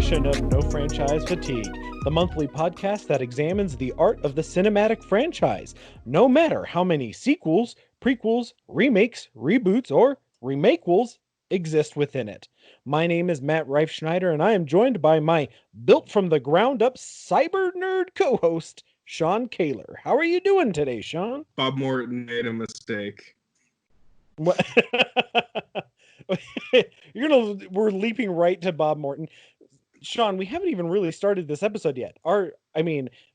edition of No Franchise Fatigue, the monthly podcast that examines the art of the cinematic franchise, no matter how many sequels, prequels, remakes, reboots, or remakequels exist within it. My name is Matt Reifschneider, and I am joined by my built-from-the-ground-up cyber nerd co-host, Sean Caylor. How are you doing today, Sean? Bob Morton made a mistake. What? We're leaping right to Bob Morton. Sean, we haven't even really started this episode yet.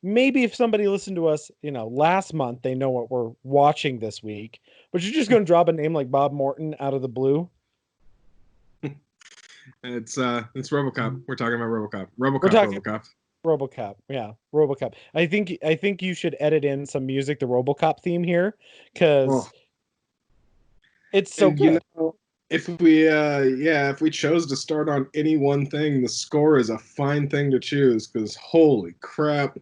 Maybe if somebody listened to us, last month, they know what we're watching this week. But you're just going to drop a name like Bob Morton out of the blue? It's Robocop. We're talking about Robocop. Robocop. Robocop. Yeah, Robocop. I think you should edit in some music, the Robocop theme here, because it's so good. If we chose to start on any one thing, the score is a fine thing to choose, because holy crap.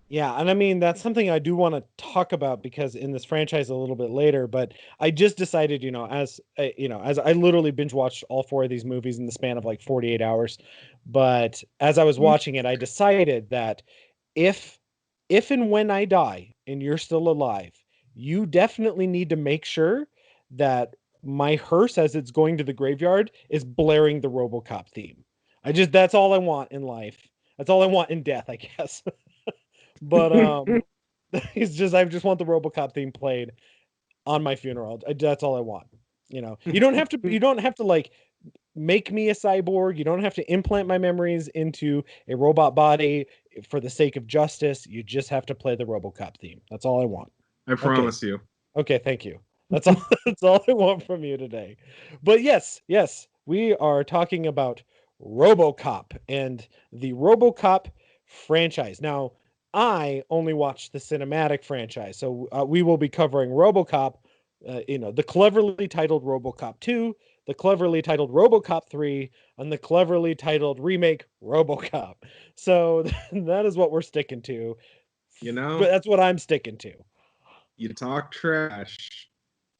Yeah, and that's something I do want to talk about because in this franchise a little bit later, but I just decided, as I literally binge watched all four of these movies in the span of like 48 hours. But as I was watching it, I decided that if and when I die and you're still alive, you definitely need to make sure that my hearse as it's going to the graveyard is blaring the Robocop theme. That's all I want in life. That's all I want in death, I guess. But I just want the Robocop theme played on my funeral. That's all I want. You don't have to like make me a cyborg. You don't have to implant my memories into a robot body for the sake of justice. You just have to play the Robocop theme. That's all I want. I promise you. Okay, thank you. That's all. That's all I want from you today. But yes, we are talking about Robocop and the Robocop franchise. Now, I only watched the cinematic franchise, so we will be covering Robocop, the cleverly titled Robocop 2, the cleverly titled Robocop 3, and the cleverly titled remake Robocop. So that is what we're sticking to. But that's what I'm sticking to. You talk trash,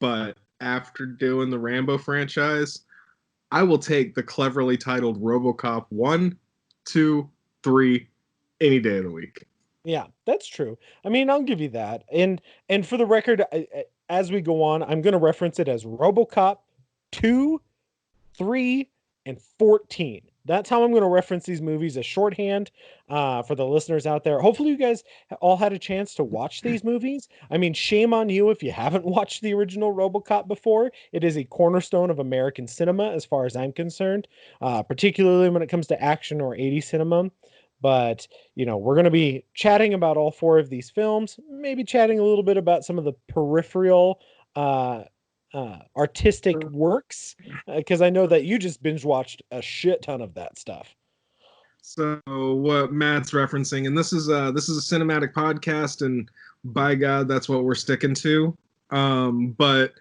but after doing the Rambo franchise, I will take the cleverly titled Robocop 1, 2, 3 any day of the week. Yeah, that's true. I'll give you that. And for the record, as we go on, I'm going to reference it as Robocop 2, 3, and 14. That's how I'm going to reference these movies as shorthand for the listeners out there. Hopefully you guys all had a chance to watch these movies. Shame on you if you haven't watched the original Robocop before. It is a cornerstone of American cinema as far as I'm concerned, particularly when it comes to action or 80s cinema. But, we're going to be chatting about all four of these films, maybe chatting a little bit about some of the peripheral artistic works, because I know that you just binge watched a shit ton of that stuff. So what Matt's referencing, and this is a cinematic podcast, and by God, that's what we're sticking to. But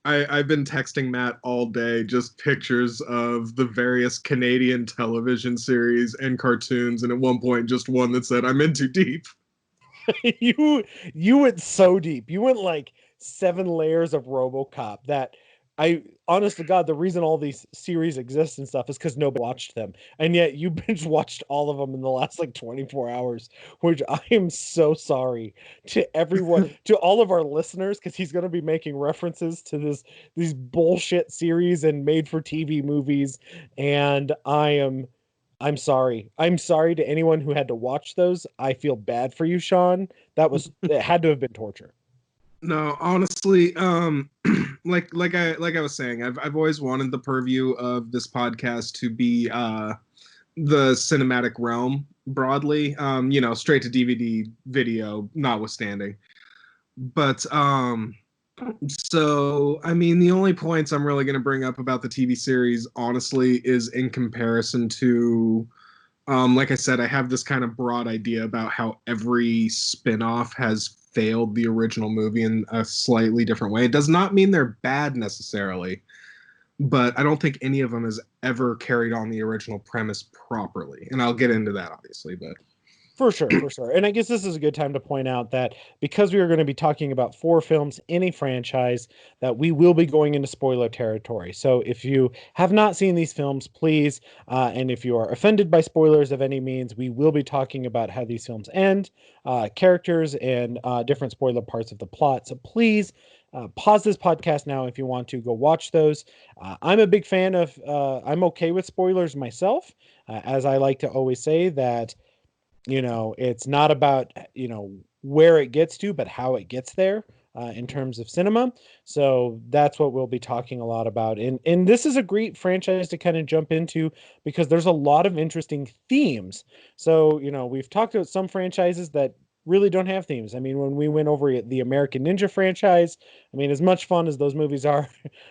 I've been texting Matt all day, just pictures of the various Canadian television series and cartoons, and at one point, just one that said, "I'm in too deep." You went so deep. You went like 7 layers of Robocop that honest to God, the reason all these series exist and stuff is because nobody watched them. And yet you binge watched all of them in the last like 24 hours, which I am so sorry to everyone, to all of our listeners, because he's going to be making references to these bullshit series and made for TV movies. And I'm sorry. I'm sorry to anyone who had to watch those. I feel bad for you, Sean. It had to have been torture. No, honestly, like I was saying, I've always wanted the purview of this podcast to be the cinematic realm broadly, straight to DVD video notwithstanding. But so the only points I'm really going to bring up about the TV series, honestly, is in comparison to, like I said, I have this kind of broad idea about how every spin-off has failed the original movie in a slightly different way. It does not mean they're bad necessarily, but I don't think any of them has ever carried on the original premise properly. And I'll get into that, obviously, but For sure, for sure. And I guess this is a good time to point out that because we are going to be talking about 4 films in a franchise, that we will be going into spoiler territory. So if you have not seen these films, please, and if you are offended by spoilers of any means, we will be talking about how these films end, characters, and different spoiler parts of the plot. So please pause this podcast now if you want to go watch those. I'm a big fan of, I'm okay with spoilers myself, as I like to always say that it's not about where it gets to, but how it gets there, in terms of cinema. So that's what we'll be talking a lot about, and this is a great franchise to kind of jump into because there's a lot of interesting themes. So we've talked about some franchises that really don't have themes. I mean, when we went over the American Ninja franchise, I mean, as much fun as those movies are,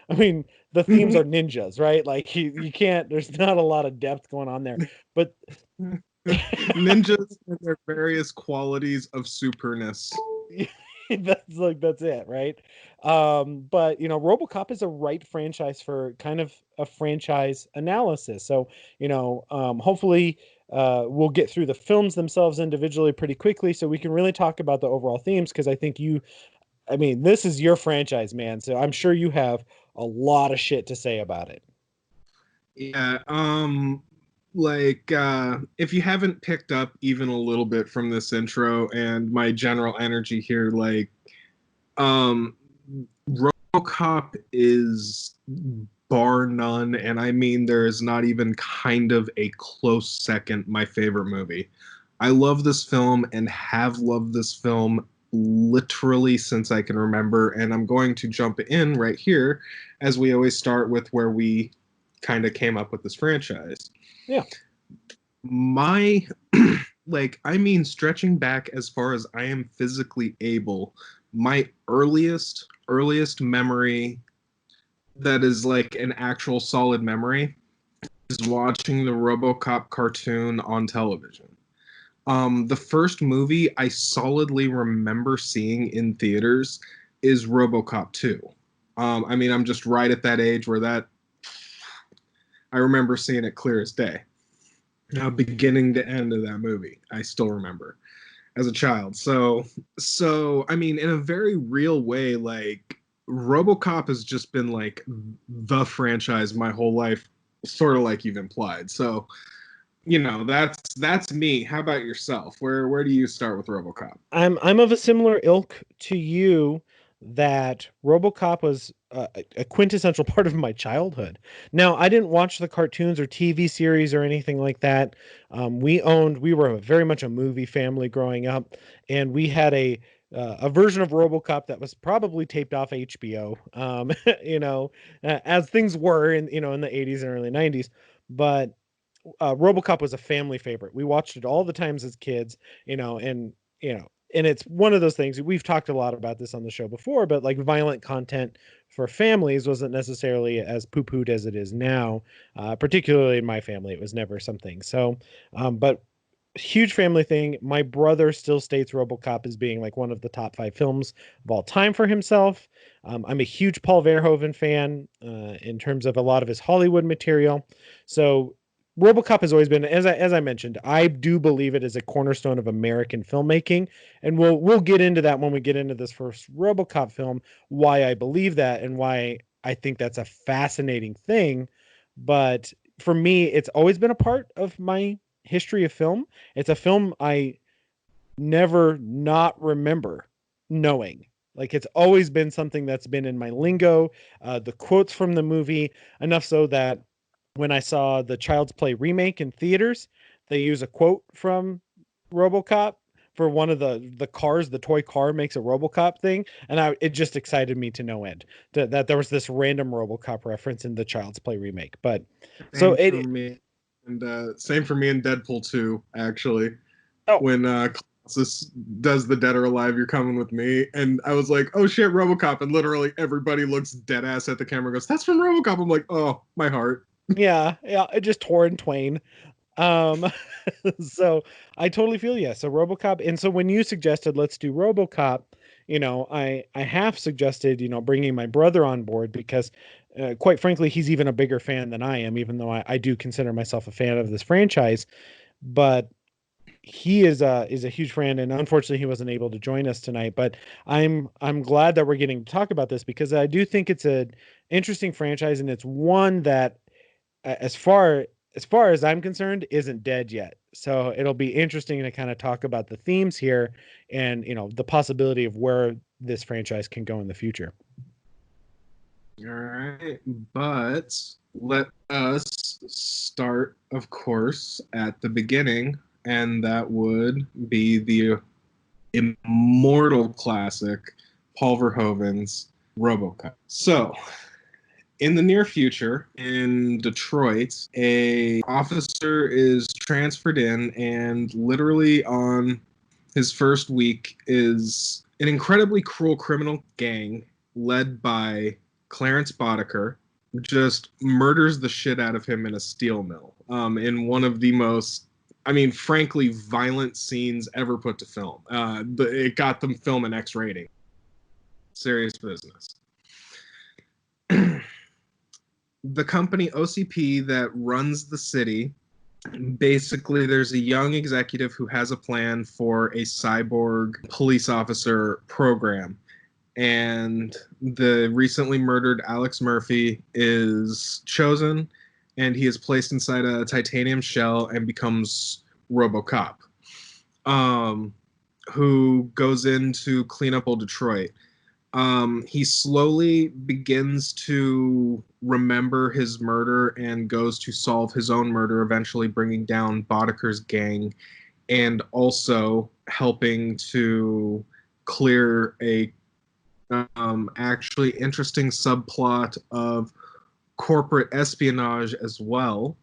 I mean, the themes are ninjas, right? Like you can't, there's not a lot of depth going on there, but Ninjas and their various qualities of superness. that's it, right? But RoboCop is a right franchise for kind of a franchise analysis. So hopefully we'll get through the films themselves individually pretty quickly, so we can really talk about the overall themes. Because I mean, this is your franchise, man. So I'm sure you have a lot of shit to say about it. Yeah, like if you haven't picked up even a little bit from this intro and my general energy here, like um RoboCop is bar none, and I mean there is not even kind of a close second, my favorite movie. I love this film and have loved this film literally since I can remember, and I'm going to jump in right here as we always start with where we kind of came up with this franchise. Yeah. My like, I mean, stretching back as far as I am physically able, my earliest memory that is like an actual solid memory is watching the RoboCop cartoon on television. The first movie I solidly remember seeing in theaters is RoboCop 2. I mean, I'm just right at that age where I remember seeing it clear as day. Beginning to end of that movie, I still remember as a child. So I mean, in a very real way, like RoboCop has just been like the franchise my whole life, sort of like you've implied. So that's me. How about yourself? Where do you start with RoboCop? I'm of a similar ilk to you, that RoboCop was a quintessential part of my childhood. Now, I didn't watch the cartoons or TV series or anything like that. We were very much a movie family growing up, and we had a version of RoboCop that was probably taped off HBO, as things were in the 80s and early 90s. But RoboCop was a family favorite. We watched it all the times as kids, and and it's one of those things we've talked a lot about this on the show before, but like violent content for families wasn't necessarily as poo-pooed as it is now. Particularly in my family, it was never something. So, but huge family thing. My brother still states RoboCop as being like one of the top 5 films of all time for himself. I'm a huge Paul Verhoeven fan in terms of a lot of his Hollywood material. So RoboCop has always been, as I mentioned, I do believe it is a cornerstone of American filmmaking, and we'll get into that when we get into this first RoboCop film, why I believe that and why I think that's a fascinating thing. But for me, it's always been a part of my history of film. It's a film I never not remember knowing. Like, it's always been something that's been in my lingo. The quotes from the movie, enough so that when I saw the Child's Play remake in theaters, they use a quote from RoboCop for one of the cars. The toy car makes a RoboCop thing, and it just excited me to no end that there was this random RoboCop reference in the Child's Play remake. But so Same for it me, and same for me in Deadpool 2, actually. oh When Colossus does the Dead or Alive, You're Coming With Me, and I was like, oh shit, RoboCop, and literally everybody looks dead ass at the camera and goes, that's from RoboCop. I'm like, oh, my heart. yeah, it just tore in twain. Um, so I totally feel you. So RoboCop, and so when you suggested let's do RoboCop, I half suggested bringing my brother on board because, quite frankly, he's even a bigger fan than I am, even though I do consider myself a fan of this franchise. But he is a huge fan, and unfortunately he wasn't able to join us tonight. But I'm glad that we're getting to talk about this because I do think it's an interesting franchise, and it's one that, as far as I'm concerned, isn't dead yet. So it'll be interesting to kind of talk about the themes here, and the possibility of where this franchise can go in the future. All right, but let us start, of course, at the beginning, and that would be the immortal classic, Paul Verhoeven's Robocop. So, in the near future, in Detroit, a officer is transferred in, and literally on his first week is an incredibly cruel criminal gang led by Clarence Boddicker just murders the shit out of him in a steel mill, in one of the most, I mean, frankly, violent scenes ever put to film. It got them film an X rating. Serious business. The company OCP that runs the city, basically there's a young executive who has a plan for a cyborg police officer program, and the recently murdered Alex Murphy is chosen, and he is placed inside a titanium shell and becomes Robocop, who goes in to clean up old Detroit. He slowly begins to remember his murder and goes to solve his own murder, eventually bringing down Boddicker's gang, and also helping to clear a actually interesting subplot of corporate espionage as well,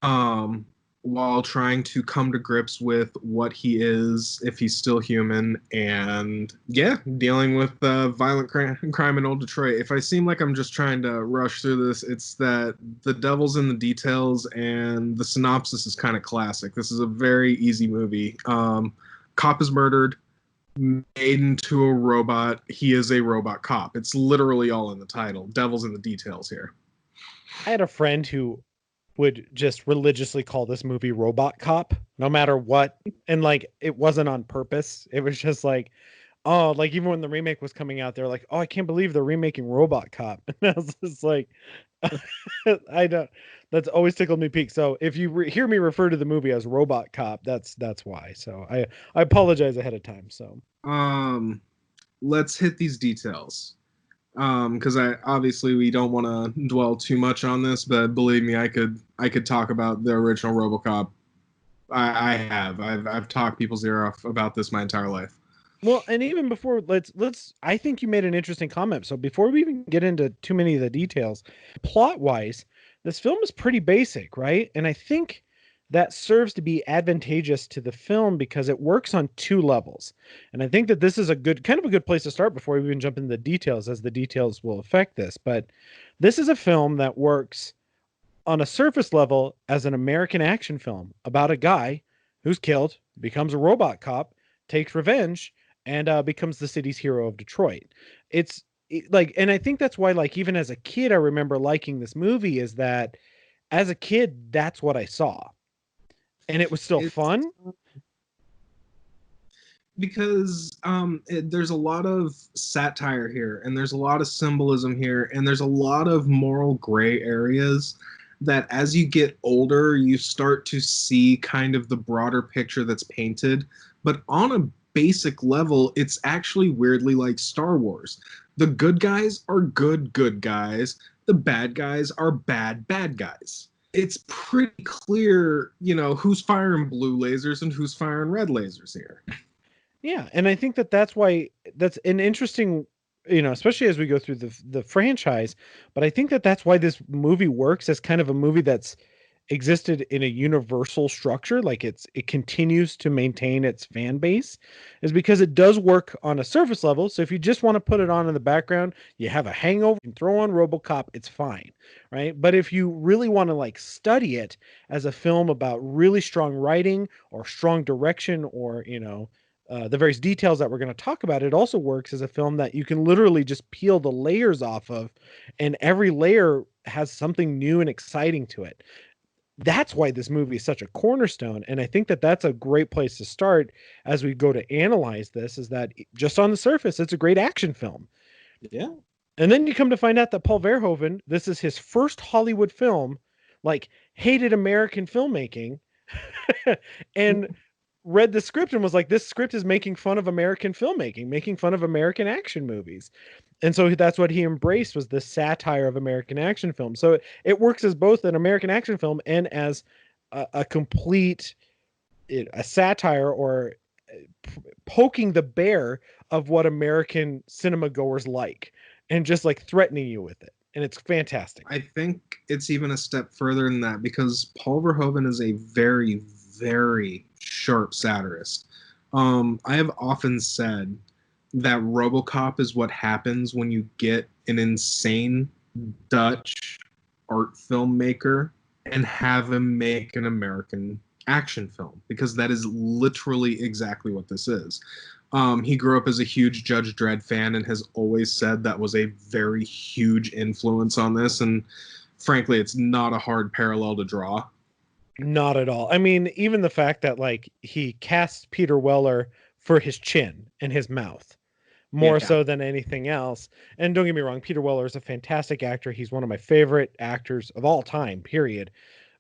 while trying to come to grips with what he is, if he's still human, and yeah, dealing with violent crime in old Detroit. If I seem like I'm just trying to rush through this, it's that the devil's in the details, and the synopsis is kind of classic. This is a very easy movie. Cop is murdered, made into a robot. He is a robot cop. It's literally all in the title. Devil's in the details here. I had a friend who would just religiously call this movie Robot Cop, no matter what. And like, it wasn't on purpose. It was just like, oh, like even when the remake was coming out, they're like, oh, I can't believe they're remaking Robot Cop. And I was just like, I don't, that's always tickled me pink. So if you hear me refer to the movie as Robot Cop, that's why. So I apologize ahead of time. So, let's hit these details. Because I obviously we don't want to dwell too much on this, but believe me, I could talk about the original RoboCop. I've talked people's ear off about this my entire life. well, and even before, I think you made an interesting comment. So before we even get into too many of the details, plot wise, this film is pretty basic, right? And I think that serves to be advantageous to the film because it works on two levels. And I think that this is a good place to start before we even jump into the details, as the details will affect this. But this is a film that works on a surface level as an American action film about a guy who's killed, becomes a robot cop, takes revenge, and becomes the city's hero of Detroit. And I think that's why, like, even as a kid, I remember liking this movie. Is that as a kid, that's what I saw, and it was still It's fun. because there's a lot of satire here, and there's a lot of symbolism here, and there's a lot of moral gray areas that as you get older, you start to see kind of the broader picture that's painted. But on a basic level, it's actually weirdly like Star Wars. The good guys are good guys, the bad guys are bad guys. It's pretty clear, who's firing blue lasers and who's firing red lasers here. Yeah, and I think that that's why that's an interesting, especially as we go through the franchise. But I think that that's why this movie works as kind of a movie that's existed in a universal structure, like it continues to maintain its fan base, is because it does work on a surface level. So if you just want to put it on in the background, you have a hangover and throw on RoboCop, it's fine, right? But if you really want to like study it as a film about really strong writing or strong direction, or the various details that we're going to talk about, it also works as a film that you can literally just peel the layers off of, and every layer has something new and exciting to it. that's why this movie is such a cornerstone. And I think that that's a great place to start as we go to analyze this, is that just on the surface, it's a great action film. Yeah. And then you come to find out that Paul Verhoeven, this is his first Hollywood film, like hated American filmmaking and read the script and was like, this script is making fun of American filmmaking, making fun of American action movies. And so that's what he embraced, was the satire of American action film. So it works as both an American action film and as a complete a satire, or poking the bear of what American cinema goers like, and just like threatening you with it. And it's fantastic. I think it's even a step further than that, because Paul Verhoeven is a very, very sharp satirist. I have often said that Robocop is what happens when you get an insane Dutch art filmmaker and have him make an American action film, because that is literally exactly what this is. He grew up as a huge Judge Dredd fan and has always said that was a very huge influence on this. And frankly, it's not a hard parallel to draw. Not at all. I mean, even the fact that like he casts Peter Weller for his chin and his mouth more Yeah. so than anything else. And don't get me wrong, Peter Weller is a fantastic actor. He's one of my favorite actors of all time, period.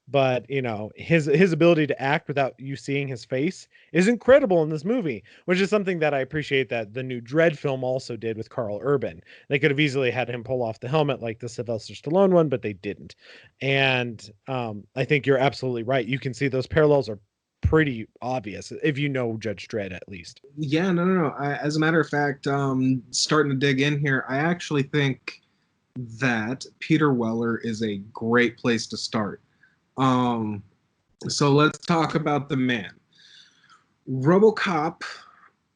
But you know, his ability to act without you seeing his face is incredible in this movie, which is something that I appreciate that the new Dread film also did with Carl Urban. They could have easily had him pull off the helmet like the Sylvester Stallone one, but they didn't. And I think you're absolutely right. You can see those parallels are pretty obvious if you know Judge Dredd, at least. Yeah, no. As a matter of fact, starting to dig in here, I actually think that Peter Weller is a great place to start. Um, so let's talk about the man. Robocop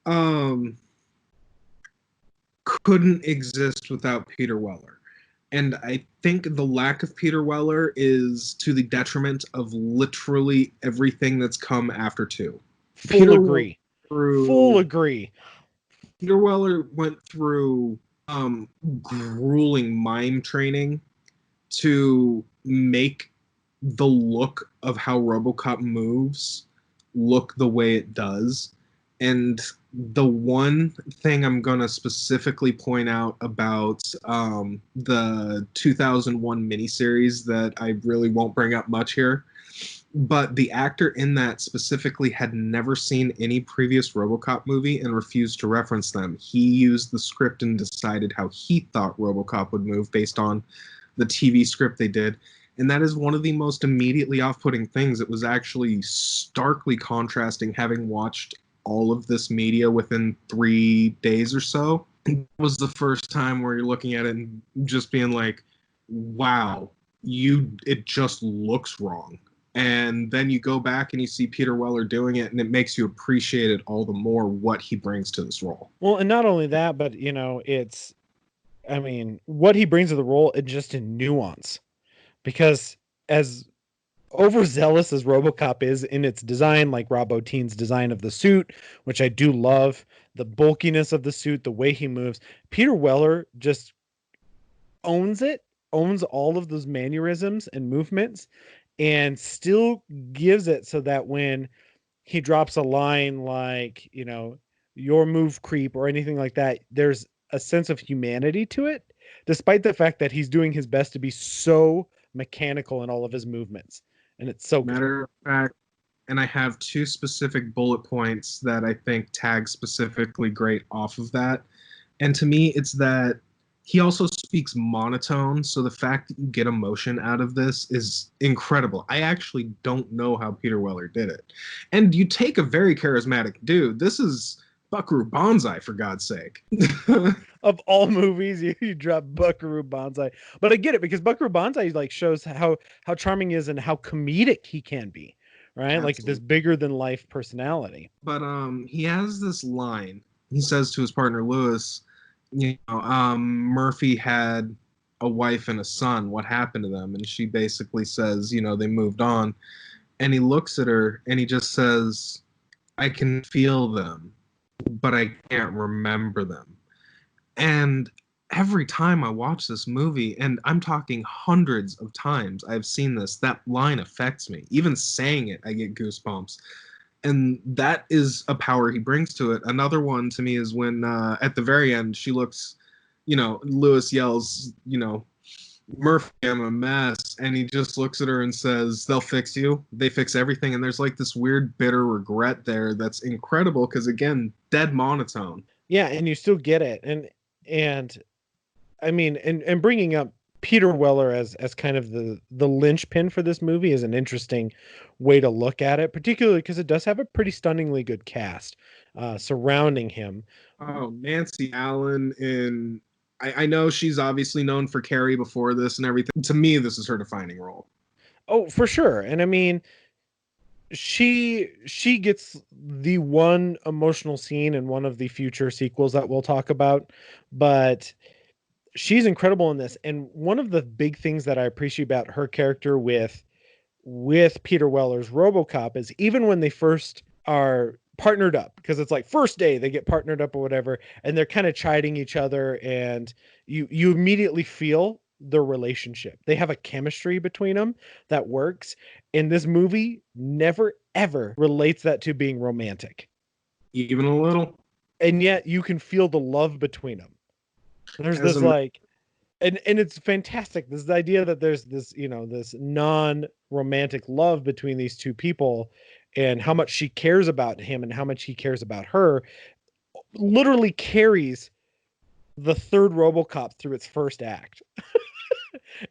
um, couldn't exist without Peter Weller. And I think the lack of Peter Weller is to the detriment of literally everything that's come after two. Full Peter agree. Full through agree. Peter Weller went through grueling mime training to make the look of how RoboCop moves look the way it does. And the one thing I'm going to specifically point out about the 2001 miniseries that I really won't bring up much here, but the actor in that specifically had never seen any previous RoboCop movie and refused to reference them. He used the script and decided how he thought RoboCop would move based on the TV script they did. And that is one of the most immediately off-putting things. It was actually starkly contrasting, having watched all of this media within 3 days or so. It was the first time where you're looking at it and just being like, wow, it just looks wrong. And then you go back and you see Peter Weller doing it, and it makes you appreciate it all the more what he brings to this role. Well, and not only that, but you know, I mean, what he brings to the role, it just in nuance. Because as overzealous as RoboCop is in its design, like Roboteen's design of the suit, which I do love, the bulkiness of the suit, the way he moves, Peter Weller just owns it, owns all of those mannerisms and movements, and still gives it so that when he drops a line like, you know, your move creep or anything like that, there's a sense of humanity to it, despite the fact that he's doing his best to be so mechanical in all of his movements. And it's so good. Matter of fact, and I have two specific bullet points that I think tag specifically great off of that. And to me, it's that he also speaks monotone. So the fact that you get emotion out of this is incredible. I actually don't know how Peter Weller did it. And you take a very charismatic dude. This is Buckaroo Banzai, for God's sake. Of all movies, you drop Buckaroo Banzai. But I get it, because Buckaroo Banzai like shows how charming he is and how comedic he can be, right? Like this Absolutely. bigger than life personality. But he has this line. He says to his partner Lewis, Murphy had a wife and a son. What happened to them? And she basically says, they moved on. And he looks at her and he just says, I can feel them, but I can't remember them. And every time I watch this movie, and I'm talking hundreds of times I've seen this, that line affects me. Even saying it, I get goosebumps. And that is a power he brings to it. Another one to me is when at the very end she looks, Lewis yells, Murphy, I'm a mess, and he just looks at her and says, "They'll fix you. They fix everything." And there's like this weird bitter regret there that's incredible because again, dead monotone. Yeah, and you still get it. And I mean, and bringing up Peter Weller as kind of the linchpin for this movie is an interesting way to look at it, particularly because it does have a pretty stunningly good cast surrounding him. Oh, Nancy Allen in I know she's obviously known for Carrie before this and everything. To me, this is her defining role. Oh, for sure. And I mean, she gets the one emotional scene in one of the future sequels that we'll talk about, but she's incredible in this. And one of the big things that I appreciate about her character with Peter Weller's Robocop is even when they first are partnered up, because it's like first day they get partnered up or whatever, and they're kind of chiding each other, and you immediately feel their relationship. They have a chemistry between them that works. And this movie never ever relates that to being romantic. Even a little. And yet you can feel the love between them. There's As this a like, and it's fantastic. This idea that there's this, this non-romantic love between these two people, and how much she cares about him and how much he cares about her, literally carries the third RoboCop through its first act.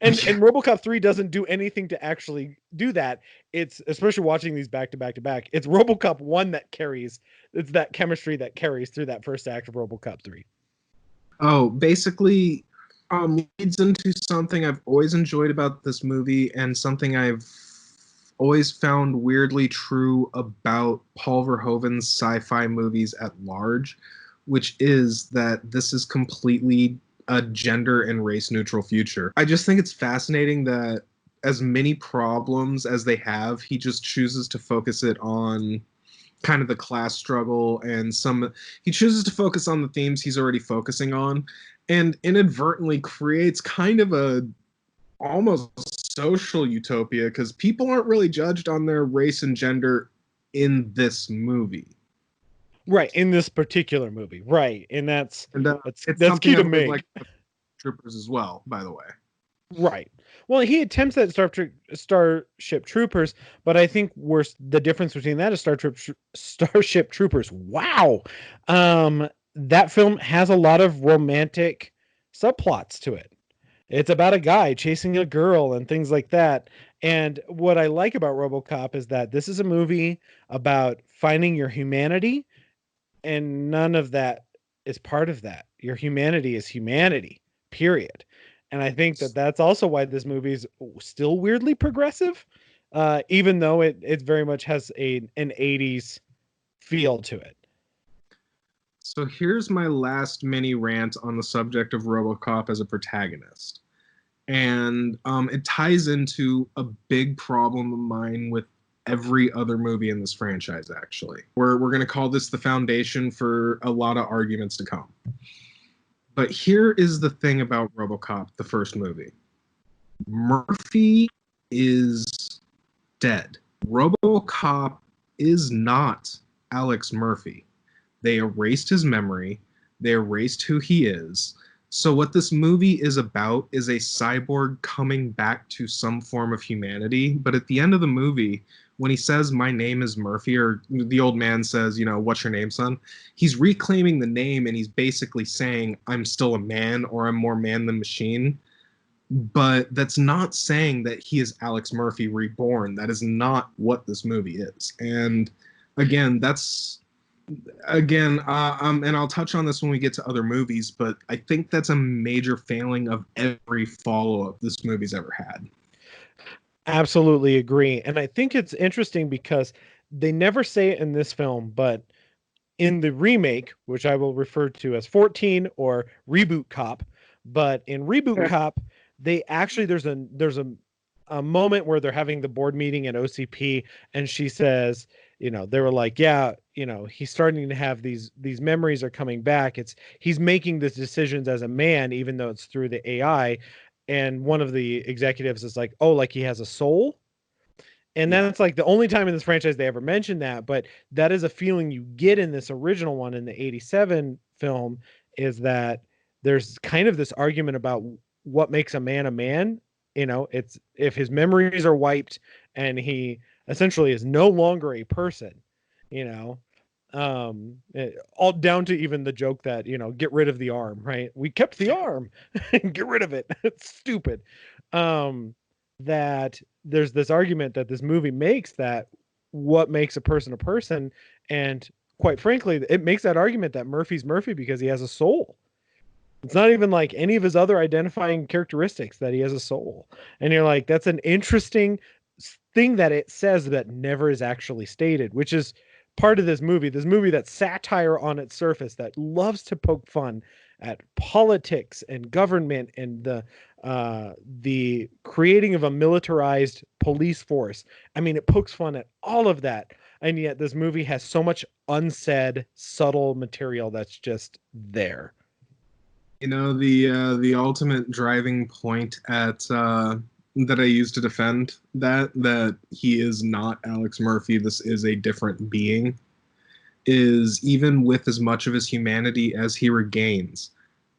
And RoboCop 3 doesn't do anything to actually do that. It's, especially watching these back to back to back, it's RoboCop 1 that carries, it's that chemistry that carries through that first act of RoboCop 3. Oh, basically, leads into something I've always enjoyed about this movie and something I've always found weirdly true about Paul Verhoeven's sci-fi movies at large, which is that this is completely a gender and race neutral future. I just think it's fascinating that as many problems as they have, he just chooses to focus it on kind of the class struggle and he chooses to focus on the themes he's already focusing on and inadvertently creates kind of a almost social utopia because people aren't really judged on their race and gender in this movie. Right, in this particular movie. Right. And that's And it's that's key something to I've always me. liked with Troopers as well, by the way. Right. Well, he attempts that Starship Troopers, but I think the difference between that is Starship Troopers. Wow. That film has a lot of romantic subplots to it. It's about a guy chasing a girl and things like that. And what I like about RoboCop is that this is a movie about finding your humanity, and none of that is part of that. Your humanity is humanity, period. And I think that that's also why this movie is still weirdly progressive, even though it very much has an 80s feel to it. So here's my last mini rant on the subject of RoboCop as a protagonist. And it ties into a big problem of mine with every other movie in this franchise, actually. We're going to call this the foundation for a lot of arguments to come. But here is the thing about RoboCop, the first movie. Murphy is dead. RoboCop is not Alex Murphy. They erased his memory. They erased who he is. So what this movie is about is a cyborg coming back to some form of humanity. But at the end of the movie, when he says, "My name is Murphy," or the old man says, "What's your name, son?" He's reclaiming the name and he's basically saying, "I'm still a man," or "I'm more man than machine." But that's not saying that he is Alex Murphy reborn. That is not what this movie is. And again, and I'll touch on this when we get to other movies, but I think that's a major failing of every follow-up this movie's ever had. Absolutely agree. And I think it's interesting because they never say it in this film, but in the remake, which I will refer to as 14 or Reboot Cop, but in Reboot Cop, they actually there's a moment where they're having the board meeting at OCP, and she says, they were like, yeah, he's starting to have these memories are coming back. He's making these decisions as a man, even though it's through the AI. And one of the executives is like, oh, like he has a soul. And Yeah. that's like the only time in this franchise they ever mentioned that, but that is a feeling you get in this original one in the 87 film, is that there's kind of this argument about what makes a man a man. It's if his memories are wiped and he essentially is no longer a person, you know, all down to even the joke that, get rid of the arm, right? We kept the arm, get rid of it. It's stupid. Um, that there's this argument that this movie makes, that what makes a person, and quite frankly, it makes that argument that Murphy's Murphy because he has a soul. It's not even like any of his other identifying characteristics that he has a soul. And you're like, that's an interesting thing that it says that never is actually stated, which is part of this movie. This movie that's satire on its surface, that loves to poke fun at politics and government and the creating of a militarized police force. I mean, it pokes fun at all of that. And yet this movie has so much unsaid, subtle material that's just there. The ultimate driving point at that I use to defend that he is not Alex Murphy, this is a different being, is even with as much of his humanity as he regains,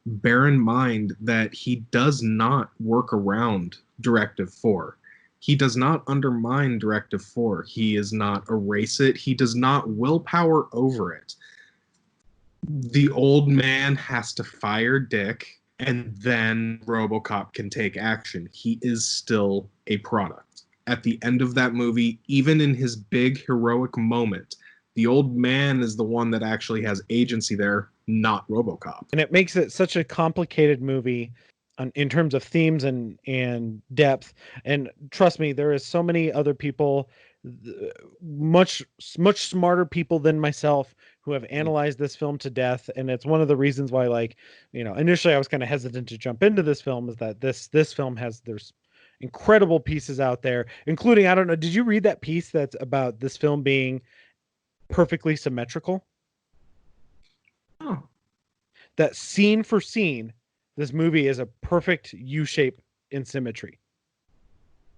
bear in mind that he does not work around Directive 4. He does not undermine Directive 4. He does not erase it. He does not willpower over it. The old man has to fire Dick, and then Robocop can take action. He is still a product. At the end of that movie, even in his big heroic moment, the old man is the one that actually has agency there, not Robocop. And it makes it such a complicated movie in terms of themes and depth. And trust me, there is so many other people, much smarter people than myself, who have analyzed this film to death. And it's one of the reasons why, like, initially I was kind of hesitant to jump into this film, is that this film there's incredible pieces out there, including, I don't know, did you read that piece that's about this film being perfectly symmetrical? Oh. That scene for scene, this movie is a perfect U shape in symmetry.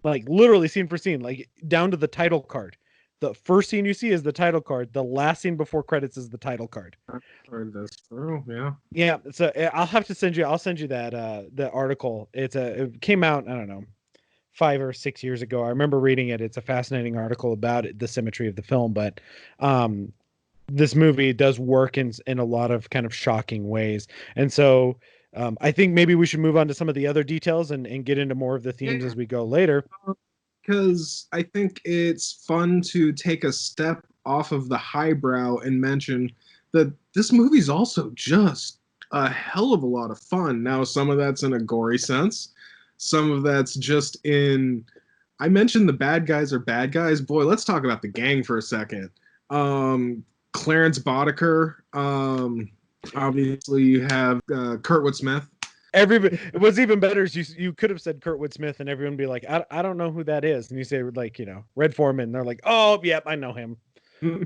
Like literally scene for scene, like down to the title card. The first scene you see is the title card. The last scene before credits is the title card. I've heard this through, yeah. Yeah, so I'll send you that the article. It came out, I don't know, 5 or 6 years ago. I remember reading it. It's a fascinating article about the symmetry of the film, but this movie does work in a lot of kind of shocking ways. And so I think maybe we should move on to some of the other details and get into more of the themes as we go later. Because I think it's fun to take a step off of the highbrow and mention that this movie's also just a hell of a lot of fun. Now, some of that's in a gory sense. Some of that's just in... I mentioned the bad guys are bad guys. Boy, let's talk about the gang for a second. Clarence Boddicker. Obviously, you have Kurtwood Smith. What's even better is you could have said Kurtwood Smith and everyone would be like, I don't know who that is. And you say, like, Red Foreman. And they're like, oh, yep, I know him.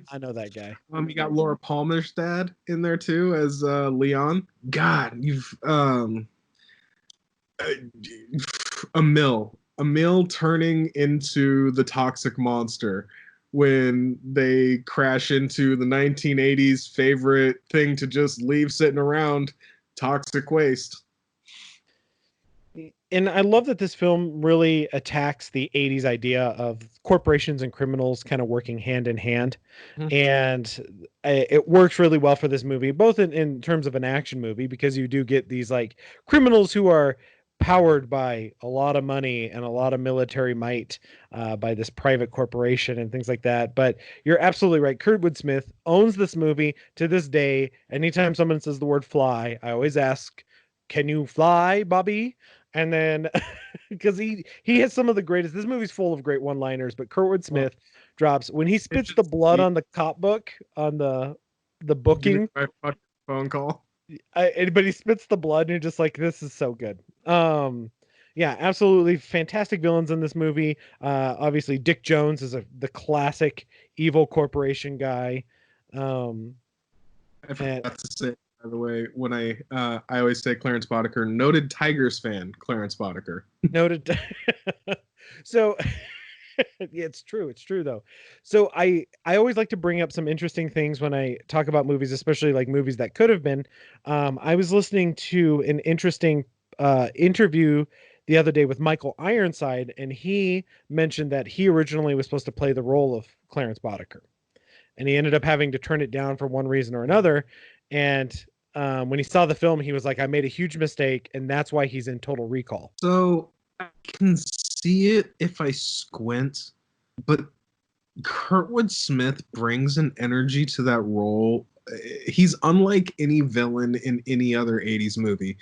I know that guy. You got Laura Palmer's dad in there too as Leon. God, you've Emil turning into the toxic monster when they crash into the 1980s favorite thing to just leave sitting around, toxic waste. And I love that this film really attacks the 80s idea of corporations and criminals kind of working hand in hand. Mm-hmm. And it works really well for this movie, both in terms of an action movie, because you do get these like criminals who are powered by a lot of money and a lot of military might by this private corporation and things like that. But you're absolutely right. Kurtwood Smith owns this movie to this day. Anytime someone says the word fly, I always ask, can you fly, Bobby? And then because he has some of the greatest, this movie's full of great one-liners, but Kurtwood Smith drops when he spits the blood on the cop book on the booking phone call. But he spits the blood and you're just like, this is so good. Yeah, absolutely fantastic villains in this movie. Obviously Dick Jones is the classic evil corporation guy. I And forgot to say, by the way, when I always say Clarence Boddicker, noted Tigers fan, Clarence Boddicker. noted. So yeah, it's true. It's true though. So I always like to bring up some interesting things when I talk about movies, especially like movies that could have been. I was listening to an interesting interview the other day with Michael Ironside, and he mentioned that he originally was supposed to play the role of Clarence Boddicker, and he ended up having to turn it down for one reason or another. And when he saw the film, he was like, "I made a huge mistake," and that's why he's in Total Recall. So I can see it if I squint, but Kurtwood Smith brings an energy to that role. He's unlike any villain in any other 80s movie.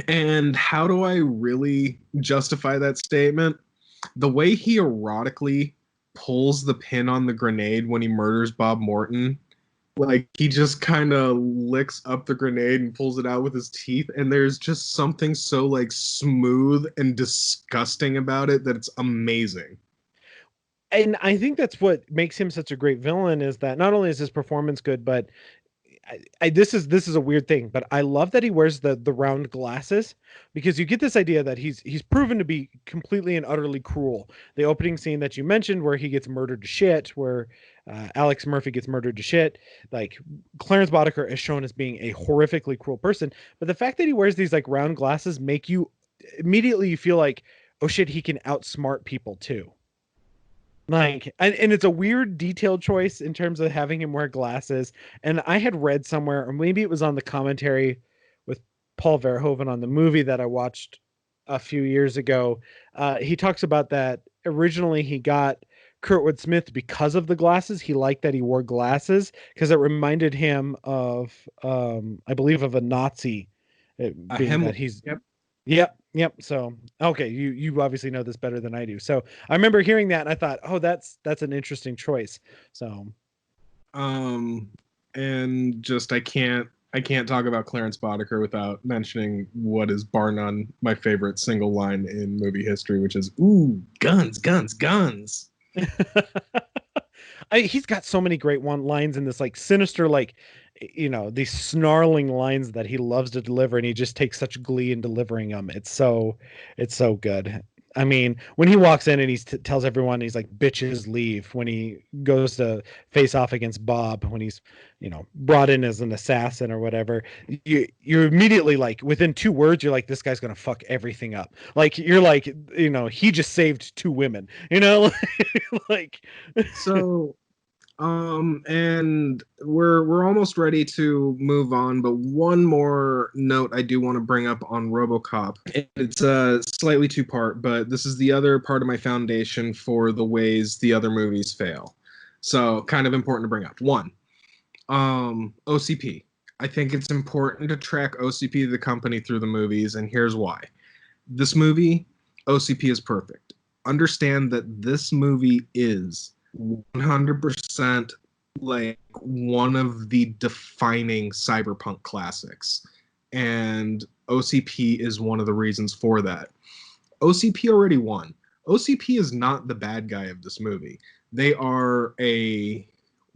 And how do I really justify that statement? The way he erotically pulls the pin on the grenade when he murders Bob Morton, like he just kind of licks up the grenade and pulls it out with his teeth, and there's just something so like smooth and disgusting about it that it's amazing. And I think that's what makes him such a great villain, is that not only is his performance good, but this is a weird thing, but I love that he wears the round glasses, because you get this idea that he's proven to be completely and utterly cruel. The opening scene that you mentioned, where he gets murdered to shit, where Alex Murphy gets murdered to shit, like Clarence Boddicker is shown as being a horrifically cruel person. But the fact that he wears these like round glasses make you immediately you feel like, oh shit, he can outsmart people too. Like, and it's a weird detailed choice in terms of having him wear glasses. And I had read somewhere, or maybe it was on the commentary with Paul Verhoeven on the movie that I watched a few years ago. He talks about that originally he got Kurtwood Smith because of the glasses. He liked that he wore glasses because it reminded him of, I believe, of a Nazi, being Himmel. that he's Yep. Yep, yep. So, okay, you obviously know this better than I do. So, I remember hearing that and I thought, "Oh, that's an interesting choice." So, Um, and just I can't talk about Clarence Boddicker without mentioning what is bar none my favorite single line in movie history, which is "Ooh, guns, guns, guns." he's got so many great one lines in this like sinister like these snarling lines that he loves to deliver, and he just takes such glee in delivering them. It's so good. I mean, when he walks in and he tells everyone, he's like, "Bitches leave," when he goes to face off against Bob, when he's brought in as an assassin or whatever, you're immediately like, within 2 words, you're like, this guy's gonna fuck everything up. Like, you're like, he just saved 2 women, like. So, and we're almost ready to move on, but one more note I do want to bring up on RoboCop. It's a slightly two-part, but this is the other part of my foundation for the ways the other movies fail. So, kind of important to bring up. One, OCP. I think it's important to track OCP, the company, through the movies, and here's why. This movie, OCP is perfect. Understand that this movie is 100% like one of the defining cyberpunk classics. And OCP is one of the reasons for that. OCP already won. OCP is not the bad guy of this movie. They are a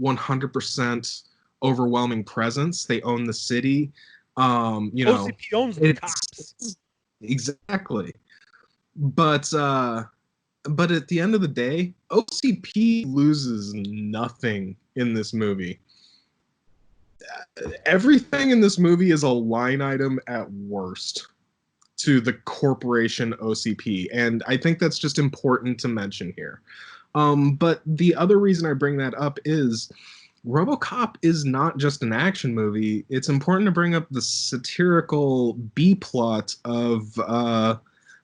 100% overwhelming presence. They own the city. OCP owns the cops. Exactly. But at the end of the day, OCP loses nothing in this movie. Everything in this movie is a line item at worst to the corporation OCP, and I think that's just important to mention here. But the other reason I bring that up is RoboCop is not just an action movie. It's important to bring up the satirical B plot of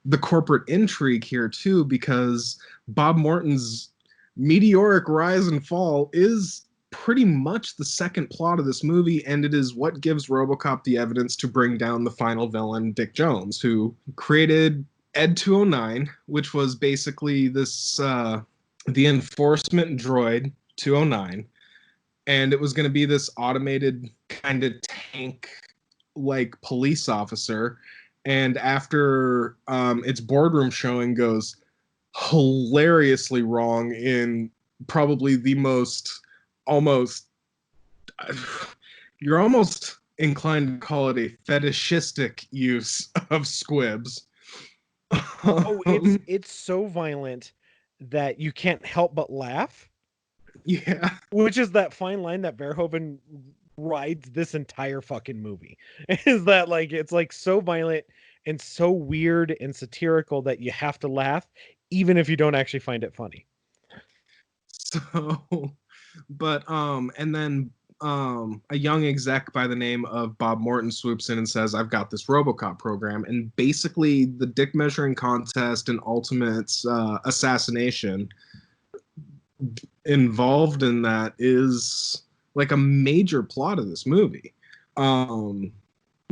the corporate intrigue here too, because Bob Morton's meteoric rise and fall is pretty much the second plot of this movie, and it is what gives RoboCop the evidence to bring down the final villain, Dick Jones, who created Ed 209, which was basically this the enforcement droid 209, and it was going to be this automated kind of tank like police officer. And after its boardroom showing goes hilariously wrong in probably the most almost you're almost inclined to call it a fetishistic use of squibs. Oh, it's so violent that you can't help but laugh, Yeah. which is that fine line that Verhoeven rides this entire fucking movie. Is that like it's like so violent and so weird and satirical that you have to laugh even if you don't actually find it funny. So, but and then a young exec by the name of Bob Morton swoops in and says, "I've got this Robocop program," and basically the dick measuring contest and Ultimate's assassination involved in that is like a major plot of this movie. Um,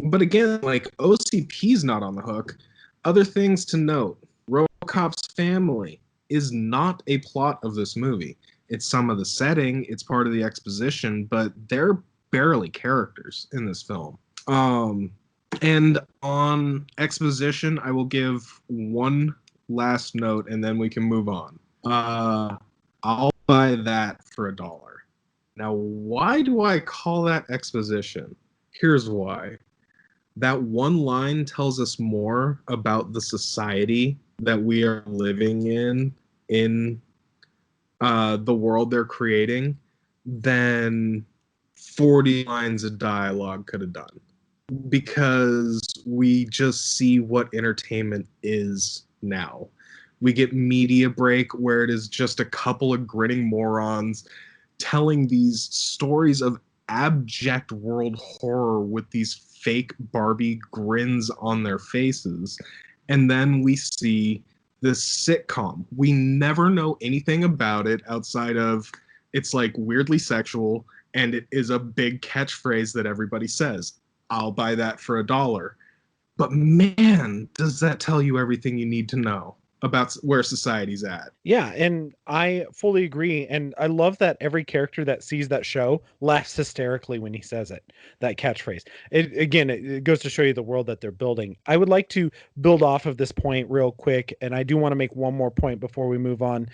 but again, like OCP's not on the hook. Other things to note: Robocop's family is not a plot of this movie. It's some of the setting, it's part of the exposition, but they're barely characters in this film. And on exposition, I will give one last note and then we can move on. I'll buy that for $1. Now, why do I call that exposition? Here's why. That one line tells us more about the society that we are living in the world they're creating than 40 lines of dialogue could have done. Because we just see what entertainment is now. We get Media Break, where it is just a couple of grinning morons telling these stories of abject world horror with these fake Barbie grins on their faces. And then we see this sitcom. We never know anything about it outside of it's like weirdly sexual and it is a big catchphrase that everybody says. I'll buy that for $1. But man, does that tell you everything you need to know about where society's at? Yeah, and I fully agree. And I love that every character that sees that show laughs hysterically when he says it, that catchphrase. It goes to show you the world that they're building. I would like to build off of this point real quick, and I do want to make one more point before we move on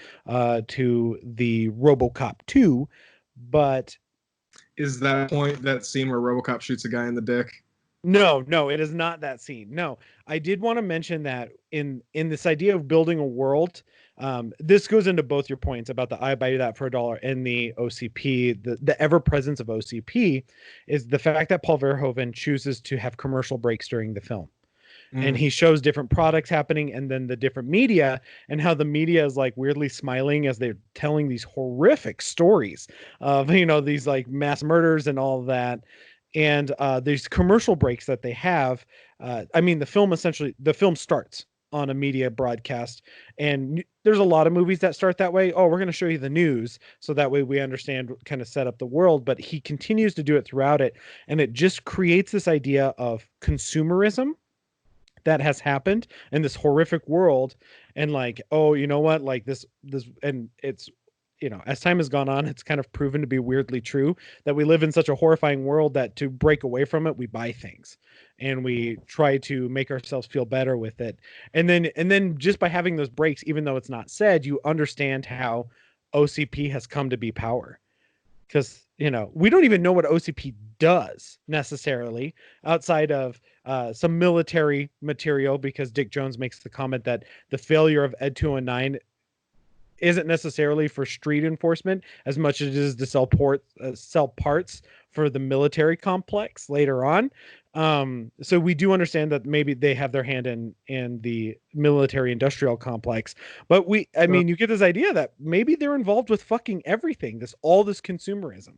to the Robocop 2. But Is that point that scene where RoboCop shoots a guy in the dick? no, it is not that scene. No, I did want to mention that in this idea of building a world, this goes into both your points about the I buy that for $1 and the OCP. The ever presence of OCP is the fact that Paul Verhoeven chooses to have commercial breaks during the film. And he shows different products happening and then the different media and how the media is like weirdly smiling as they're telling these horrific stories of, these like mass murders and all of that. And these commercial breaks that they have. I mean, the film starts on a media broadcast. And there's a lot of movies that start that way. Oh, we're going to show you the news. So that way we understand, kind of set up the world. But he continues to do it throughout it. And it just creates this idea of consumerism that has happened in this horrific world. And like, oh, you know what, like this and it's, as time has gone on, it's kind of proven to be weirdly true that we live in such a horrifying world that to break away from it, we buy things and we try to make ourselves feel better with it. And then just by having those breaks, even though it's not said, you understand how OCP has come to be power. Because we don't even know what OCP does necessarily outside of some military material, because Dick Jones makes the comment that the failure of Ed 209 isn't necessarily for street enforcement as much as it is to sell parts for the military complex later on. So we do understand that maybe they have their hand in the military industrial complex, but I mean, you get this idea that maybe they're involved with fucking everything. All this consumerism.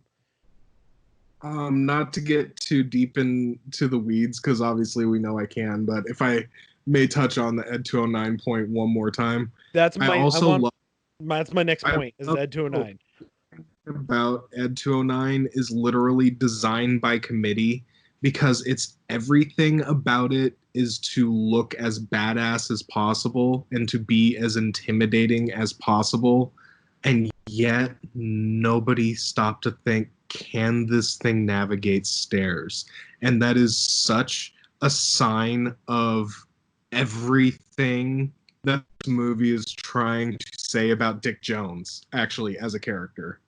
Not to get too deep into the weeds, because obviously we know I can, but if I may touch on the Ed 209 point one more time, That's I my I also want love that's my next point is Ed 209. about Ed 209 is literally designed by committee because it's everything about it is to look as badass as possible and to be as intimidating as possible. And yet nobody stopped to think, can this thing navigate stairs? And that is such a sign of everything that this movie is trying to say about Dick Jones, actually, as a character.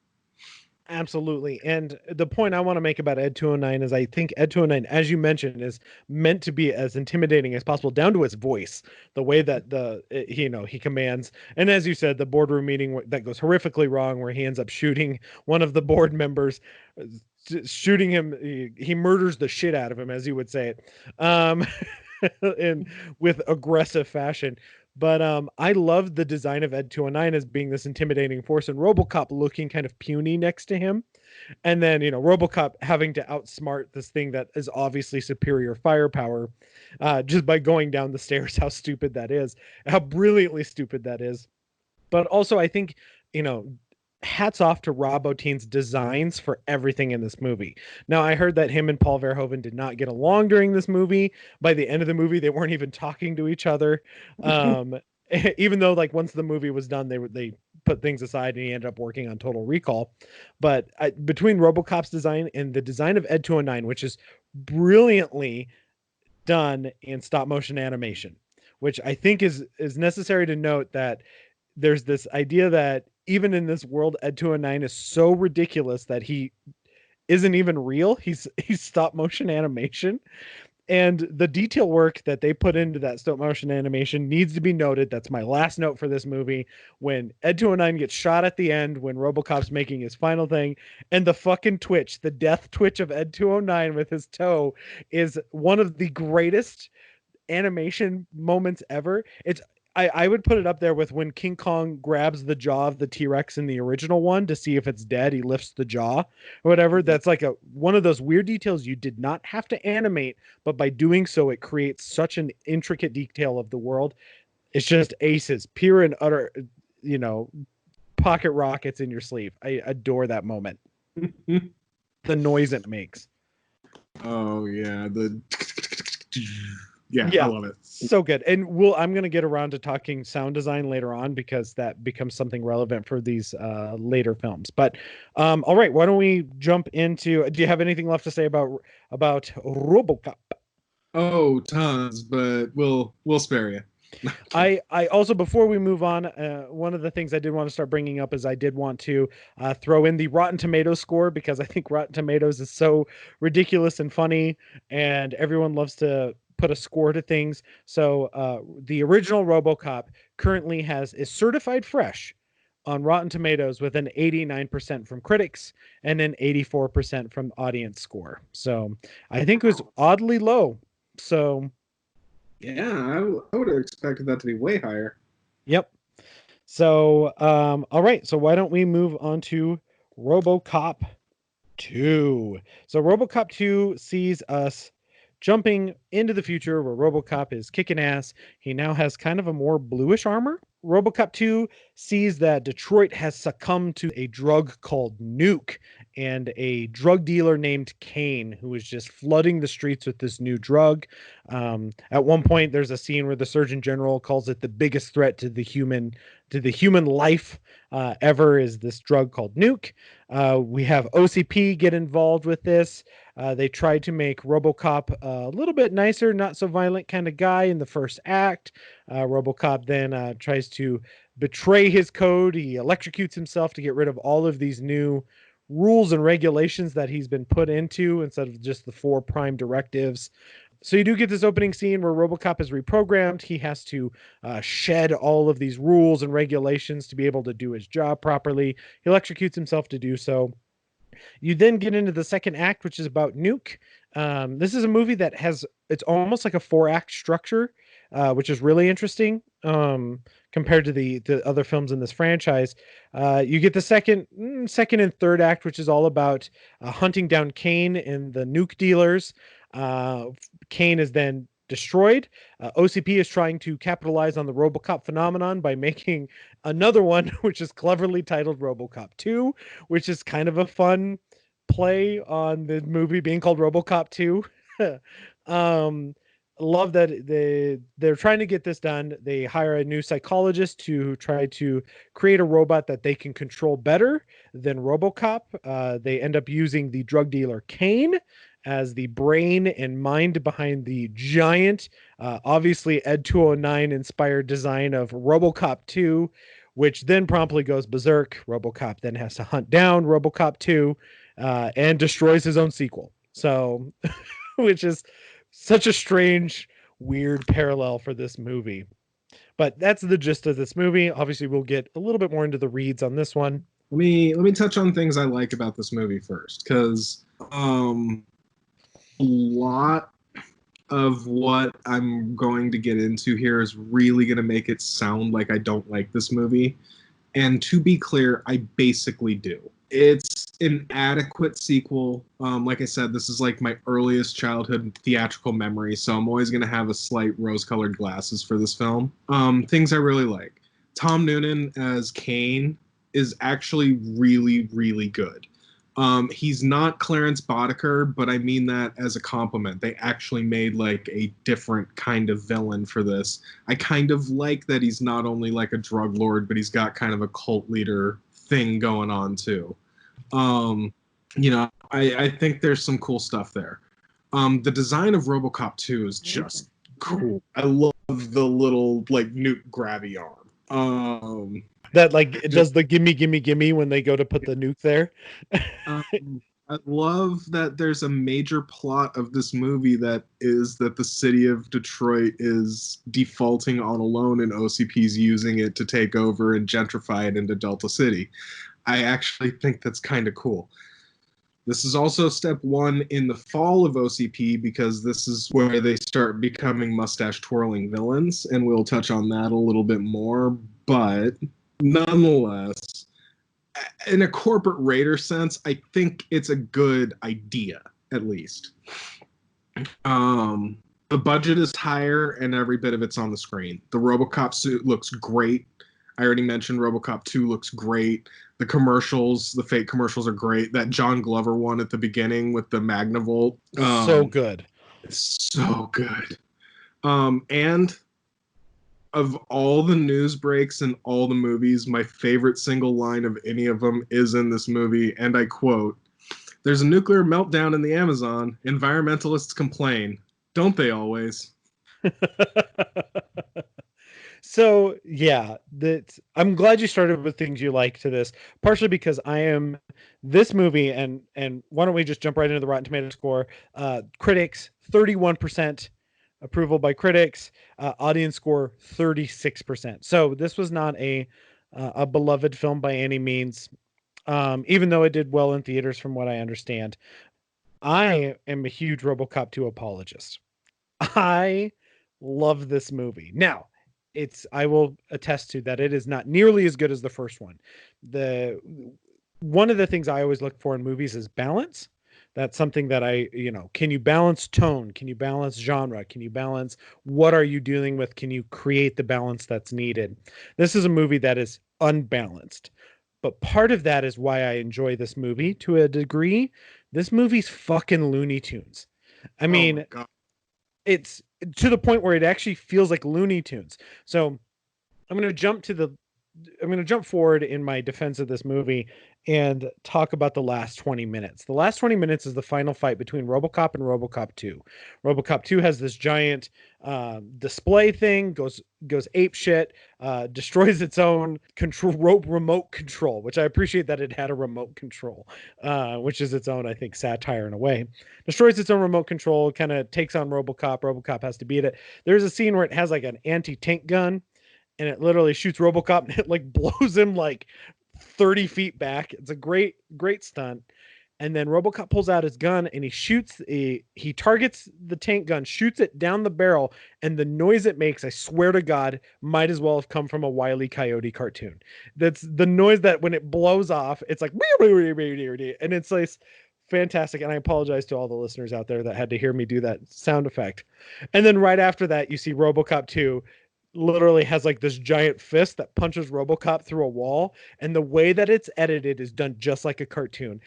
Absolutely. And the point I want to make about Ed 209 is I think Ed 209, as you mentioned, is meant to be as intimidating as possible, down to his voice, the way that he commands. And as you said, the boardroom meeting that goes horrifically wrong, where he ends up shooting one of the board members, shooting him. He murders the shit out of him, as you would say it, in with aggressive fashion. But I love the design of Ed 209 as being this intimidating force, and RoboCop looking kind of puny next to him. And then, RoboCop having to outsmart this thing that is obviously superior firepower, just by going down the stairs. How stupid that is, how brilliantly stupid that is. But also, I think, you know, hats off to Robotine's designs for everything in this movie. Now, I heard that him and Paul Verhoeven did not get along during this movie. By the end of the movie, they weren't even talking to each other. Um, even though, like, once the movie was done, they put things aside and he ended up working on Total Recall. But between RoboCop's design and the design of Ed 209, which is brilliantly done in stop motion animation, which I think is necessary to note, that there's this idea that even in this world, Ed 209 is so ridiculous that he isn't even real. He's stop motion animation. And the detail work that they put into that stop motion animation needs to be noted. That's my last note for this movie. When Ed 209 gets shot at the end, when RoboCop's making his final thing, and the fucking twitch, the death twitch of Ed 209 with his toe, is one of the greatest animation moments ever. I would put it up there with when King Kong grabs the jaw of the T-Rex in the original one to see if it's dead. He lifts the jaw or whatever. That's like one of those weird details you did not have to animate, but by doing so, it creates such an intricate detail of the world. It's just aces, pure and utter, you know, pocket rockets in your sleeve. I adore that moment. The noise it makes. Oh yeah, I love it. So good. And I'm going to get around to talking sound design later on, because that becomes something relevant for these later films. But all right, why don't we jump into, do you have anything left to say about RoboCop? Oh, tons, but we'll spare you. I also, before we move on, one of the things I did want to start bringing up is I did want to throw in the Rotten Tomatoes score, because I think Rotten Tomatoes is so ridiculous and funny, and everyone loves to put a score to things. So the original RoboCop currently is certified fresh on Rotten Tomatoes with an 89% from critics and an 84% from audience score. So I think it was oddly low. So yeah, I would have expected that to be way higher. Yep. So, all right. So why don't we move on to RoboCop 2? So RoboCop 2 sees us jumping into the future where RoboCop is kicking ass. He now has kind of a more bluish armor. RoboCop 2 sees that Detroit has succumbed to a drug called Nuke and a drug dealer named Kane, who is just flooding the streets with this new drug. At one point, there's a scene where the Surgeon General calls it the biggest threat to the human life ever, is this drug called Nuke. We have OCP get involved with this. They tried to make RoboCop a little bit nicer, not so violent kind of guy in the first act. RoboCop then tries to betray his code. He electrocutes himself to get rid of all of these new rules and regulations that he's been put into, instead of just the 4 prime directives. So you do get this opening scene where RoboCop is reprogrammed. He has to shed all of these rules and regulations to be able to do his job properly. He electrocutes himself to do so. You then get into the second act, which is about Nuke. This is a movie that it's almost like a 4-act structure, which is really interesting compared to the other films in this franchise. You get the second and third act, which is all about hunting down Kane and the nuke dealers. Kane is then destroyed. OCP is trying to capitalize on the RoboCop phenomenon by making another one, which is cleverly titled RoboCop 2, which is kind of a fun play on the movie being called RoboCop 2. Love that they're trying to get this done. They hire a new psychologist to try to create a robot that they can control better than RoboCop. They end up using the drug dealer Kane as the brain and mind behind the giant, obviously Ed 209 inspired design of RoboCop 2, which then promptly goes berserk. Robocop then has to hunt down Robocop 2 and destroys his own sequel. So, which is such a strange, weird parallel for this movie. But that's the gist of this movie. Obviously, we'll get a little bit more into the reads on this one. Let me touch on things I like about this movie first, because a lot of what I'm going to get into here is really going to make it sound like I don't like this movie. And to be clear, I basically do. It's an adequate sequel. Like I said, this is like my earliest childhood theatrical memory, so I'm always going to have a slight rose-colored glasses for this film. Things I really like. Tom Noonan as Kane is actually really, really good. He's not Clarence Boddicker, but I mean that as a compliment. They actually made like a different kind of villain for this. I kind of like that he's not only like a drug lord, but he's got kind of a cult leader thing going on too. I think there's some cool stuff there. The design of RoboCop 2 is just cool. I love the little like nuke grabby arm. That like it does the gimme gimme gimme when they go to put the nuke there. I love that there's a major plot of this movie that is that the city of Detroit is defaulting on a loan and OCP's using it to take over and gentrify it into Delta City. I actually think that's kind of cool. This is also step one in the fall of OCP, because this is where they start becoming mustache twirling villains, and we'll touch on that a little bit more. But nonetheless, in a corporate raider sense, I think it's a good idea, at least. The budget is higher and every bit of it's on the screen. The RoboCop suit looks great. I already mentioned RoboCop 2 looks great. The commercials, the fake commercials are great. That John Glover one at the beginning with the Magnavolt. So good. So good. And of all the news breaks in all the movies, my favorite single line of any of them is in this movie, and I quote, "There's a nuclear meltdown in the Amazon. Environmentalists complain. Don't they always?" So yeah, I'm glad you started with things you like to this, partially because this movie, and why don't we just jump right into the Rotten Tomatoes score? Critics 31% approval by critics, audience score 36%. So this was not a beloved film by any means, even though it did well in theaters, from what I understand. I am a huge RoboCop 2 apologist. I love this movie. Now, I will attest to that it is not nearly as good as the first one. One of the things I always look for in movies is balance. That's something that can you balance tone? Can you balance genre? Can you balance what are you dealing with? Can you create the balance that's needed? This is a movie that is unbalanced. But part of that is why I enjoy this movie to a degree. This movie's fucking Looney Tunes. I mean, it's to the point where it actually feels like Looney Tunes. So I'm going to jump forward in my defense of this movie and talk about the last 20 minutes. The last 20 minutes is the final fight between RoboCop and RoboCop 2. RoboCop 2 has this giant display thing, goes ape shit, destroys its own remote control, which I appreciate that it had a remote control, which is its own, I think, satire in a way. Destroys its own remote control, kind of takes on RoboCop. RoboCop has to beat it. There's a scene where it has like an anti-tank gun, and it literally shoots RoboCop and it like blows him like 30 feet back. It's a great stunt. And then RoboCop pulls out his gun and he targets the tank gun, shoots it down the barrel, and the noise it makes, I swear to God, might as well have come from a Wile E. Coyote cartoon. That's the noise that when it blows off, it's like, and it's like fantastic. And I apologize to all the listeners out there that had to hear me do that sound effect. And then right after that, you see RoboCop 2 literally has like this giant fist that punches RoboCop through a wall, and the way that it's edited is done just like a cartoon.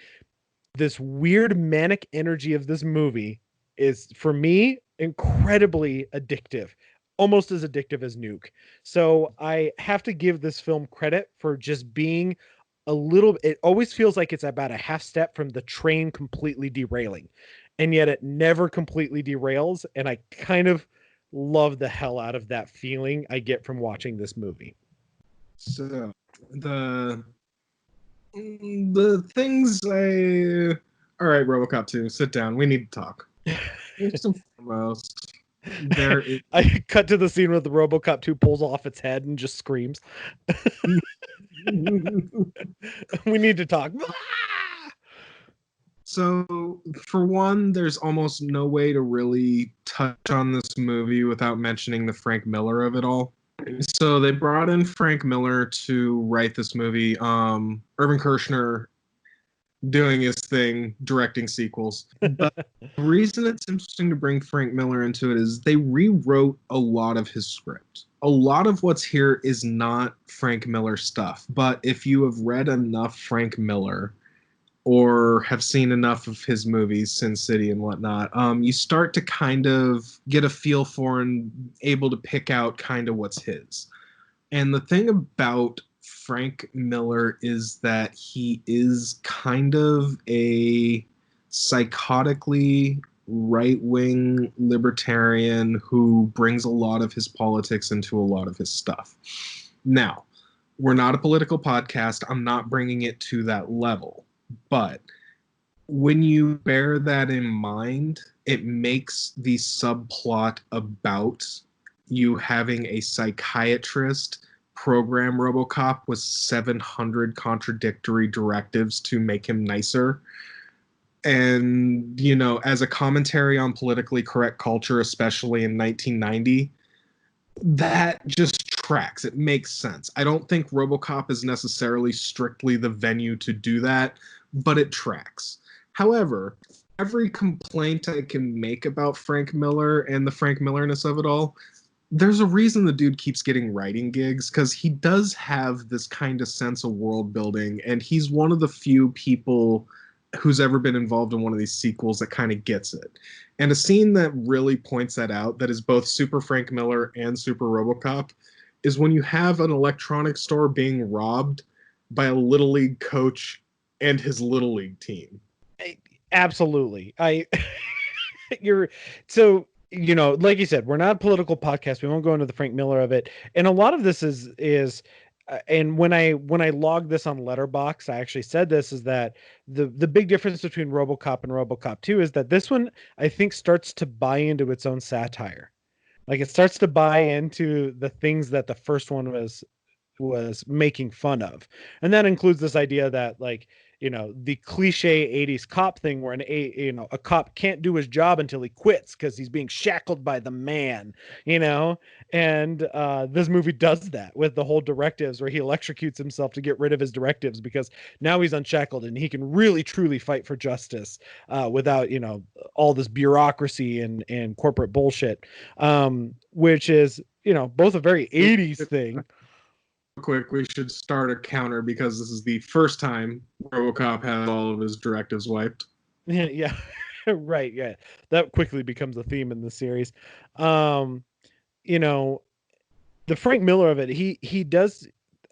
This weird manic energy of this movie is, for me, incredibly addictive, almost as addictive as Nuke. So I have to give this film credit for just being it always feels like it's about a half step from the train completely derailing, and yet it never completely derails. And I kind of love the hell out of that feeling I get from watching this movie. So the things I. All right, RoboCop 2, sit down. We need to talk. First and foremost, there is. I cut to the scene where the RoboCop 2 pulls off its head and just screams. We need to talk. So, for one, there's almost no way to really touch on this movie without mentioning the Frank Miller of it all. So they brought in Frank Miller to write this movie. Irvin Kershner doing his thing, directing sequels. But the reason it's interesting to bring Frank Miller into it is they rewrote a lot of his script. A lot of what's here is not Frank Miller stuff, but if you have read enough Frank Miller or have seen enough of his movies, Sin City and whatnot, you start to kind of get a feel for and able to pick out kind of what's his. And the thing about Frank Miller is that he is kind of a psychotically right-wing libertarian who brings a lot of his politics into a lot of his stuff. Now, we're not a political podcast. I'm not bringing it to that level. But when you bear that in mind, it makes the subplot about you having a psychiatrist program RoboCop with 700 contradictory directives to make him nicer. And, you know, as a commentary on politically correct culture, especially in 1990, that just tracks. It makes sense. I don't think RoboCop is necessarily strictly the venue to do that, but it tracks. However, every complaint I can make about Frank Miller and the Frank Millerness of it all, there's a reason the dude keeps getting writing gigs, because he does have this kind of sense of world building, and he's one of the few people who's ever been involved in one of these sequels that kind of gets it. And a scene that really points that out, that is both super Frank Miller and super RoboCop, is when you have an electronics store being robbed by a Little League coach and his Little League team. Absolutely. You're so, you know, like you said, we're not a political podcast. We won't go into the Frank Miller of it. And a lot of this is and when I logged this on Letterboxd, I actually said this, is that the big difference between RoboCop and RoboCop 2 is that this one, I think, starts to buy into its own satire. Like, it starts to buy into the things that the first one was making fun of. And that includes this idea that, like, you know, the cliche 80s cop thing where a cop can't do his job until he quits because he's being shackled by the man, you know. And this movie does that with the whole directives, where he electrocutes himself to get rid of his directives because now he's unshackled and he can really truly fight for justice without, you know, all this bureaucracy and corporate bullshit, which is, you know, both a very 80s thing. Quick, we should start a counter because this is the first time RoboCop had all of his directives wiped. Yeah. Right. Yeah. That quickly becomes a theme in the series. You know, the Frank Miller of it, he does.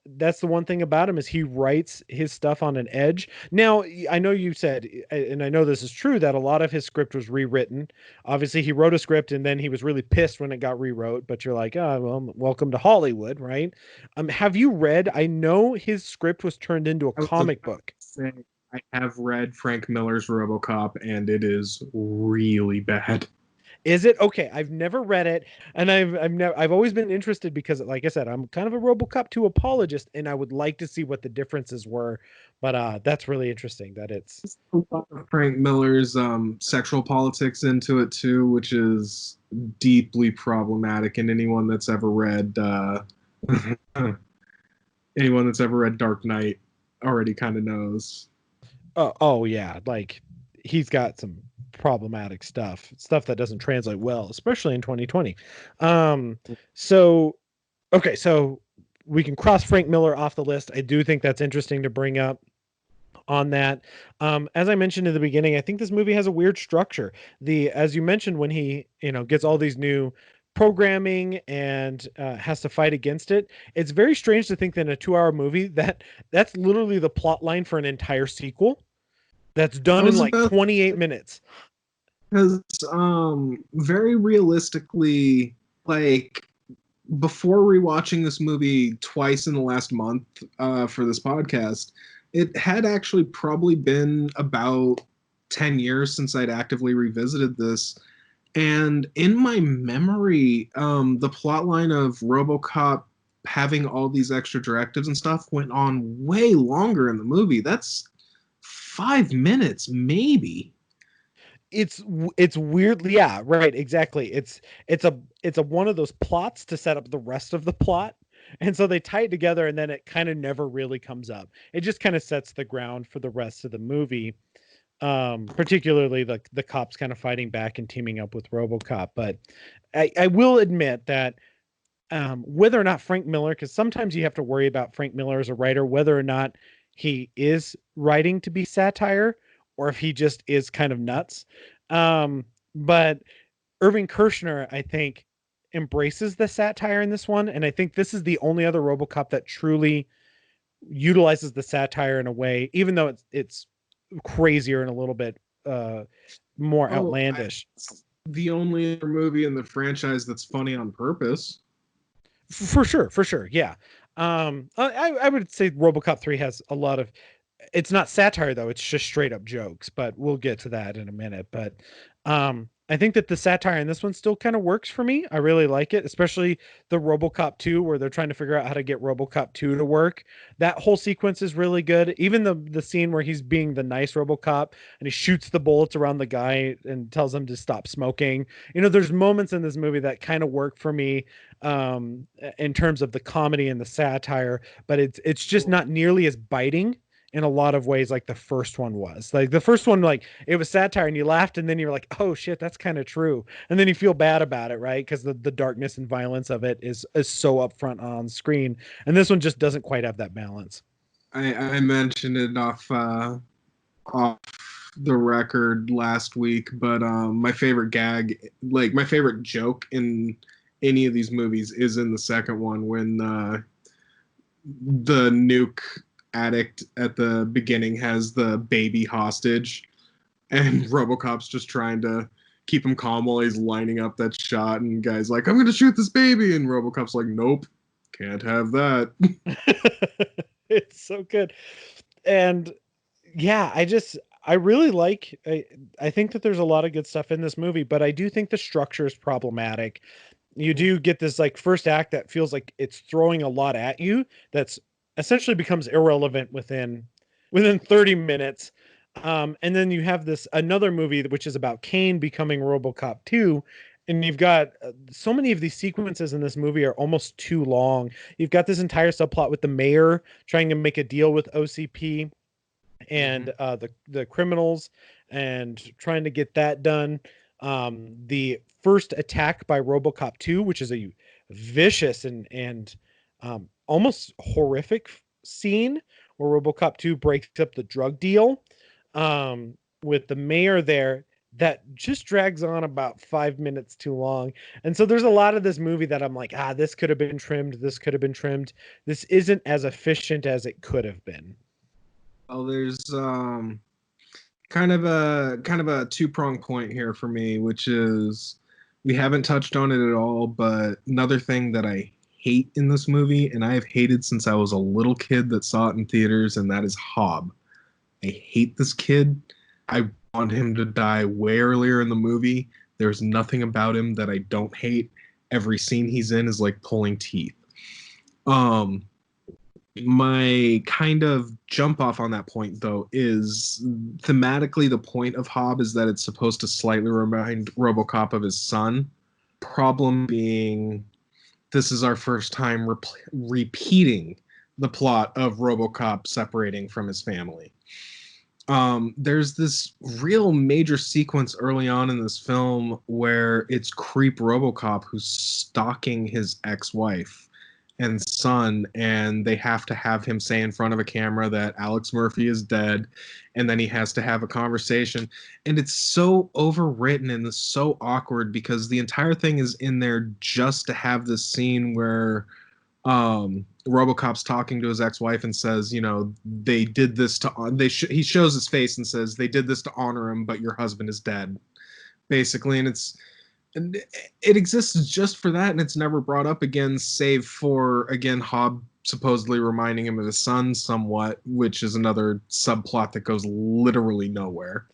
That's the one thing about him, is he writes his stuff on an edge. Now, I know you said, and I know this is true, that a lot of his script was rewritten. Obviously, he wrote a script and then he was really pissed when it got rewrote. But you're like, oh, well, welcome to Hollywood, right? Have you read? I know his script was turned into a comic book. I have read Frank Miller's RoboCop, and it is really bad. Is it? Okay, I've never read it, and I've always been interested because, like I said, I'm kind of a RoboCop 2 apologist, and I would like to see what the differences were. But that's really interesting that it's A lot of Frank Miller's sexual politics into it too, which is deeply problematic. And anyone that's ever read Dark Knight already kind of knows. oh yeah, like, he's got some problematic stuff that doesn't translate well, especially in 2020. So okay, so we can cross Frank Miller off the list. I do think that's interesting to bring up on that. As I mentioned in the beginning, I think this movie has a weird structure. As you mentioned, when he, you know, gets all these new programming and has to fight against it, it's very strange to think that in a 2-hour movie that's literally the plot line for an entire sequel that's done in like 28 minutes. Because very realistically, like, before rewatching this movie twice in the last month for this podcast, it had actually probably been about 10 years since I'd actively revisited this. And in my memory, the plot line of Robocop having all these extra directives and stuff went on way longer in the movie. That's 5 minutes, maybe. It's weirdly, yeah, right, exactly. It's a one of those plots to set up the rest of the plot, and so they tie it together, and then it kind of never really comes up. It just kind of sets the ground for the rest of the movie, particularly the cops kind of fighting back and teaming up with RoboCop. But I will admit that whether or not Frank Miller, because sometimes you have to worry about Frank Miller as a writer, whether or not he is writing to be satire or if he just is kind of nuts. But Irving Kershner, I think, embraces the satire in this one. And I think this is the only other Robocop that truly utilizes the satire in a way, even though it's crazier and a little bit more Oh, outlandish. the only other movie in the franchise that's funny on purpose. For sure, yeah. I would say RoboCop 3 has a lot of, it's not satire though, it's just straight up jokes, but we'll get to that in a minute. But I think that the satire in this one still kind of works for me. I really like it, especially the RoboCop 2 where they're trying to figure out how to get RoboCop 2 to work. That whole sequence is really good. Even the scene where he's being the nice RoboCop and he shoots the bullets around the guy and tells him to stop smoking. There's moments in this movie that kind of work for me in terms of the comedy and the satire, but it's just not nearly as biting in a lot of ways like the first one was. Like the first one, like it was satire and you laughed and then you're like, oh shit, that's kind of true. And then you feel bad about it, right? Because the darkness and violence of it is so upfront on screen. And this one just doesn't quite have that balance. I mentioned it off the record last week, but my favorite gag, like my favorite joke in any of these movies, is in the second one when the nuke addict at the beginning has the baby hostage, and RoboCop's just trying to keep him calm while he's lining up that shot, and guy's like, "I'm gonna shoot this baby," and RoboCop's like, "Nope, can't have that." It's so good. And yeah, I really like I think that there's a lot of good stuff in this movie, but I do think the structure is problematic. You do get this like first act that feels like it's throwing a lot at you that's essentially becomes irrelevant within 30 minutes. And then you have this another movie which is about Kane becoming RoboCop 2, and you've got so many of these sequences in this movie are almost too long. You've got this entire subplot with the mayor trying to make a deal with OCP and the criminals and trying to get that done. The first attack by RoboCop 2, which is a vicious and almost horrific scene where RoboCop 2 breaks up the drug deal with the mayor there, that just drags on about 5 minutes too long. And so there's a lot of this movie that I'm like, this could have been trimmed. This could have been trimmed. This isn't as efficient as it could have been. Well, there's kind of a two-pronged point here for me, which is we haven't touched on it at all, but another thing that I hate in this movie, and I have hated since I was a little kid that saw it in theaters, and that is Hobb. I hate this kid. I want him to die way earlier in the movie. There's nothing about him that I don't hate. Every scene he's in is like pulling teeth. My kind of jump off on that point, though, is thematically the point of Hobb is that it's supposed to slightly remind RoboCop of his son. Problem being, this is our first time repeating the plot of RoboCop separating from his family. There's this real major sequence early on in this film where it's Creep RoboCop who's stalking his ex-wife and son, and they have to have him say in front of a camera that Alex Murphy is dead, and then he has to have a conversation, and it's so overwritten and it's so awkward because the entire thing is in there just to have this scene where RoboCop's talking to his ex-wife and says, they did this to he shows his face and says they did this to honor him, but your husband is dead, basically. And it's And it exists just for that, and it's never brought up again, save for, again, Hobb supposedly reminding him of his son somewhat, which is another subplot that goes literally nowhere.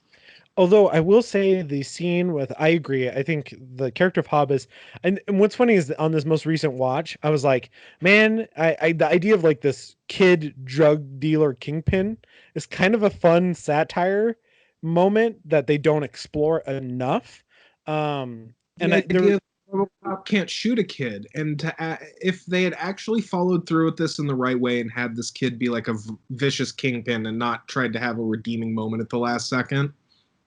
Although I will say the scene with, I agree. I think the character of Hobb is, and what's funny is that on this most recent watch, I was like, man, the idea of like this kid drug dealer kingpin is kind of a fun satire moment that they don't explore enough. And The idea that Robocop can't shoot a kid, and if they had actually followed through with this in the right way and had this kid be like a vicious kingpin and not tried to have a redeeming moment at the last second,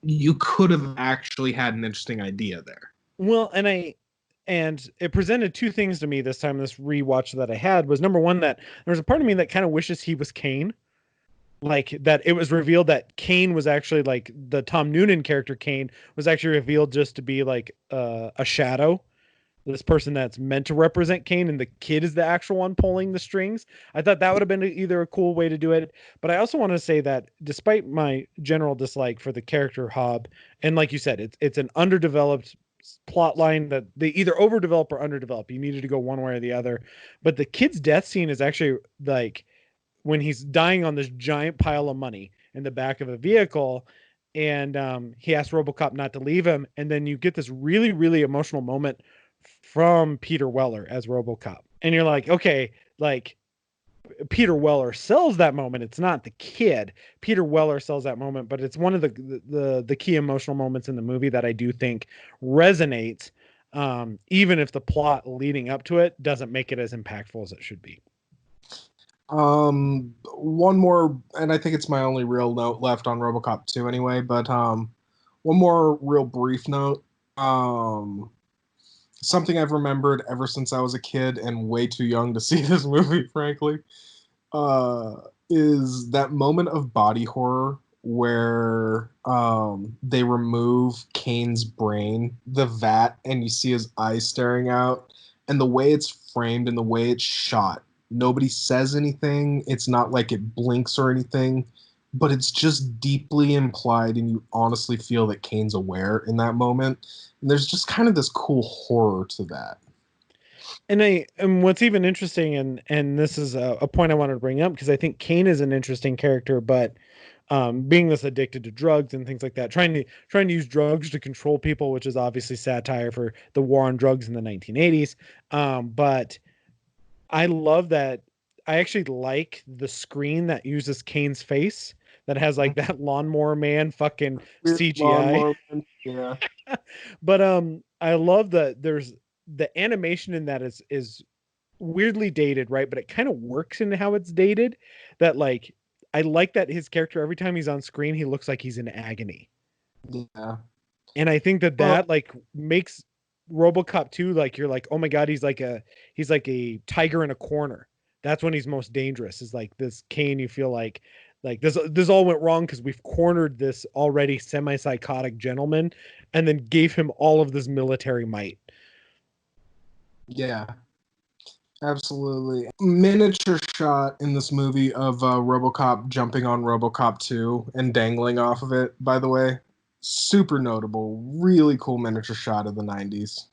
you could have actually had an interesting idea there. Well, and it presented two things to me this time. This rewatch that I had was, number one, that there's a part of me that kind of wishes he was Kane, like that it was revealed that Kane was actually like the Tom Noonan character. Kane was actually revealed just to be like a shadow, this person that's meant to represent Kane, and the kid is the actual one pulling the strings. I thought that would have been either a cool way to do it, but I also want to say that despite my general dislike for the character Hobb, and like you said, it's an underdeveloped plot line that they either overdevelop or underdevelop. You needed to go one way or the other. But the kid's death scene is actually like when he's dying on this giant pile of money in the back of a vehicle, and he asks Robocop not to leave him, and then you get this really really emotional moment from Peter Weller as Robocop, and you're like, okay, like Peter Weller sells that moment. It's not the kid. Peter Weller sells that moment, but it's one of the key emotional moments in the movie that I do think resonates, even if the plot leading up to it doesn't make it as impactful as it should be. One more, and I think it's my only real note left on Robocop 2 anyway, but one more real brief note. Something I've remembered ever since I was a kid and way too young to see this movie, frankly, uh, is that moment of body horror where they remove Kane's brain, the vat, and you see his eyes staring out, and the way it's framed and the way it's shot. Nobody says anything. It's not like it blinks or anything, but it's just deeply implied, and you honestly feel that Kane's aware in that moment. And there's just kind of this cool horror to that. And what's even interesting, and this is a point I wanted to bring up because I think Kane is an interesting character, but being this addicted to drugs and things like that, trying to use drugs to control people, which is obviously satire for the war on drugs in the 1980s. But I love that. I actually like the screen that uses Kane's face that has like that lawnmower man fucking CGI. Lawnmower. Yeah. But I love that there's the animation in that is weirdly dated, right? But it kind of works in how it's dated. That like I like that his character every time he's on screen, he looks like he's in agony. Yeah. And I think that Well, that like makes RoboCop 2 like you're like, "Oh my god, he's like a tiger in a corner." That's when he's most dangerous. Is like this Kane, you feel like this all went wrong because we've cornered this already semi-psychotic gentleman and then gave him all of this military might. yeah, absolutely. Miniature shot in this movie of RoboCop jumping on RoboCop 2 and dangling off of it, by the way. Super notable. Really cool miniature shot of the 90s.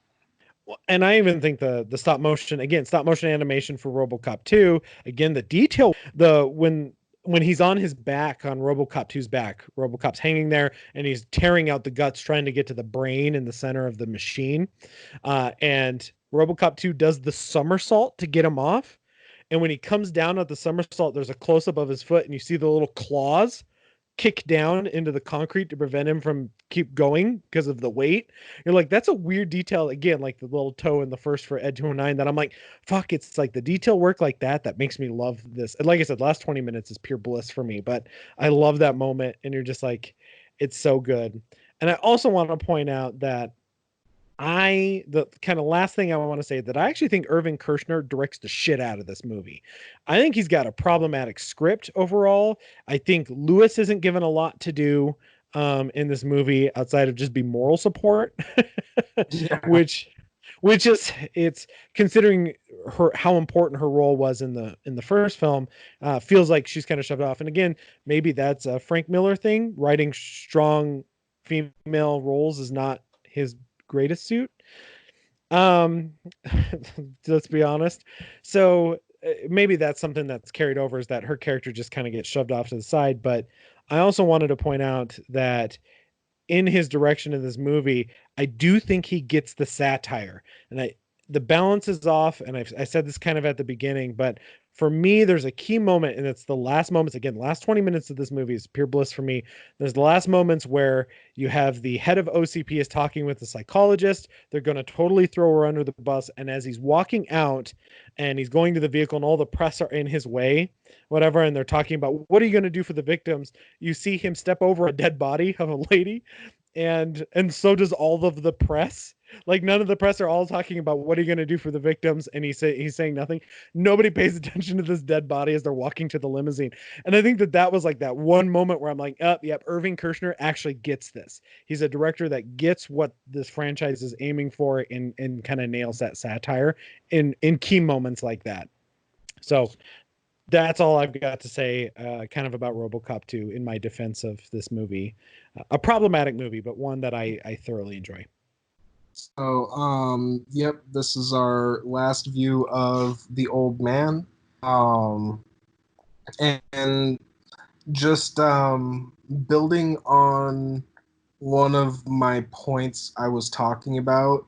And I even think the stop motion animation for RoboCop 2, again the detail, the when he's on his back on RoboCop 2's back, RoboCop's hanging there and he's tearing out the guts trying to get to the brain in the center of the machine. And RoboCop 2 does the somersault to get him off. And when he comes down at the somersault, there's a close up of his foot and you see the little claws kick down into the concrete to prevent him from keep going because of the weight. You're like, that's a weird detail. Again, like the little toe in the first for Ed 209 that I'm like, fuck, it's like the detail work like that makes me love this. And like I said, last 20 minutes is pure bliss for me, but I love that moment. And you're just like, it's so good. And I also want to point out that the kind of last thing I want to say that I actually think Irving Kershner directs the shit out of this movie. I think he's got a problematic script overall. I think Lewis isn't given a lot to do in this movie outside of just be moral support, Yeah. which is it's considering her how important her role was in the first film, feels like she's kind of shoved off. And again, maybe that's a Frank Miller thing. Writing strong female roles is not his greatest suit. Um, let's be honest. So maybe that's something that's carried over is that her character just kind of gets shoved off to the side. But I also wanted to point out that in his direction of this movie, I do think he gets the satire, and the balance is off. And I said this kind of at the beginning, but for me, there's a key moment, and it's the last moments. Again, the last 20 minutes of this movie is pure bliss for me. There's the last moments where you have the head of OCP is talking with the psychologist. They're going to totally throw her under the bus, and as he's walking out, and he's going to the vehicle, and all the press are in his way, whatever, and they're talking about what are you going to do for the victims. You see him step over a dead body of a lady, and so does all of the press. Like none of the press are all talking about what are you going to do for the victims, and he's saying nothing. Nobody pays attention to this dead body as they're walking to the limousine. And I think that was like that one moment where I'm like, oh yep, Irving Kershner actually gets this. He's a director that gets what this franchise is aiming for, and kind of nails that satire in key moments like that. So that's all I've got to say, kind of about RoboCop 2 in my defense of this movie. A problematic movie, but one that I thoroughly enjoy. So, yep, this is our last view of The Old Man. Um, and just building on one of my points I was talking about,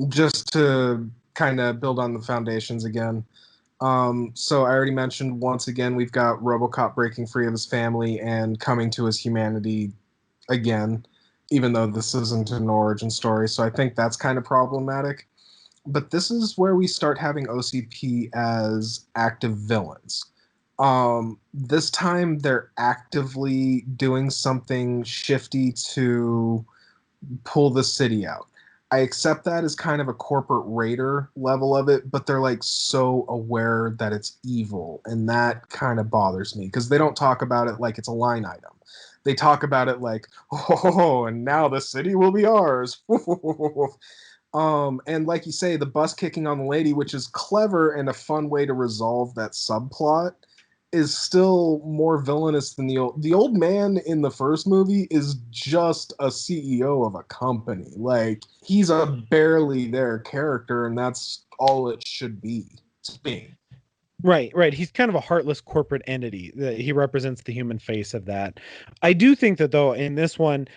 just to kind of build on the foundations again. So I already mentioned once again, we've got Robocop breaking free of his family and coming to his humanity again, even though this isn't an origin story. So I think that's kind of problematic. But this is where we start having OCP as active villains. This time they're actively doing something shifty to pull the city out. I accept that as kind of a corporate raider level of it, but they're like so aware that it's evil, and that kind of bothers me because they don't talk about it like it's a line item. They talk about it like, oh, and now the city will be ours. And like you say, the bus kicking on the lady, which is clever and a fun way to resolve that subplot, is still more villainous than the old man in the first movie is just a CEO of a company. Like he's a barely there character, and that's all it should be to me. Right, right. He's kind of a heartless corporate entity. He represents the human face of that. I do think that though in this one,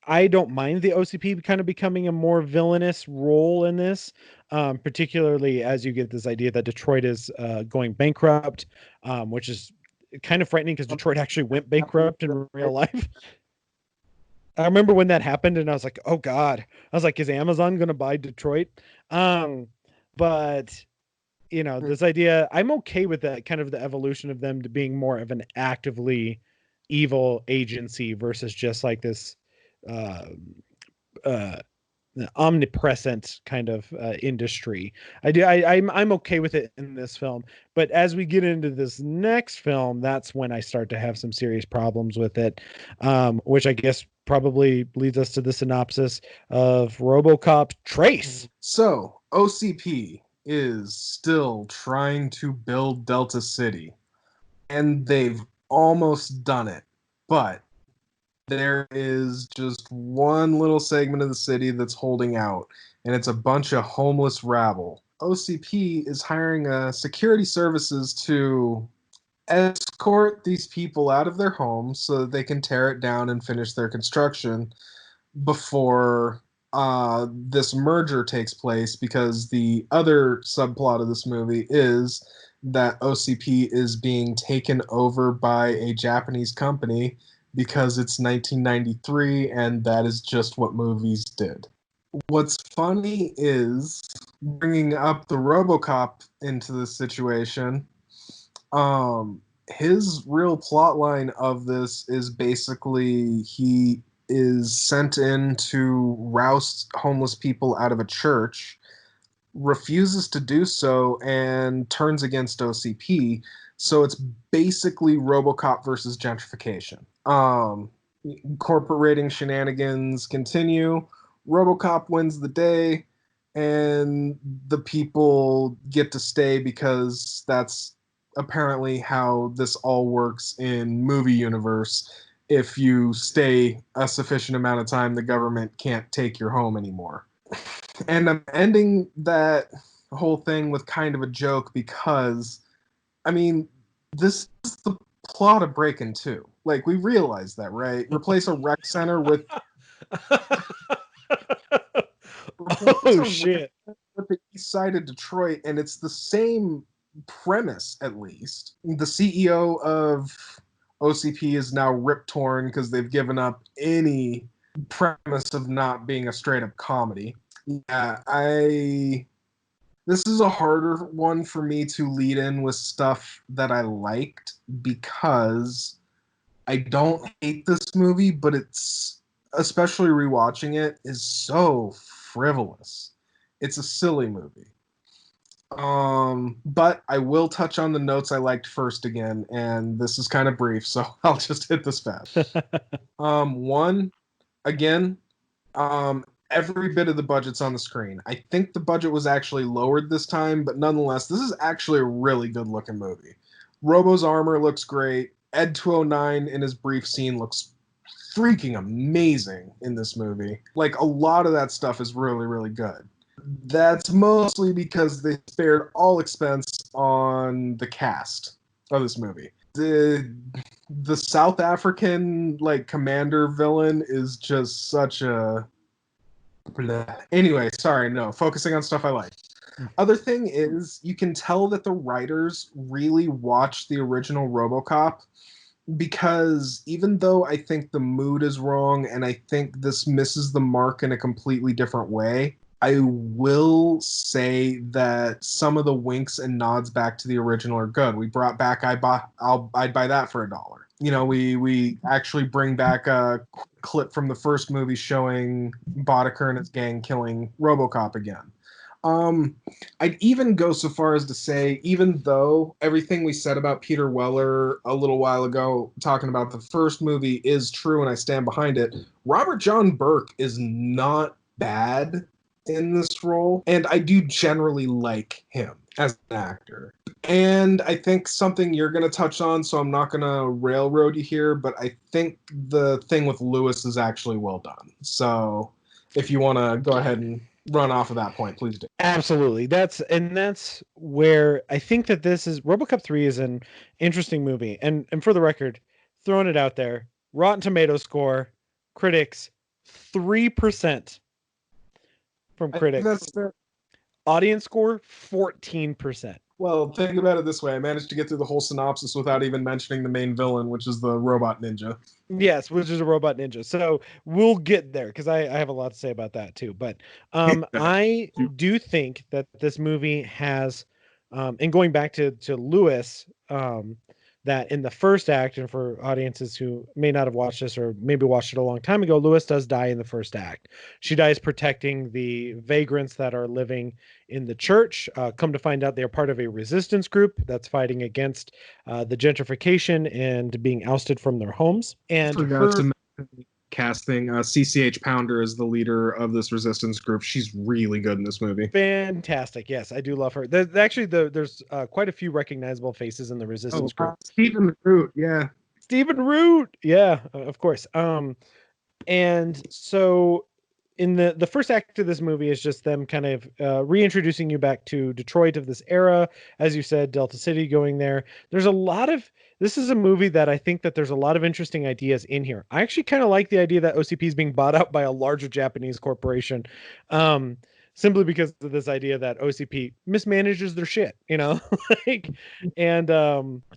I don't mind the OCP kind of becoming a more villainous role in this, particularly as you get this idea that Detroit is going bankrupt, which is kind of frightening because Detroit actually went bankrupt in real life. I remember when that happened, and I was like, "Oh God!" I was like, "Is Amazon going to buy Detroit?" Um, but this idea, I'm okay with that kind of the evolution of them to being more of an actively evil agency versus just like this uh, uh, omnipresent kind of industry. I'm okay with it in this film, but as we get into this next film, that's when I start to have some serious problems with it, which I guess probably leads us to the synopsis of RoboCop Trace. So OCP is still trying to build Delta City, and they've almost done it, but there is just one little segment of the city that's holding out, and it's a bunch of homeless rabble. OCP is hiring security services to escort these people out of their homes so that they can tear it down and finish their construction before this merger takes place, because the other subplot of this movie is that OCP is being taken over by a Japanese company because it's 1993 and that is just what movies did. What's funny is bringing up the RoboCop into this situation. His real plot line of this is basically he is sent in to roust homeless people out of a church, refuses to do so, and turns against OCP. So it's basically RoboCop versus gentrification. Corporate rating shenanigans continue. RoboCop wins the day, and the people get to stay because that's apparently how this all works in movie universe. if you stay a sufficient amount of time, the government can't take your home anymore. And I'm ending that whole thing with kind of a joke because, I mean, this is the plot of Breakin' 2. Like, we realize that, right? Replace a rec center with replace Oh a rec shit. center with the east side of Detroit, and it's the same premise, at least. The CEO of OCP is now rip torn because they've given up any premise of not being a straight up comedy. Yeah, I this is a harder one for me to lead in with stuff that I liked because I don't hate this movie, but it's, especially rewatching it, is so frivolous. It's a silly movie. But I will touch on the notes I liked first again, and this is kind of brief, so I'll just hit this fast. One, again, every bit of the budget's on the screen. I think the budget was actually lowered this time, but nonetheless, this is actually a really good looking movie. Robo's armor looks great. Ed 209 in his brief scene looks freaking amazing in this movie. Like, a lot of that stuff is really, really good. That's mostly because they spared all expense on the cast of this movie. The South African like commander villain is just such a anyway, sorry, no, focusing on stuff I like. Other thing is, you can tell that the writers really watched the original RoboCop because even though I think the mood is wrong and I think this misses the mark in a completely different way, I will say that some of the winks and nods back to the original are good. We brought back I'd buy that for $1. You know, we actually bring back a clip from the first movie showing Boddicker and his gang killing RoboCop again. I'd even go so far as to say, even though everything we said about Peter Weller a little while ago, talking about the first movie, is true and I stand behind it, Robert John Burke is not bad in this role, and I do generally like him as an actor. And I think something you're going to touch on, so I'm not going to railroad you here, but I think the thing with Lewis is actually well done. So if you want to go ahead and run off of that point, please do. Absolutely. That's where I think that this is RoboCop 3 is an interesting movie. And for the record, throwing it out there, Rotten Tomato score, critics 3% from I think critics. that's fair. Audience score 14%. Well, think about it this way. I managed to get through the whole synopsis without even mentioning the main villain, which is the robot ninja. Yes, which is a robot ninja. So we'll get there because I have a lot to say about that too. But I do think that this movie has, and going back to Lewis, that in the first act, and for audiences who may not have watched this or maybe watched it a long time ago, Lewis does die in the first act. She dies protecting the vagrants that are living in the church. Come to find out, they're part of a resistance group that's fighting against the gentrification and being ousted from their homes. And Forgot to mention casting CCH Pounder as the leader of this resistance group. She's really good in this movie. fantastic. Yes, I do love her. There's quite a few recognizable faces in the resistance group. Stephen Root, yeah. Stephen Root, yeah, of course. And so in the first act of this movie is just them kind of reintroducing you back to Detroit of this era, as you said, Delta City, going there. There's a lot of This is a movie that I think that there's a lot of interesting ideas in here. I actually kind of like the idea that OCP is being bought out by a larger Japanese corporation. Um, Simply because of this idea that OCP mismanages their shit, like, and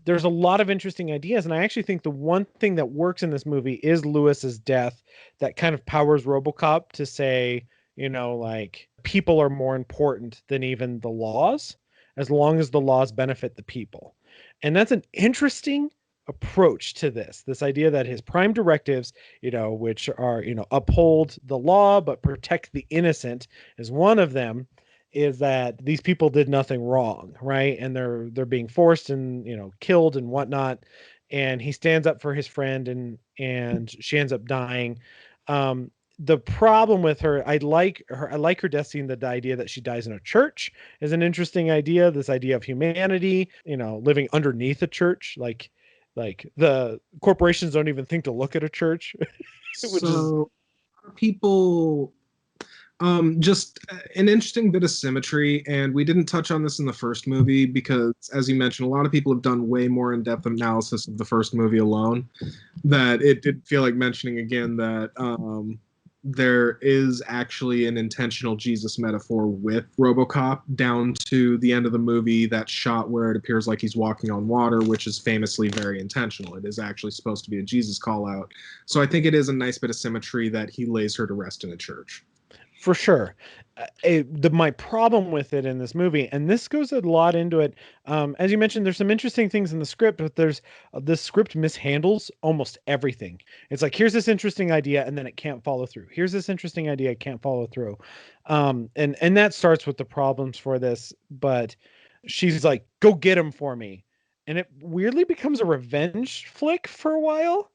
there's a lot of interesting ideas. And I actually think the one thing that works in this movie is Lewis's death that kind of powers RoboCop to say, like, people are more important than even the laws, as long as the laws benefit the people. And that's an interesting approach to this idea that his prime directives, which are, uphold the law but protect the innocent, is one of them, is that these people did nothing wrong, right? And they're being forced and, killed and whatnot. And he stands up for his friend, and she ends up dying. The problem with her, I like her death scene. The idea that she dies in a church is an interesting idea. This idea of humanity, living underneath a church, like, Like the corporations don't even think to look at a church, which is So people just an interesting bit of symmetry, and we didn't touch on this in the first movie because, as you mentioned, a lot of people have done way more in-depth analysis of the first movie alone. That it did feel like mentioning again that there is actually an intentional Jesus metaphor with Robocop down to the end of the movie. That shot where it appears like he's walking on water, which is famously very intentional. It is actually supposed to be a Jesus call out. So I think it is a nice bit of symmetry that he lays her to rest in a church. for sure. My problem with it in this movie, and this goes a lot into it, as you mentioned, there's some interesting things in the script, but there's this script mishandles almost everything. It's like, here's this interesting idea, and then it can't follow through. Here's this interesting idea, it can't follow through. And that starts with the problems for this. But she's like, go get him for me. And it weirdly becomes a revenge flick for a while,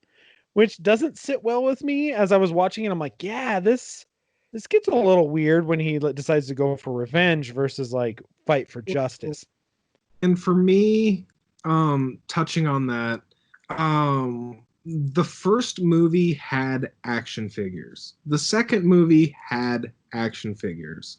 which doesn't sit well with me. As I was watching it, I'm like, yeah, this gets a little weird when he decides to go for revenge versus like fight for justice. And for me, touching on that, the first movie had action figures. The second movie had action figures.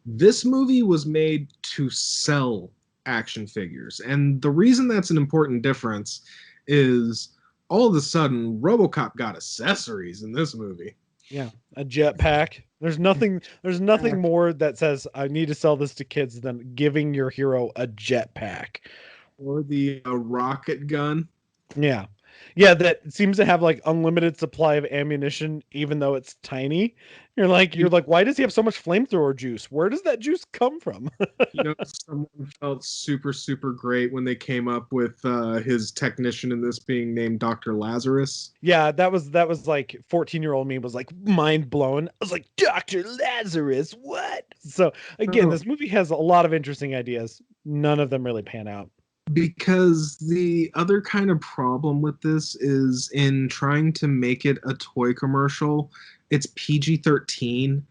This movie was made to sell action figures. And the reason that's an important difference is all of a sudden Robocop got accessories in this movie. Yeah, a jetpack. There's nothing more that says I need to sell this to kids than giving your hero a jetpack. Or the rocket gun. Yeah. Yeah, that seems to have like unlimited supply of ammunition, even though it's tiny. You're like, why does he have so much flamethrower juice? Where does that juice come from? Someone felt super, super great when they came up with his technician in this being named Dr. Lazarus. Yeah, that was like 14-year-old me was like mind blown. I was like, Dr. Lazarus, what? So again, Oh, this movie has a lot of interesting ideas. None of them really pan out. because the other kind of problem with this is in trying to make it a toy commercial, it's PG-13.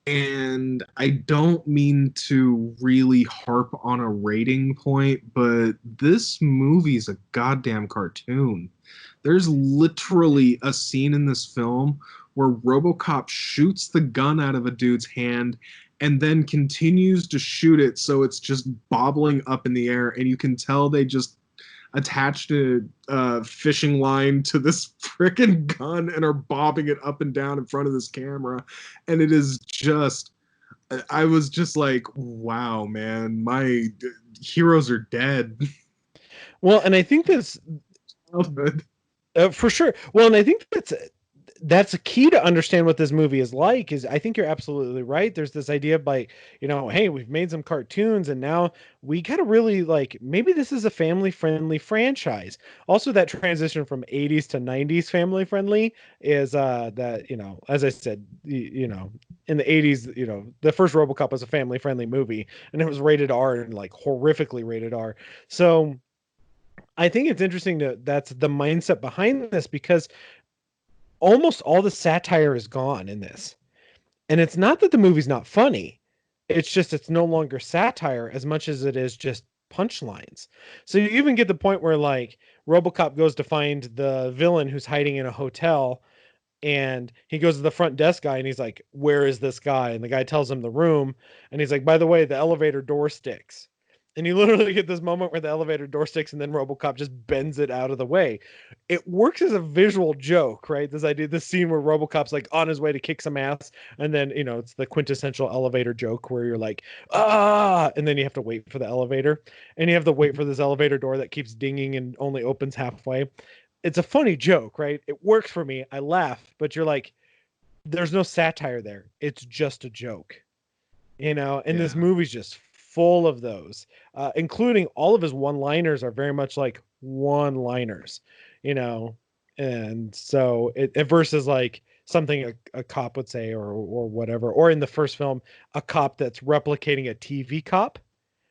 And I don't mean to really harp on a rating point, but this movie's a goddamn cartoon. There's literally a scene in this film where Robocop shoots the gun out of a dude's hand and then continues to shoot it so it's just bobbling up in the air, and you can tell they just attached a fishing line to this freaking gun and are bobbing it up and down in front of this camera. And it is just, I was just like, wow, man, my heroes are dead. Well, and I think this Childhood. for sure. Well, and I think that's a key to understand what this movie is like. Is I think you're absolutely right. There's this idea of like, hey, we've made some cartoons and now we gotta really like, maybe this is a family friendly franchise. Also, that transition from 80s to 90s family friendly is that, as I said, in the 80s, the first RoboCop was a family friendly movie and it was rated R and like horrifically rated R. So I think it's interesting that's the mindset behind this, because almost all the satire is gone in this. And it's not that the movie's not funny. It's just it's no longer satire as much as it is just punchlines. So you even get the point where like RoboCop goes to find the villain who's hiding in a hotel, and he goes to the front desk guy and he's like, "Where is this guy?" And the guy tells him the room, and he's like, "By the way, the elevator door sticks." And you literally get this moment where the elevator door sticks and then RoboCop just bends it out of the way. It works as a visual joke, right? This idea, this scene where RoboCop's like on his way to kick some ass, and then it's the quintessential elevator joke where you're like, ah, and then you have to wait for the elevator, and you have to wait for this elevator door that keeps dinging and only opens halfway. It's a funny joke, right? It works for me. I laugh, but you're like, there's no satire there. It's just a joke, and this Yeah. movie's just full of those, including all of his one-liners are very much like one-liners, you know, and so it versus like something a cop would say or whatever, or in the first film, a cop that's replicating a TV cop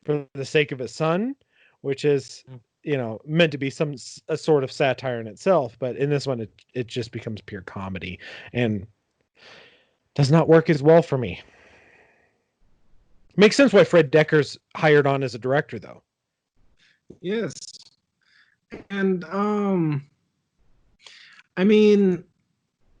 for the sake of his son, which is meant to be a sort of satire in itself, but in this one it just becomes pure comedy and does not work as well for me. Makes sense why Fred Decker's hired on as a director, though. Yes. And I mean,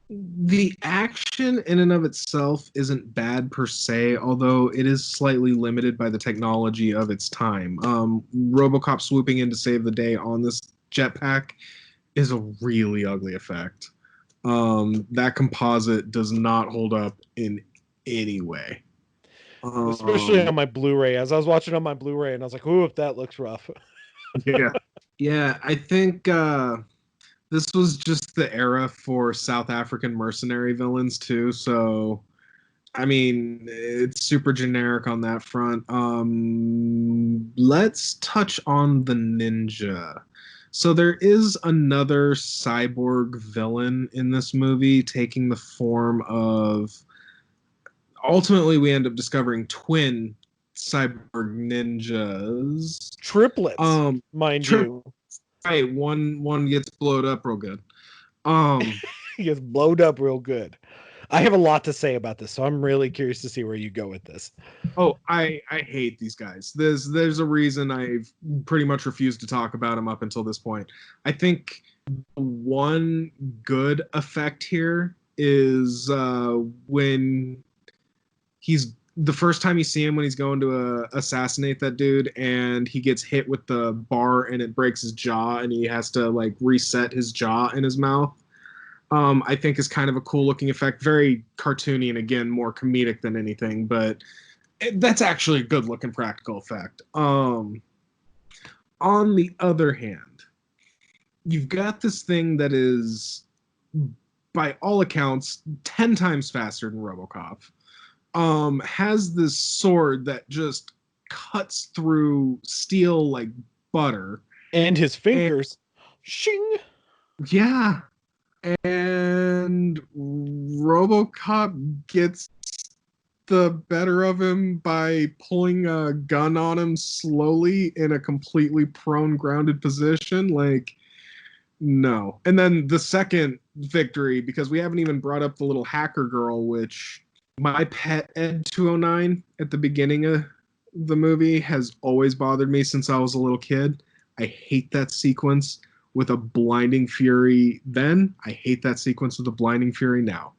the action in and of itself isn't bad per se, although it is slightly limited by the technology of its time. Robocop swooping in to save the day on this jetpack is a really ugly effect. That composite does not hold up in any way. Especially Um, on my Blu-ray. As I was watching on my Blu-ray, and I was like, "Ooh, if that looks rough." yeah, yeah. I think this was just the era for South African mercenary villains too. So, I mean, it's super generic on that front. Let's touch on the ninja. So there is another cyborg villain in this movie taking the form of, ultimately we end up discovering twin cyborg ninjas. Triplets, Um mind tri- you. right, one gets blowed up real good. Um He gets blowed up real good. I have a lot to say about this, so I'm really curious to see where you go with this. oh, I hate these guys. There's a reason I've pretty much refused to talk about them up until this point. I think one good effect here is when he's the first time you see him when he's going to assassinate that dude and he gets hit with the bar and it breaks his jaw and he has to like reset his jaw in his mouth. I think is kind of a cool looking effect, very cartoony and again more comedic than anything, but that's actually a good looking practical effect. On the other hand, you've got this thing that is, by all accounts, 10 times faster than Robocop. Has this sword that just cuts through steel like butter. And his And fingers, shing. yeah, and Robocop gets the better of him by pulling a gun on him slowly in a completely prone, grounded position. Like, no. And then the second victory, because we haven't even brought up the little hacker girl, which my pet Ed 209 at the beginning of the movie has always bothered me since I was a little kid. I hate that sequence with a blinding fury then. I hate that sequence with a blinding fury now.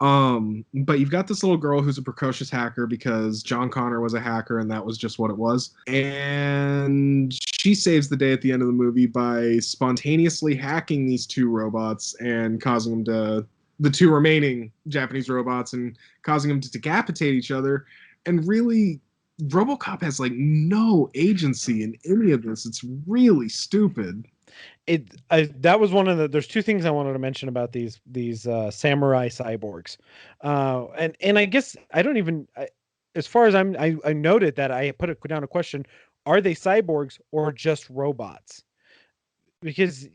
But you've got this little girl who's a precocious hacker because John Connor was a hacker and that was just what it was. And she saves the day at the end of the movie by spontaneously hacking these two robots and causing them to, the two remaining Japanese robots, and causing them to decapitate each other. And really, Robocop has like no agency in any of this. It's really stupid. That was one of the, there's two things I wanted to mention about these samurai cyborgs. And I guess I don't even as far as I noted that I put it down a question, are they cyborgs or just robots? Because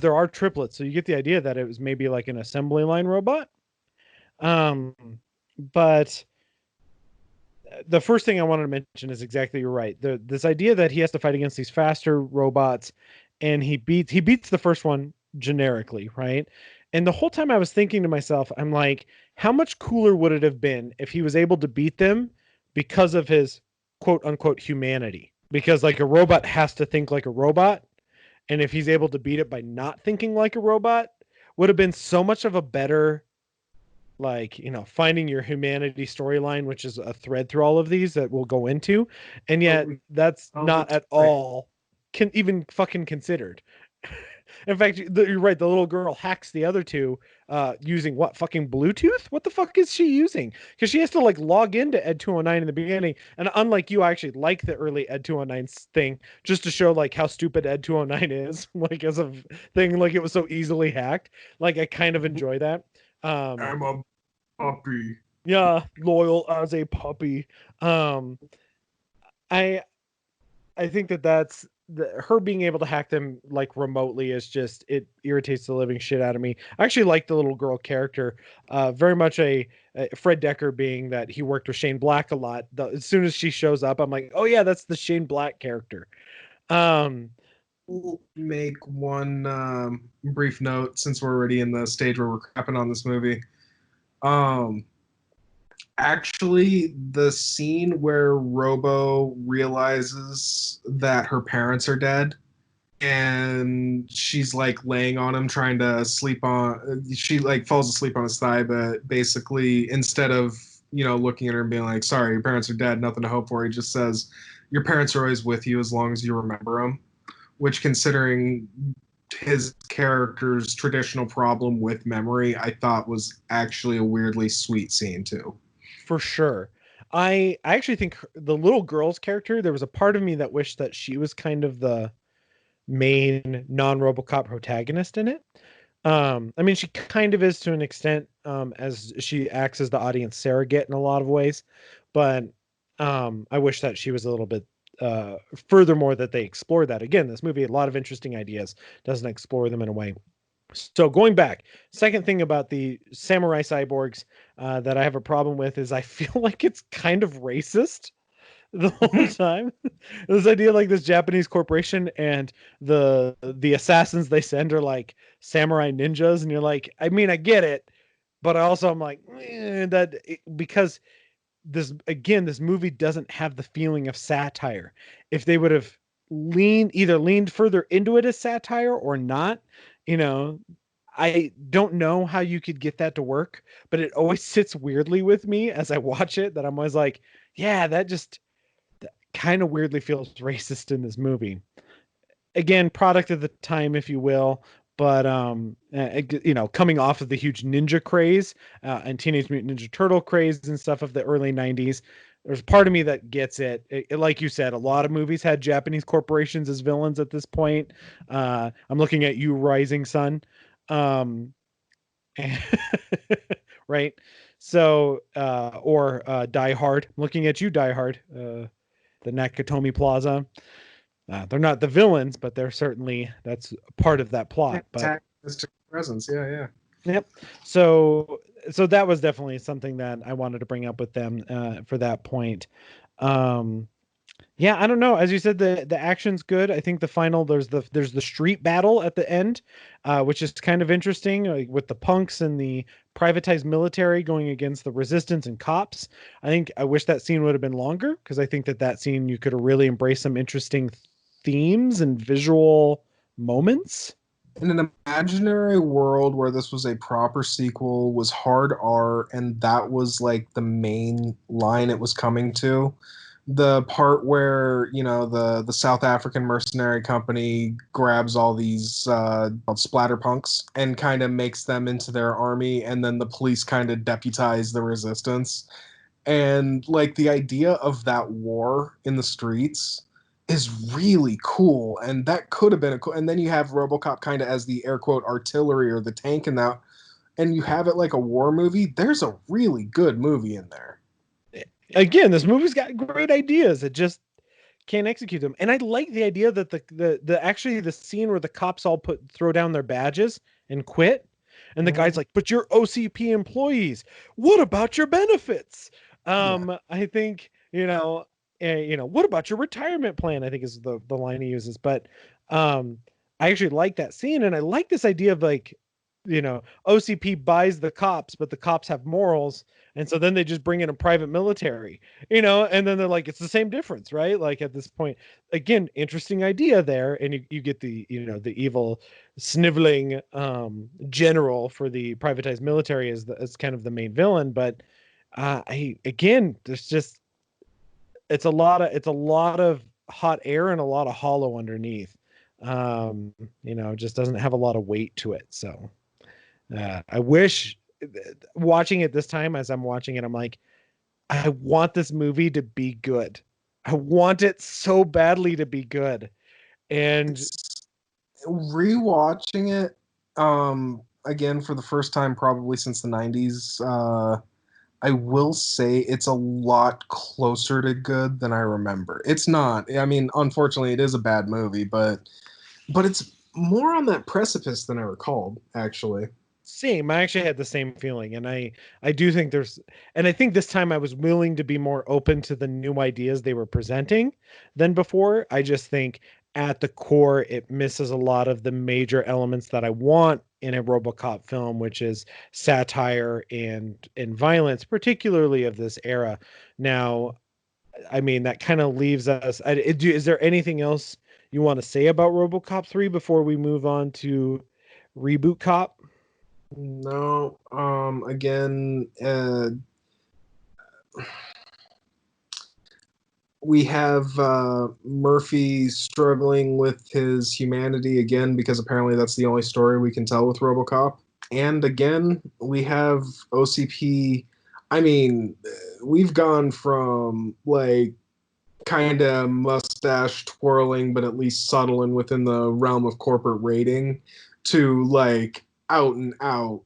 there are triplets, so you get the idea that it was maybe like an assembly line robot. Um but the first thing I wanted to mention is exactly you're right. This idea that he has to fight against these faster robots, and he beats the first one generically, right? And the whole time I was thinking to myself, I'm like, how much cooler would it have been if he was able to beat them because of his quote unquote humanity? Because like a robot has to think like a robot, and if he's able to beat it by not thinking like a robot, would have been so much of a better, like, finding your humanity storyline, which is a thread through all of these that we'll go into, and yet Oh, that's oh, not at right. all can even fucking considered. In fact, you're right, the little girl hacks the other two using what, fucking Bluetooth? What the fuck is she using? Because she has to like log into Ed 209 in the beginning, and unlike you, I actually like the early Ed 209 thing just to show like how stupid Ed 209 is, like as a thing, like it was so easily hacked. Like I kind of enjoy that. um I'm a puppy. yeah, loyal as a puppy. Um, I I think that's her being able to hack them like remotely is just, it irritates the living shit out of me. I actually like the little girl character, very much a Fred Decker, being that he worked with Shane Black a lot. As soon as she shows up, I'm like, oh yeah, that's the Shane Black character. Um, Make one brief note since we're already in the stage where we're crapping on this movie. Um, Actually, the scene where Robo realizes that her parents are dead and she's like laying on him trying to sleep on she like falls asleep on his thigh, but basically instead of looking at her and being like, sorry, your parents are dead, nothing to hope for, he just says, your parents are always with you as long as you remember them, which, considering his character's traditional problem with memory, I thought was actually a weirdly sweet scene too. For sure. I actually think the little girl's character, there was a part of me that wished that she was kind of the main non-RoboCop protagonist in it. I mean, she kind of is to an extent, as she acts as the audience surrogate in a lot of ways, but I wish that she was a little bit furthermore that they explored that. Again, this movie had a lot of interesting ideas, doesn't explore them in a way. So going back, second thing about the samurai cyborgs that I have a problem with is I feel like it's kind of racist the whole time. This idea like this Japanese corporation and the assassins they send are like samurai ninjas, and you're like, I mean, I get it, but I also I'm like because this movie doesn't have the feeling of satire. If they would have leaned further into it as satire or not, you know, I don't know how you could get that to work, but it always sits weirdly with me as I watch it that I'm always like, yeah, that just kind of weirdly feels racist in this movie. Again, product of the time, if you will, but coming off of the huge ninja craze and Teenage Mutant Ninja Turtle craze and stuff of the early '90s, there's part of me that gets it. Like you said, a lot of movies had Japanese corporations as villains at this point. I'm looking at you, Rising Sun. Um, right? So, or Die Hard. I'm looking at you, Die Hard. The Nakatomi Plaza. They're not the villains, but they're certainly that's part of that plot. But Antagonistic presence, yeah, yeah. yep. So that was definitely something that I wanted to bring up with them for that point. Um, yeah, I don't know. As you said, the action's good. I think the final there's the street battle at the end, which is kind of interesting, like with the punks and the privatized military going against the resistance and cops. I think I wish that scene would have been longer because I think that scene you could have really embraced some interesting themes and visual moments. In an imaginary world where this was a proper sequel, was hard R, and that was like the main line it was coming to, the part where the South African mercenary company grabs all these splatter punks and kind of makes them into their army, and then the police kind of deputize the resistance, and like the idea of that war in the streets is really cool, and that could have been a cool. And then you have RoboCop kind of as the air quote artillery or the tank in that, and you have it like a war movie. There's a really good movie in there. Again, this movie's got great ideas. It just can't execute them. And I like the idea that the actually the scene where the cops all throw down their badges and quit, and the guy's like, "But you're OCP employees. What about your benefits?" Yeah. I think what about your retirement plan? I think is the line he uses. But I actually like that scene, and I like this idea of like, OCP buys the cops, but the cops have morals, and so then they just bring in a private military, and then they're like, it's the same difference, right? Like at this point, again, interesting idea there, and you get the the evil sniveling general for the privatized military as kind of the main villain, but there's just it's a lot of hot air and a lot of hollow underneath. Just doesn't have a lot of weight to it. So I wish watching it this time as I'm watching it, I'm like, I want this movie to be good. I want it so badly to be good. And It's rewatching it again for the first time probably since the 90s. I will say it's a lot closer to good than I remember. It's not. I mean, unfortunately, it is a bad movie, but it's more on that precipice than I recalled, actually. same, I actually had the same feeling. And I do think and I think this time I was willing to be more open to the new ideas they were presenting than before. I just think at the core, it misses a lot of the major elements that I want in a RoboCop film, which is satire and violence, particularly of this era. Now, I mean, that kind of leaves us. Is there anything else you want to say about RoboCop 3 before we move on to Reboot Cop? No. Again, we have Murphy struggling with his humanity again because apparently that's the only story we can tell with RoboCop. And again, we have OCP. I mean, we've gone from like kind of mustache twirling, but at least subtle and within the realm of corporate rating, to like out and out.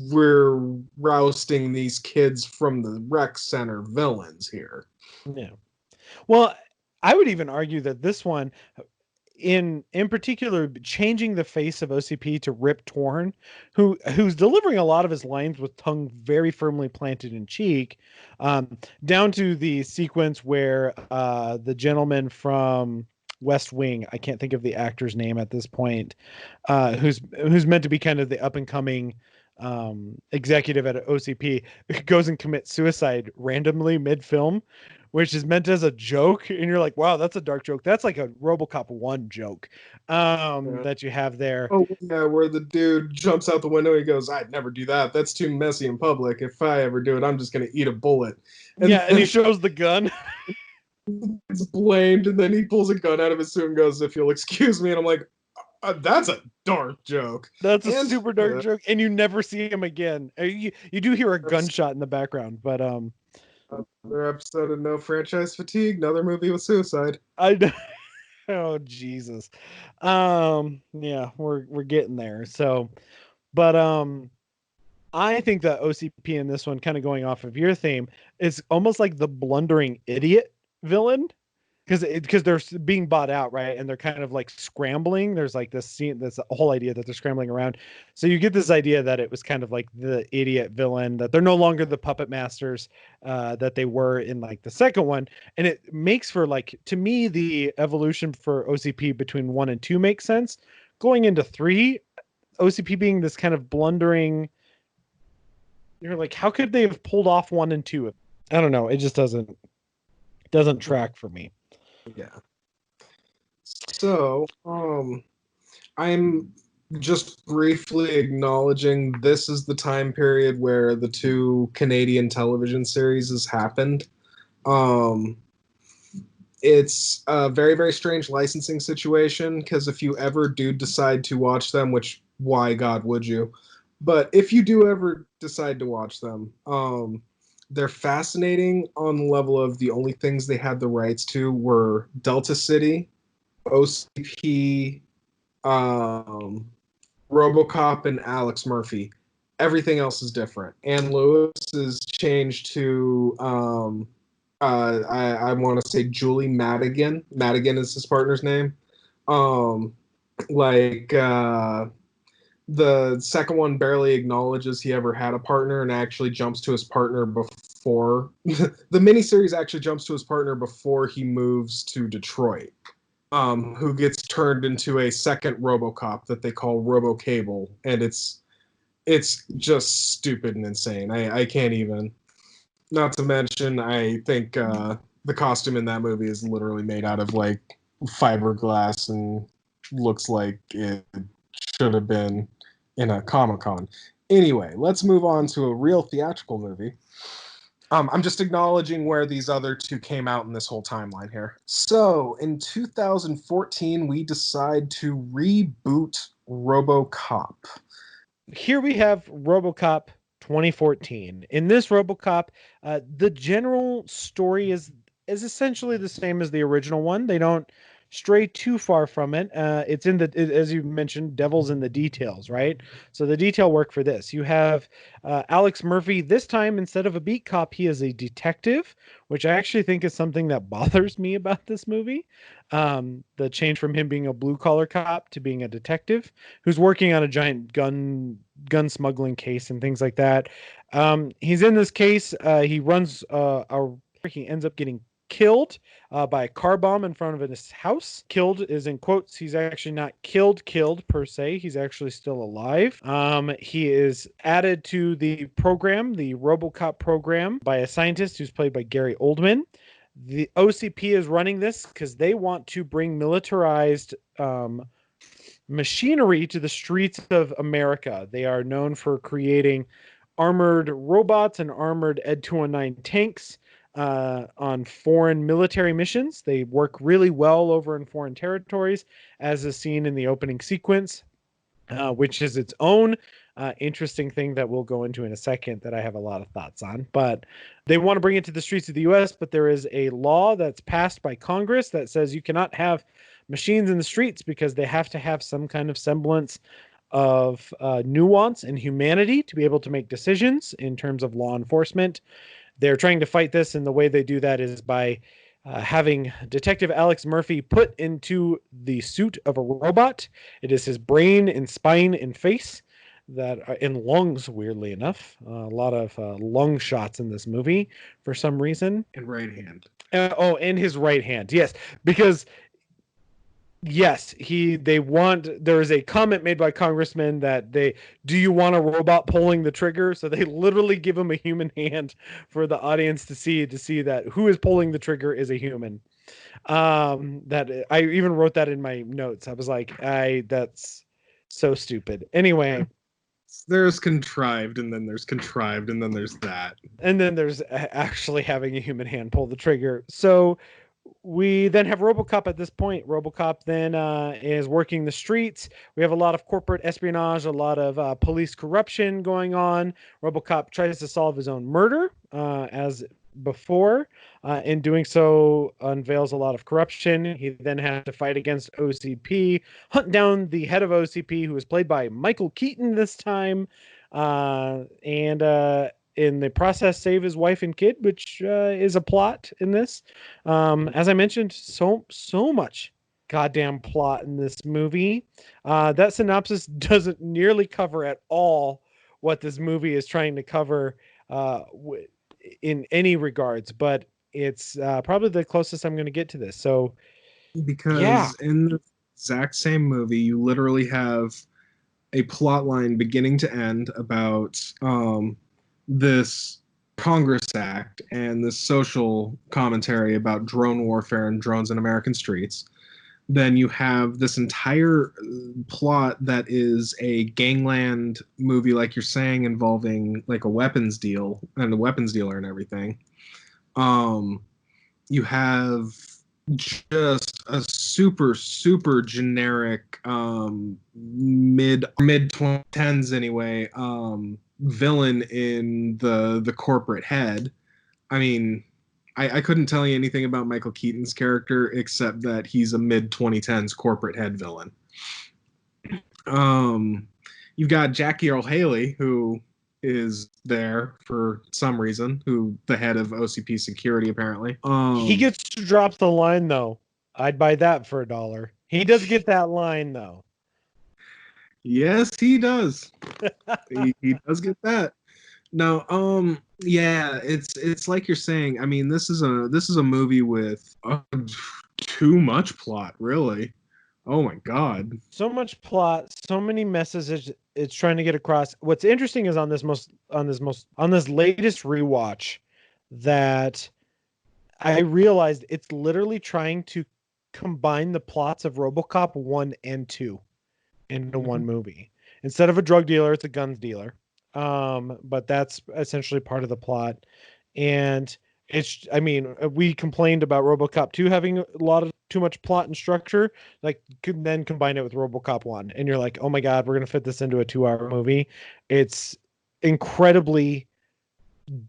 We're rousting these kids from the rec center villains here. Yeah. Well, I would even argue that this one, in particular, changing the face of OCP to Rip Torn, who's delivering a lot of his lines with tongue very firmly planted in cheek, down to the sequence where the gentleman from West Wing, I can't think of the actor's name at this point, who's meant to be kind of the up and coming executive at OCP, goes and commits suicide randomly mid film, which is meant as a joke, and you're like, wow, that's a dark joke. That's like a RoboCop 1 joke Yeah. that you have there. Oh yeah, where the dude jumps out the window. He goes, "I'd never do that. That's too messy in public. If I ever do it, I'm just gonna eat a bullet." Yeah, And and he then shows the gun. it's blamed, and then he pulls a gun out of his suit and goes, "If you'll excuse me," and I'm like, "That's a dark joke." That's a And super dark joke, and you never see him again. You do hear a gunshot in the background, but another episode of No Franchise Fatigue, another movie with suicide. I oh Jesus. Yeah, we're getting there. So, but I think that OCP in this one, kind of going off of your theme, is almost like the blundering idiot villain, because they're being bought out, right? And they're kind of like scrambling. There's like this scene, this whole idea that they're scrambling around. So you get this idea that it was kind of like the idiot villain, that they're no longer the puppet masters that they were in like the second one. And it makes for, like, to me, the evolution for OCP between 1 and 2 makes sense. Going into 3, OCP being this kind of blundering, you're like, how could they have pulled off 1 and 2? I don't know. It just doesn't track for me. Yeah. So, I'm just briefly acknowledging this is the time period where the 2 Canadian television series has happened. It's a very, very strange licensing situation because if you ever do decide to watch them, which why God would you? But if you do ever decide to watch them, they're fascinating on the level of the only things they had the rights to were Delta City, OCP, RoboCop, and Alex Murphy. Everything else is different. Ann Lewis is changed to I want to say Julie Madigan. Madigan is his partner's name. Like the second one barely acknowledges he ever had a partner and actually jumps to his partner before the miniseries actually jumps to his partner before he moves to Detroit, who gets turned into a second RoboCop that they call RoboCable, and it's just stupid and insane. I can't even. Not to mention, I think the costume in that movie is literally made out of like fiberglass and looks like it should have been in a Comic-Con. Anyway, let's move on to a real theatrical movie. I'm just acknowledging where these other 2 came out in this whole timeline here. So, in 2014, we decide to reboot RoboCop. Here we have RoboCop 2014. In this RoboCop, the general story is essentially the same as the original one. They don't stray too far from it. It's in as you mentioned, devil's in the details, right? So the detail work for this, you have Alex Murphy. This time, instead of a beat cop, he is a detective, which I actually think is something that bothers me about this movie. The change from him being a blue collar cop to being a detective who's working on a giant gun smuggling case and things like that. He's in this case. He runs he ends up getting killed by a car bomb in front of his house. Killed is in quotes. He's actually not killed per se. He's actually still alive. He is added to the program, the RoboCop program, by a scientist who's played by Gary Oldman. The OCP is running this because they want to bring militarized machinery to the streets of America. They are known for creating armored robots and armored Ed 219 tanks on foreign military missions. They work really well over in foreign territories, as is seen in the opening sequence, which is its own interesting thing that we'll go into in a second that I have a lot of thoughts on. But they want to bring it to the streets of the US, but there is a law that's passed by Congress that says you cannot have machines in the streets because they have to have some kind of semblance of nuance and humanity to be able to make decisions in terms of law enforcement. They're trying to fight this, and the way they do that is by having Detective Alex Murphy put into the suit of a robot. It is his brain and spine and face that are in lungs, weirdly enough. A lot of lung shots in this movie for some reason. And right hand. And his right hand. Yes, because yes, there is a comment made by congressmen that do you want a robot pulling the trigger? So they literally give him a human hand for the audience to see that who is pulling the trigger is a human. That I even wrote that in my notes. I was like, that's so stupid. Anyway, there's contrived, and then there's contrived, and then there's that. And then there's actually having a human hand pull the trigger. So we then have Robocop at this point. Robocop then is working the streets. We have a lot of corporate espionage, a lot of police corruption going on. Robocop tries to solve his own murder as before. In doing so, unveils a lot of corruption. He then has to fight against OCP, hunt down the head of OCP, who is played by Michael Keaton this time, and in the process save his wife and kid, which is a plot in this. As I mentioned, so much goddamn plot in this movie. That synopsis doesn't nearly cover at all what this movie is trying to cover in any regards, but it's probably the closest I'm going to get to this. So, because in the exact same movie, you literally have a plot line beginning to end about this Congress Act and this social commentary about drone warfare and drones in American streets. Then you have this entire plot that is a gangland movie, like you're saying, involving like a weapons deal and the weapons dealer and everything. You have just a super generic mid 2010s anyway villain in the corporate head. I mean, I couldn't tell you anything about Michael Keaton's character except that he's a mid 2010s corporate head villain. You've got Jackie Earle Haley, who is there for some reason, who the head of OCP security apparently. He gets to drop the line though. I'd buy that for $1. He does get that line though. Yes, he does. he does get that. No, yeah, it's like you're saying. I mean, this is a movie with too much plot, really. Oh my god. So much plot, so many messages it's trying to get across. What's interesting is on this latest rewatch that I realized it's literally trying to combine the plots of RoboCop 1 and 2 into one movie. Instead of a drug dealer, it's a guns dealer. But that's essentially part of the plot. And we complained about RoboCop 2 having a lot of too much plot and structure. Like, could then combine it with RoboCop 1, and you're like, oh my god, we're gonna fit this into a 2-hour movie. It's incredibly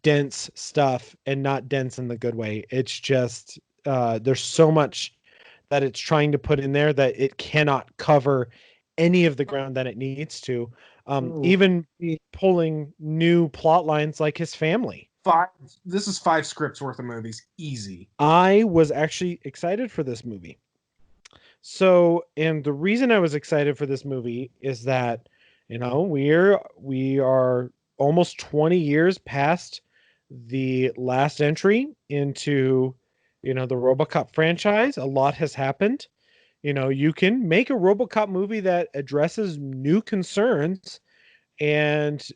dense stuff, and not dense in the good way. It's just there's so much that it's trying to put in there that it cannot cover any of the ground that it needs to. Even pulling new plot lines like his family. This is 5 scripts worth of movies, easy. I was actually excited for this movie. So, and the reason I was excited for this movie is that, we are almost 20 years past the last entry into, the RoboCop franchise. A lot has happened. You can make a RoboCop movie that addresses new concerns and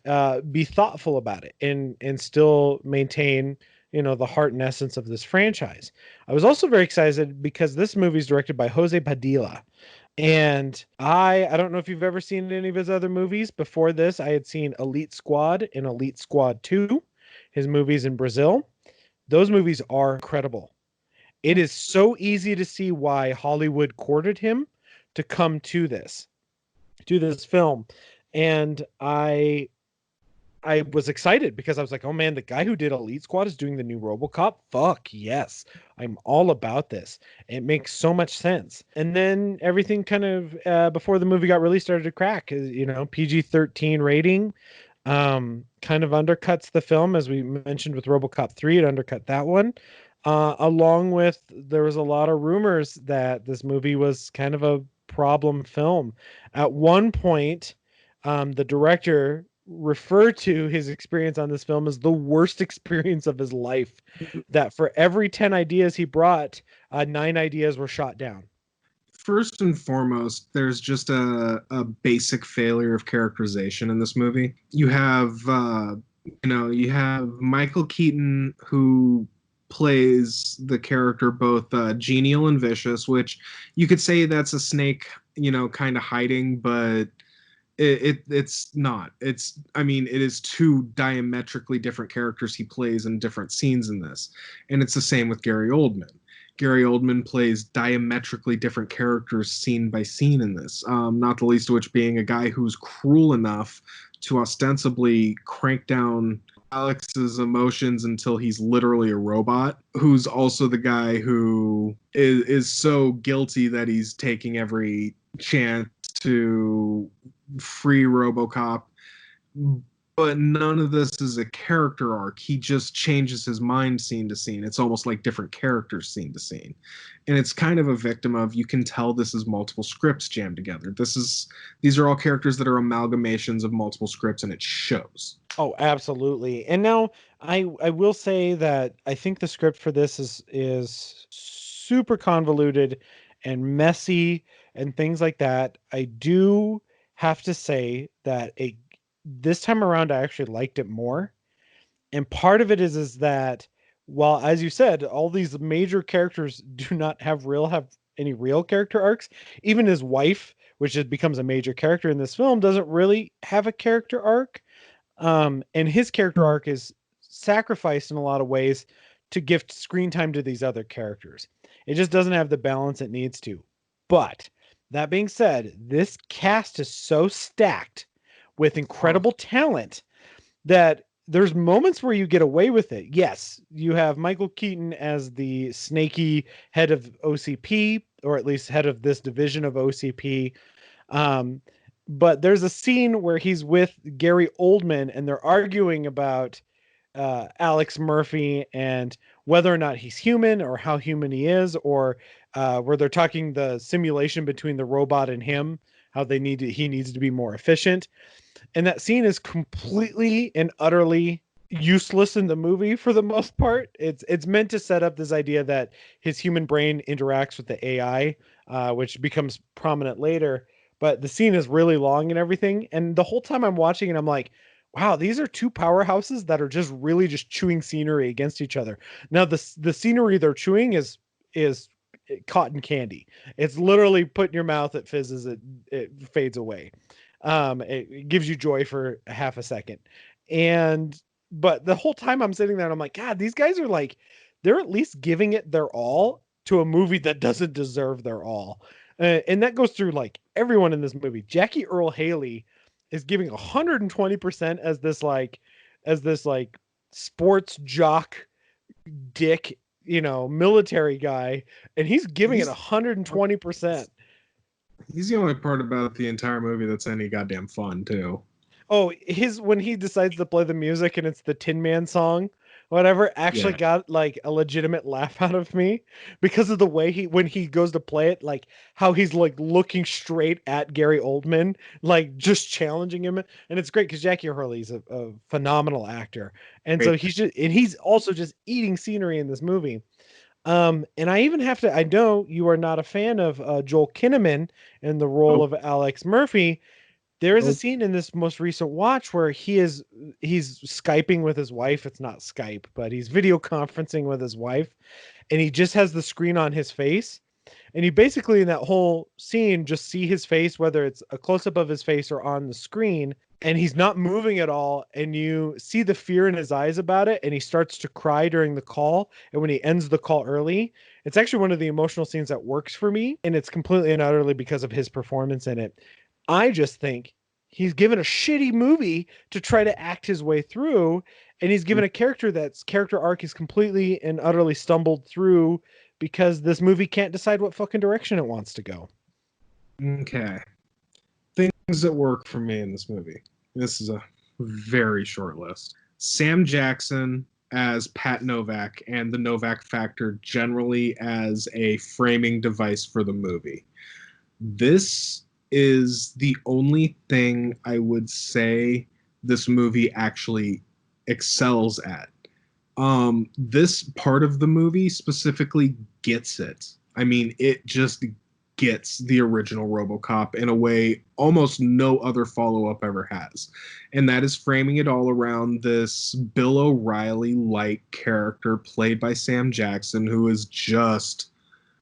be thoughtful about it and still maintain the heart and essence of this franchise. I was also very excited because this movie is directed by Jose Padilla. And I don't know if you've ever seen any of his other movies. Before this, I had seen Elite Squad and Elite Squad 2, his movies in Brazil. Those movies are incredible. It is so easy to see why Hollywood courted him to come to this film. And I was excited because I was like, oh man, the guy who did Elite Squad is doing the new Robocop. Fuck yes. I'm all about this. It makes so much sense. And then everything kind of, before the movie got released, started to crack. PG-13 rating kind of undercuts the film. As we mentioned with Robocop 3, it undercut that one. Along with, there was a lot of rumors that this movie was kind of a problem film. At one point, the director refer to his experience on this film as the worst experience of his life. That for every 10 ideas he brought, 9 ideas were shot down. First and foremost, there's just a basic failure of characterization in this movie. You have Michael Keaton, who plays the character both genial and vicious, which you could say that's a snake, kind of hiding, but it's not. It is two diametrically different characters he plays in different scenes in this. And it's the same with Gary Oldman. Gary Oldman plays diametrically different characters scene by scene in this, not the least of which being a guy who's cruel enough to ostensibly crank down Alex's emotions until he's literally a robot, who's also the guy who is so guilty that he's taking every chance to free Robocop. But none of this is a character arc. He just changes his mind scene to scene. It's almost like different characters scene to scene. And it's kind of a victim of, you can tell this is multiple scripts jammed together. These are all characters that are amalgamations of multiple scripts, and it shows. Oh, absolutely. And now I will say that I think the script for this is super convoluted and messy and things like that. I do have to say that this time around I actually liked it more. And part of it is that, while, as you said, all these major characters do not have any real character arcs, even his wife, which becomes a major character in this film, doesn't really have a character arc. And his character arc is sacrificed in a lot of ways to give screen time to these other characters. It just doesn't have the balance it needs to. But that being said, this cast is so stacked with incredible talent that there's moments where you get away with it. Yes, you have Michael Keaton as the snaky head of OCP, or at least head of this division of OCP. But there's a scene where he's with Gary Oldman and they're arguing about Alex Murphy and whether or not he's human or how human he is, or where they're talking the simulation between the robot and him, how he needs to be more efficient. And that scene is completely and utterly useless in the movie for the most part. It's meant to set up this idea that his human brain interacts with the AI, which becomes prominent later. But the scene is really long and everything. And the whole time I'm watching it, I'm like, wow, these are two powerhouses that are just really just chewing scenery against each other. Now, the scenery they're chewing is cotton candy. It's literally put in your mouth, it fizzes, it fades away. It gives you joy for half a second. But the whole time I'm sitting there and I'm like, God, these guys are like, they're at least giving it their all to a movie that doesn't deserve their all. And that goes through like everyone in this movie. Jackie Earle Haley is giving 120% as this like sports jock dick, military guy, and he's giving it 120%. He's the only part about the entire movie that's any goddamn fun too. Oh, when he decides to play the music and it's the Tin Man song, whatever, actually got like a legitimate laugh out of me because of the way when he goes to play it, like how he's like looking straight at Gary Oldman, like just challenging him. And it's great because Jackie Hurley's a phenomenal actor. And so he's also just eating scenery in this movie. And I know you are not a fan of Joel Kinnaman in the role of Alex Murphy. There is a Nope. scene in this most recent watch where he's Skyping with his wife. It's not Skype, but he's video conferencing with his wife, and he just has the screen on his face. And you basically in that whole scene just see his face, whether it's a close up of his face or on the screen, and he's not moving at all. And you see the fear in his eyes about it. And he starts to cry during the call. And when he ends the call early, it's actually one of the emotional scenes that works for me. And it's completely and utterly because of his performance in it. I just think he's given a shitty movie to try to act his way through. And he's given a character that's character arc is completely and utterly stumbled through because this movie can't decide what fucking direction it wants to go. Okay. Things that work for me in this movie. This is a very short list. Sam Jackson as Pat Novak and the Novak factor generally as a framing device for the movie. This is the only thing I would say this movie actually excels at. This part of the movie specifically gets it. I mean, it just gets the original RoboCop in a way almost no other follow-up ever has. And that is framing it all around this Bill O'Reilly-like character played by Sam Jackson, who is just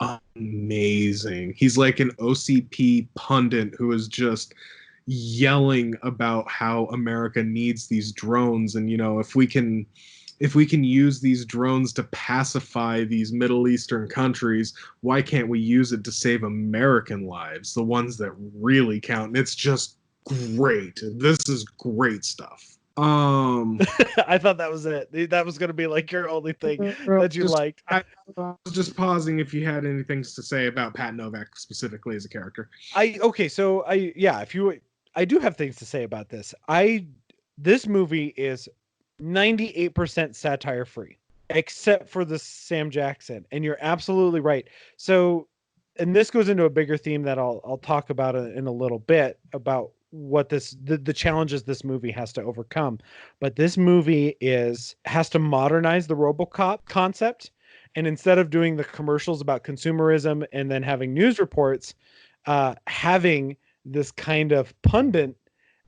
amazing. He's like an OCP pundit who is just yelling about how America needs these drones, and if we can use these drones to pacify these Middle Eastern countries, why can't we use it to save American lives, the ones that really count? And it's just great. This is great stuff. I thought that was it. That was going to be like your only thing that you liked. I was just pausing if you had anything to say about Pat Novak specifically as a character. I do have things to say about this. This movie is 98% satire free, except for the Sam Jackson. And you're absolutely right. So, and this goes into a bigger theme that I'll talk about in a little bit about what the challenges this movie has to overcome. But this movie has to modernize the RoboCop concept. And instead of doing the commercials about consumerism and then having news reports, having this kind of pundit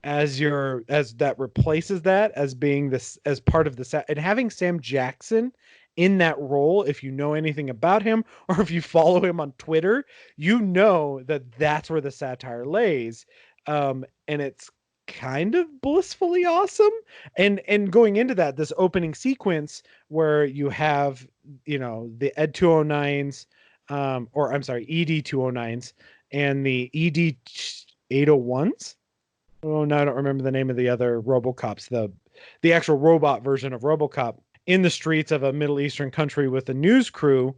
as that replaces that as being this as part of the set, and having Sam Jackson in that role, if you know anything about him or if you follow him on Twitter, you know that that's where the satire lays. And it's kind of blissfully awesome. And going into that, this opening sequence where you have, the Ed 209s, or I'm sorry, ED 209s and the ED 801s. Oh, no, I don't remember the name of the other RoboCops, the actual robot version of RoboCop in the streets of a Middle Eastern country with a news crew,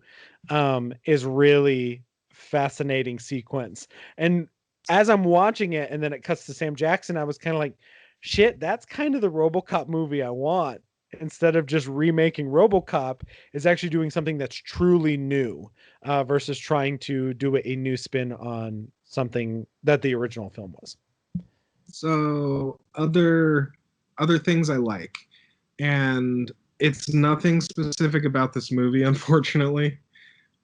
is really fascinating sequence. And as I'm watching it and then it cuts to Sam Jackson, I was kind of like, shit, that's kind of the RoboCop movie I want. Instead of just remaking RoboCop, is actually doing something that's truly new, versus trying to do a new spin on something that the original film was. So other things I like, and it's nothing specific about this movie, unfortunately.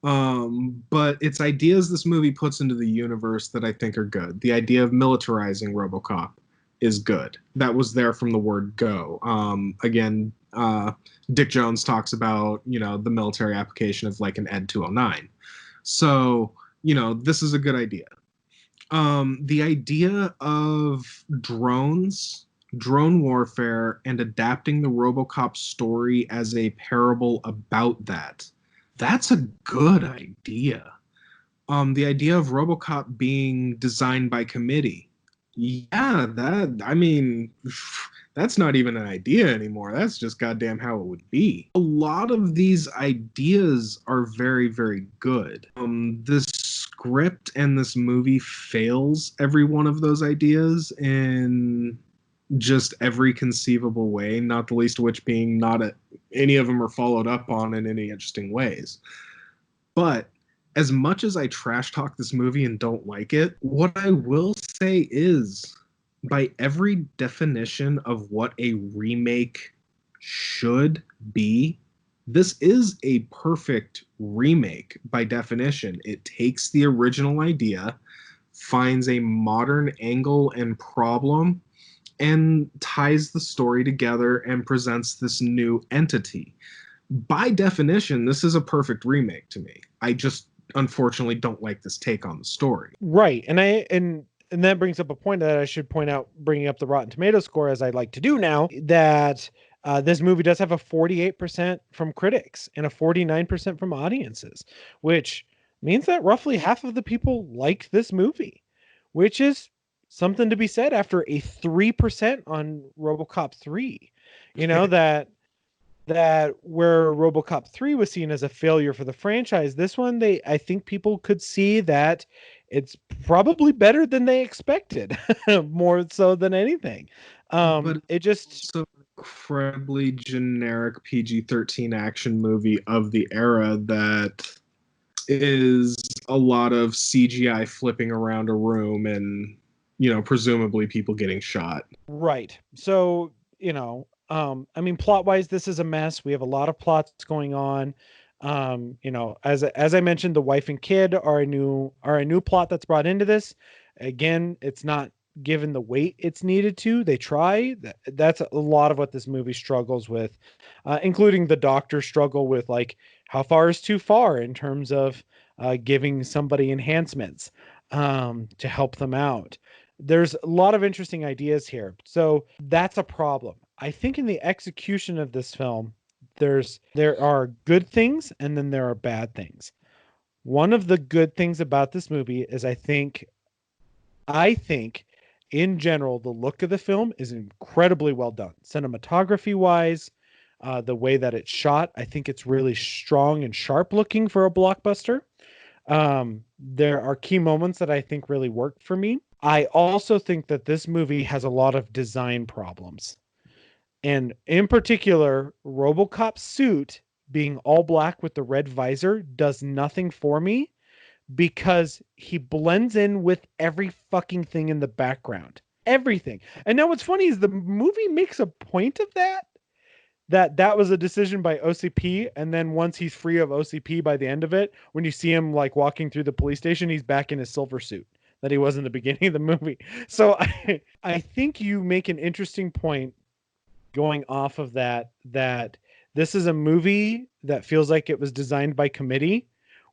But it's ideas this movie puts into the universe that I think are good. The idea of militarizing RoboCop is good. That was there from the word go. Again, Dick Jones talks about, the military application of like an Ed 209. So, this is a good idea. The idea of drone warfare, and adapting the RoboCop story as a parable about that. That's a good idea. The idea of RoboCop being designed by committee. Yeah, that's not even an idea anymore. That's just goddamn how it would be. A lot of these ideas are very, very good. This script and this movie fails every one of those ideas in just every conceivable way, not the least of which being any of them are followed up on in any interesting ways. But as much as I trash talk this movie and don't like it, what I will say is, by every definition of what a remake should be, this is a perfect remake by definition. It takes the original idea, finds a modern angle and problem and ties the story together and presents this new entity. By definition, this is a perfect remake to me. I just unfortunately don't like this take on the story. Right. And that brings up a point that I should point out, bringing up the Rotten Tomato score, as I like to do now, that this movie does have a 48% from critics and a 49% from audiences, which means that roughly half of the people like this movie, which is something to be said after a 3% on Robocop 3. You know, that where Robocop 3 was seen as a failure for the franchise, this one, I think people could see that it's probably better than they expected, more so than anything. But It just, it's also an incredibly generic PG-13 action movie of the era that is a lot of CGI flipping around a room and, presumably people getting shot. right. So, I mean, plot wise, this is a mess. We have a lot of plots going on. As I mentioned, the wife and kid are a new plot that's brought into this. Again, it's not given the weight it's needed to. They try. That's a lot of what this movie struggles with, including the doctor struggle with, like, how far is too far in terms of giving somebody enhancements to help them out. There's a lot of interesting ideas here. So that's a problem. I think in the execution of this film, there are good things and then there are bad things. One of the good things about this movie is I think in general the look of the film is incredibly well done. Cinematography wise, the way that it's shot, I think it's really strong and sharp looking for a blockbuster. There are key moments that I think really work for me. I also think that this movie has a lot of design problems. And in particular, Robocop's suit being all black with the red visor does nothing for me because he blends in with every fucking thing in the background. Everything. And now what's funny is the movie makes a point of that was a decision by OCP, and then once he's free of OCP by the end of it, when you see him like walking through the police station, he's back in his silver suit that he was in the beginning of the movie. So I think you make an interesting point going off of that this is a movie that feels like it was designed by committee,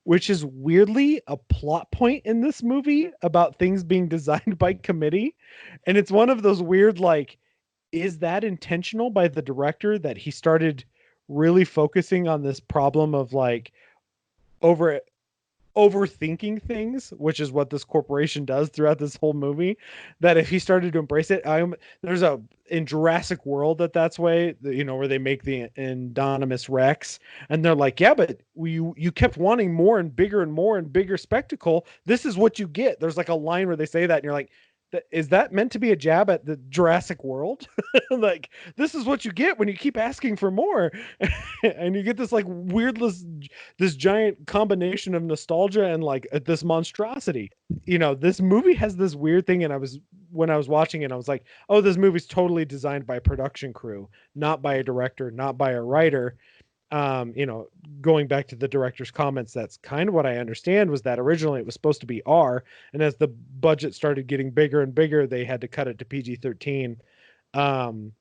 which is weirdly a plot point in this movie about things being designed by committee. And it's one of those weird, like, is that intentional by the director that he started really focusing on this problem of like over overthinking things, which is what this corporation does throughout this whole movie, that if he started to embrace it, there's a in Jurassic World that's way, where they make the Indominus Rex and they're like, yeah, but you kept wanting more and bigger spectacle. This is what you get. There's like a line where they say that and you're like, is that meant to be a jab at the Jurassic World? Like, this is what you get when you keep asking for more. And you get this like weirdless, this giant combination of nostalgia and like this monstrosity. This movie has this weird thing. And when I was watching it, I was like, oh, this movie's totally designed by a production crew, not by a director, not by a writer. Going back to the director's comments, that's kind of what I understand, was that originally it was supposed to be R, and as the budget started getting bigger and bigger, they had to cut it to PG-13. And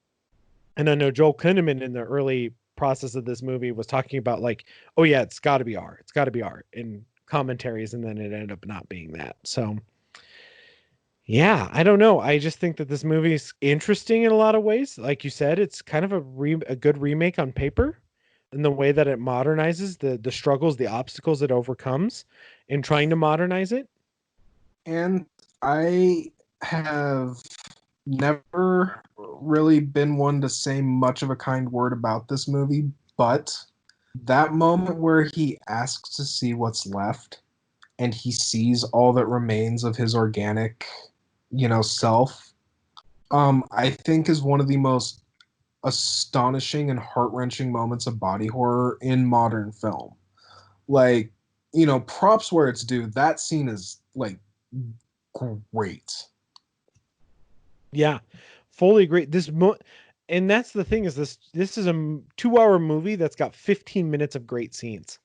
I know Joel Kinnaman in the early process of this movie was talking about like, oh yeah, it's got to be R, in commentaries, and then it ended up not being that. So yeah, I don't know. I just think that this movie is interesting in a lot of ways. Like you said, it's kind of a good remake on paper in the way that it modernizes the struggles, the obstacles it overcomes in trying to modernize it. And I have never really been one to say much of a kind word about this movie, but that moment where he asks to see what's left and he sees all that remains of his organic, self, I think is one of the most astonishing and heart-wrenching moments of body horror in modern film. Like, props where it's due. That scene is like great. Yeah, fully agree. And that's the thing, is this is a 2-hour movie that's got 15 minutes of great scenes.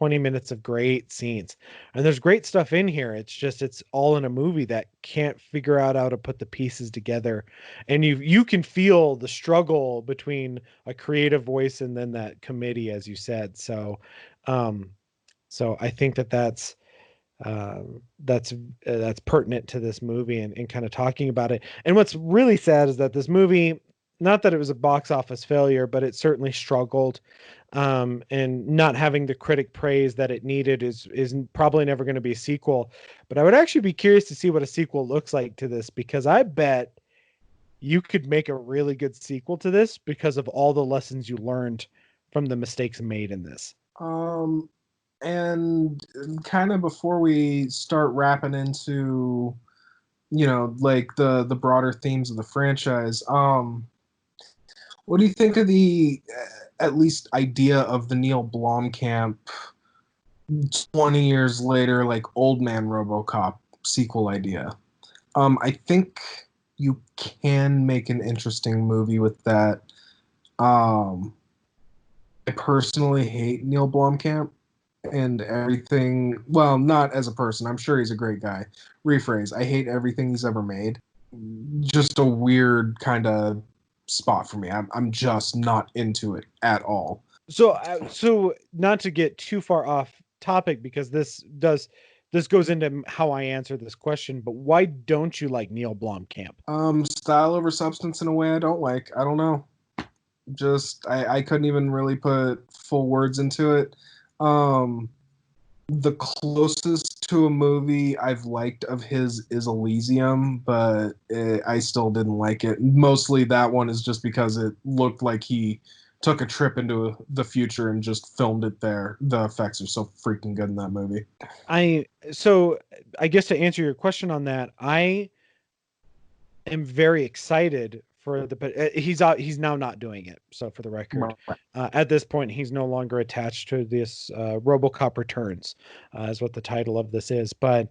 20 minutes of great scenes. And there's great stuff in here. It's just it's all in a movie that can't figure out how to put the pieces together. And you can feel the struggle between a creative voice and then that committee, as you said. Um so I think that that's pertinent to this movie and kind of talking about it. And what's really sad is that this movie, not that it was a box office failure, but it certainly struggled. And not having the critic praise that it needed is probably never going to be a sequel. But I would actually be curious to see what a sequel looks like to this, because I bet you could make a really good sequel to this because of all the lessons you learned from the mistakes made in this. Um, and kind of before we start wrapping into, like the broader themes of the franchise, what do you think of the at least idea of the Neil Blomkamp 20 years later, like Old Man RoboCop sequel idea? I think you can make an interesting movie with that. Um, I personally hate Neil Blomkamp and everything. Well, not as a person. I'm sure he's a great guy. Rephrase. I hate everything he's ever made. Just a weird kind of spot for me. I'm just not into it at all. So not to get too far off topic, because this goes into how I answer this question, but why don't you like Neil Blomkamp? Style over substance in a way I don't like. I don't know. Just I couldn't even really put full words into it. Um, the closest to a movie I've liked of his is Elysium, but I still didn't like it. Mostly that one is just because it looked like he took a trip into the future and just filmed it there. The effects are so freaking good in that movie. So I guess to answer your question on that, I am very excited for he's now not doing it. So for the record, at this point, he's no longer attached to this. RoboCop Returns is what the title of this is. But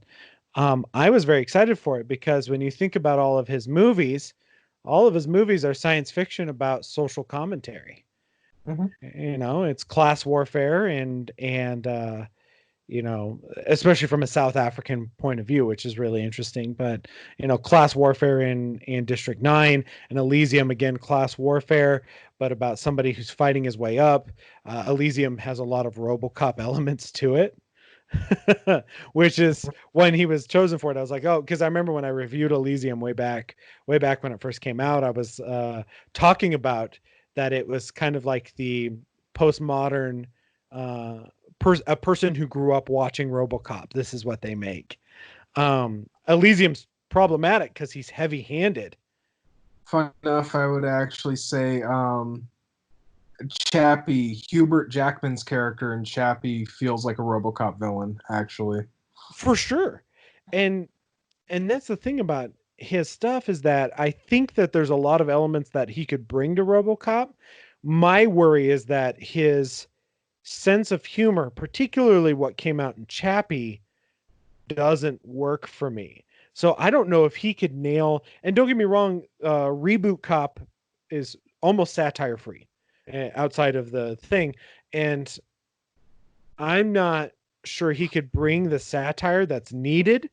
I was very excited for it because when you think about all of his movies are science fiction about social commentary. Mm-hmm. It's class warfare and especially from a South African point of view, which is really interesting. But class warfare in District 9, and Elysium, again, class warfare, but about somebody who's fighting his way up. Elysium has a lot of RoboCop elements to it. Which is when he was chosen for it, I was like, oh, because I remember when I reviewed Elysium way back when it first came out, I was talking about that it was kind of like the postmodern a person who grew up watching RoboCop. This is what they make. Elysium's problematic because he's heavy-handed. Fun enough, I would actually say Chappie, Hubert Jackman's character in Chappie feels like a RoboCop villain, actually. For sure. And that's the thing about his stuff, is that I think that there's a lot of elements that he could bring to RoboCop. My worry is that his sense of humor, particularly what came out in Chappie, doesn't work for me. So I don't know if he could nail, and don't get me wrong, Reboot Cop is almost satire free outside of the thing. And I'm not sure he could bring the satire that's needed,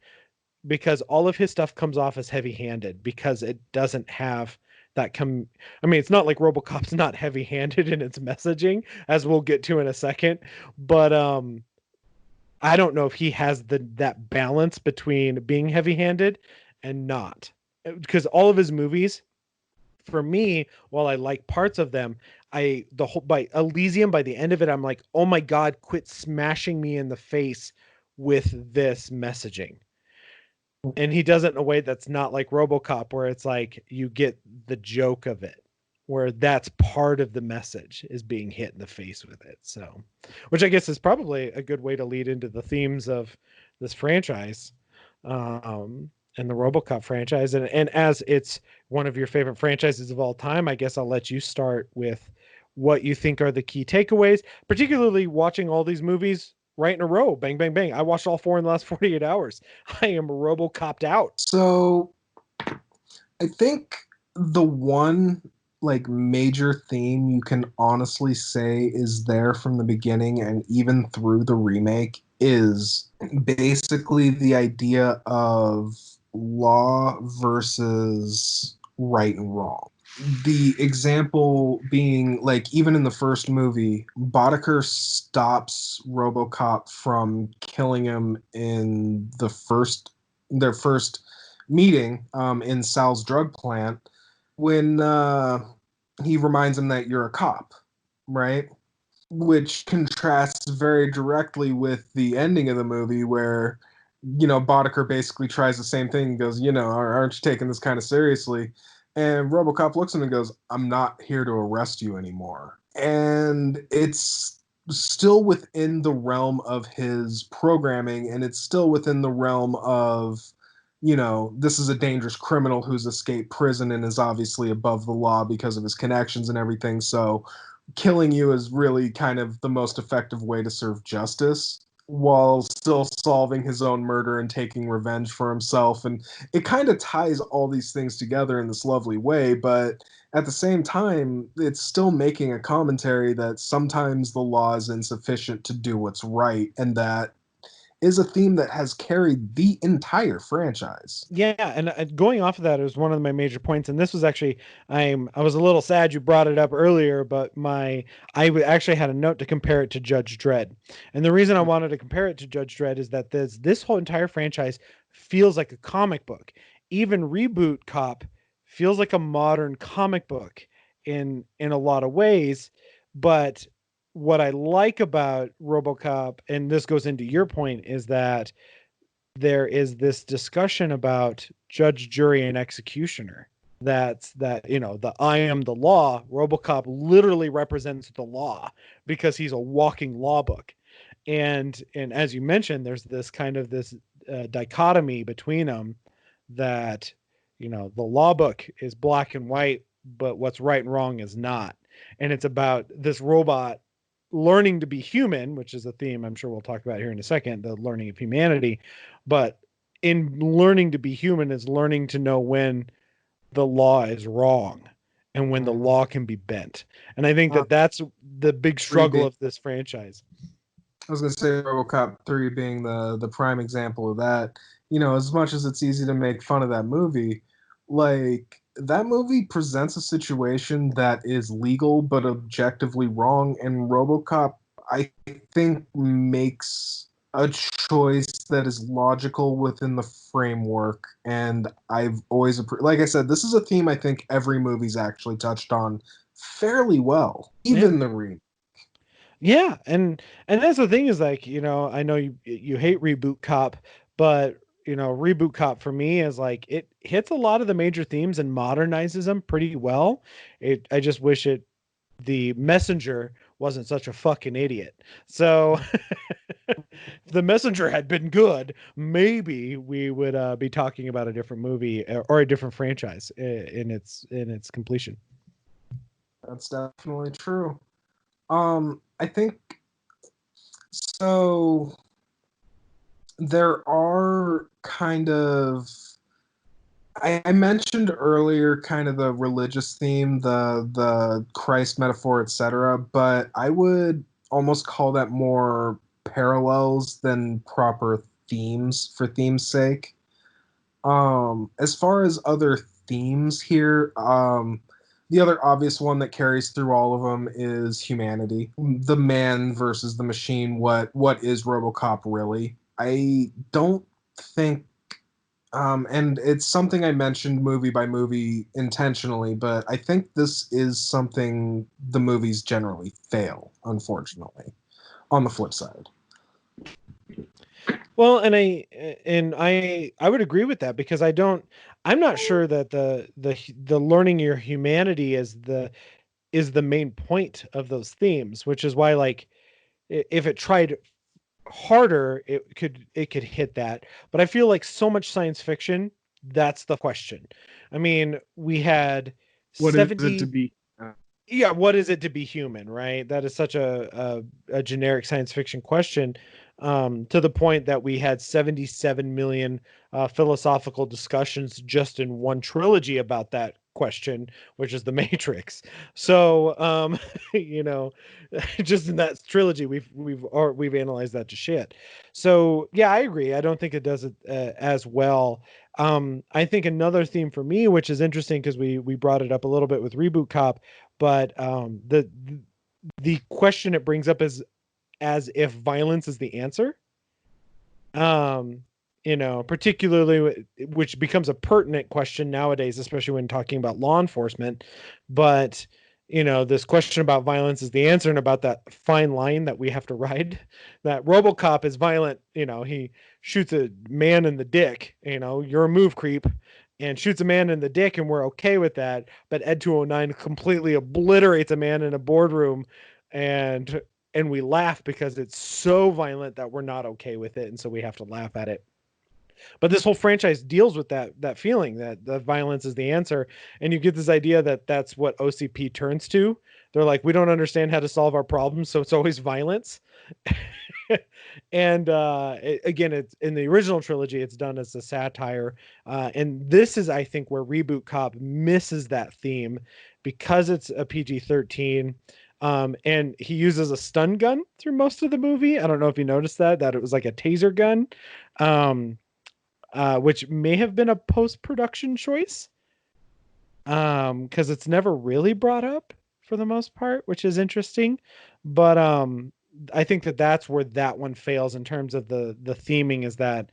because all of his stuff comes off as heavy handed because it doesn't have I mean, it's not like RoboCop's not heavy handed in its messaging, as we'll get to in a second, but I don't know if he has that balance between being heavy-handed and not. Because all of his movies, for me, while I like parts of them, by Elysium, by the end of it, I'm like, oh my God, quit smashing me in the face with this messaging. And he does it in a way that's not like RoboCop, where it's like you get the joke of it, where that's part of the message is being hit in the face with it. So, which I guess is probably a good way to lead into the themes of this franchise, and the RoboCop franchise. And as it's one of your favorite franchises of all time, I guess I'll let you start with what you think are the key takeaways, particularly watching all these movies right in a row. Bang, bang, bang. I watched all four in the last 48 hours. I am RoboCopped out. So I think the one like major theme you can honestly say is there from the beginning and even through the remake is basically the idea of law versus right and wrong. The example being like even in the first movie, Boddicker stops RoboCop from killing him in their first meeting in Sal's drug plant when he reminds him that you're a cop, right? Which contrasts very directly with the ending of the movie where, Boddicker basically tries the same thing and goes, aren't you taking this kind of seriously? And Robocop looks at him and goes, I'm not here to arrest you anymore. And it's still within the realm of his programming, and it's still within the realm of, this is a dangerous criminal who's escaped prison and is obviously above the law because of his connections and everything. So killing you is really kind of the most effective way to serve justice while still solving his own murder and taking revenge for himself. And it kind of ties all these things together in this lovely way, but at the same time, it's still making a commentary that sometimes the law is insufficient to do what's right, and that is a theme that has carried the entire franchise. Yeah, and going off of that, it was one of my major points, and this was actually I was a little sad you brought it up earlier, but actually had a note to compare it to Judge Dredd, and the reason I wanted to compare it to Judge Dredd is that this whole entire franchise feels like a comic book. Even Reboot Cop feels like a modern comic book in a lot of ways, but what I like about RoboCop, and this goes into your point, is that there is this discussion about judge, jury, and executioner. The I am the law. RoboCop literally represents the law because he's a walking law book. And as you mentioned, there's this kind of this dichotomy between them that the law book is black and white, but what's right and wrong is not. And it's about this robot learning to be human, which is a theme I'm sure we'll talk about here in a second, the learning of humanity. But in learning to be human is learning to know when the law is wrong and when the law can be bent. And I think Uh, that that's the big struggle being, of this franchise. I was going to say RoboCop 3 being the prime example of that. As much as it's easy to make fun of that movie, like that movie presents a situation that is legal but objectively wrong, and RoboCop, I think, makes a choice that is logical within the framework. And I've always, like I said, this is a theme I think every movie's actually touched on fairly well, Yeah. even the remake. Yeah, and that's the thing is like, I know you hate Reboot Cop, but Reboot Cop for me is like it hits a lot of the major themes and modernizes them pretty well. I just wish the messenger wasn't such a fucking idiot. So if the messenger had been good, maybe we would be talking about a different movie or a different franchise in its completion. That's definitely true. I think so. There are kind of I mentioned earlier kind of the religious theme, the Christ metaphor, etc. But I would almost call that more parallels than proper themes for theme's sake. As far as other themes here, the other obvious one that carries through all of them is humanity, the man versus the machine. What is RoboCop really? I don't think, and it's something I mentioned movie by movie intentionally, but I think this is something the movies generally fail, unfortunately. On the flip side, Well, and I would agree with that because I'm not sure that the learning your humanity is the main point of those themes, which is why like if it tried harder, it could hit that. But I feel like so much science fiction, that's the question. I mean, we had what is it to 70. be? Yeah, what is it to be human, right? That is such a generic science fiction question, to the point that we had 77 million philosophical discussions just in one trilogy about that question, which is the Matrix. So, just in that trilogy, we've analyzed that to shit. So yeah, I agree. I don't think it does it as well. I think another theme for me, which is interesting because we brought it up a little bit with Reboot Cop, but the question it brings up is as if violence is the answer. Um, particularly which becomes a pertinent question nowadays, especially when talking about law enforcement. But this question about violence is the answer, and about that fine line that we have to ride. That Robocop is violent. He shoots a man in the dick. You're a move creep, and shoots a man in the dick, and we're okay with that. But Ed 209 completely obliterates a man in a boardroom, and we laugh because it's so violent that we're not okay with it, and so we have to laugh at it. But this whole franchise deals with that feeling that the violence is the answer, and you get this idea that that's what OCP turns to. They're like, we don't understand how to solve our problems, so it's always violence. And again, it's in the original trilogy, it's done as a satire, and this is, I think, where Reboot Cop misses that theme because it's a PG-13. And he uses a stun gun through most of the movie. I don't know if you noticed that it was like a taser gun, which may have been a post-production choice, because it's never really brought up for the most part, which is interesting. But I think that's where that one fails in terms of the theming, is that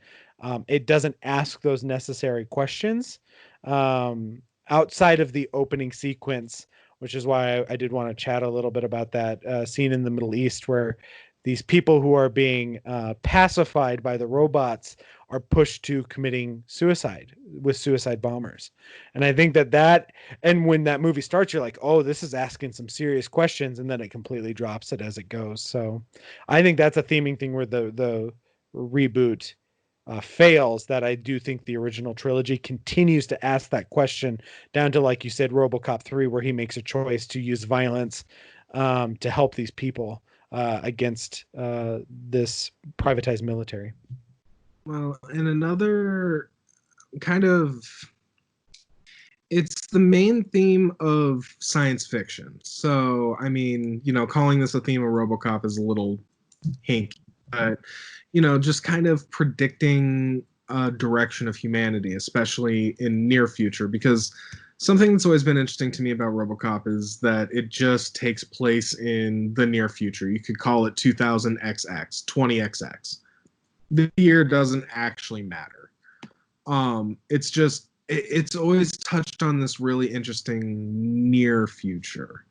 it doesn't ask those necessary questions outside of the opening sequence, which is why I did want to chat a little bit about that scene in the Middle East where these people who are being pacified by the robots are pushed to committing suicide with suicide bombers. And I think and when that movie starts, you're like, oh, this is asking some serious questions, and then it completely drops it as it goes. So I think that's a theming thing where the reboot fails, that I do think the original trilogy continues to ask that question down to, like you said, Robocop 3, where he makes a choice to use violence to help these people against this privatized military. Well, and another kind of, it's the main theme of science fiction. So, I mean, calling this a theme of Robocop is a little hinky, but, just kind of predicting a direction of humanity, especially in near future, because something that's always been interesting to me about Robocop is that it just takes place in the near future. You could call it 2000XX, 20XX. The year doesn't actually matter. It's always touched on this really interesting near future.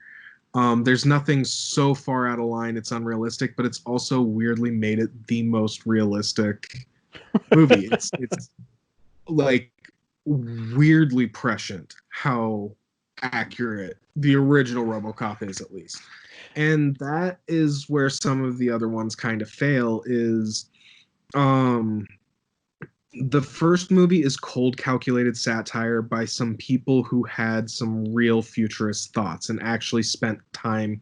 There's nothing so far out of line it's unrealistic, but it's also weirdly made it the most realistic movie. It's like weirdly prescient how accurate the original Robocop is, at least. And that is where some of the other ones kind of fail, is the first movie is cold, calculated satire by some people who had some real futurist thoughts and actually spent time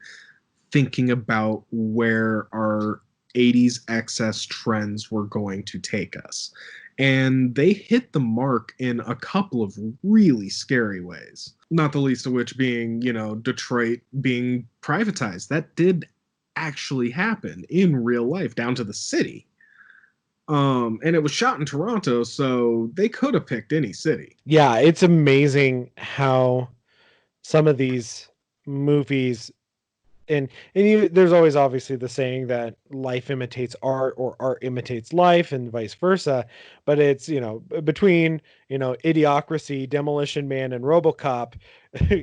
thinking about where our 80s excess trends were going to take us. And they hit the mark in a couple of really scary ways. Not the least of which being, Detroit being privatized. That did actually happen in real life, down to the city. And it was shot in Toronto, so they could have picked any city. Yeah, it's amazing how some of these movies, and there's always obviously the saying that life imitates art or art imitates life and vice versa, but it's between Idiocracy, Demolition Man, and Robocop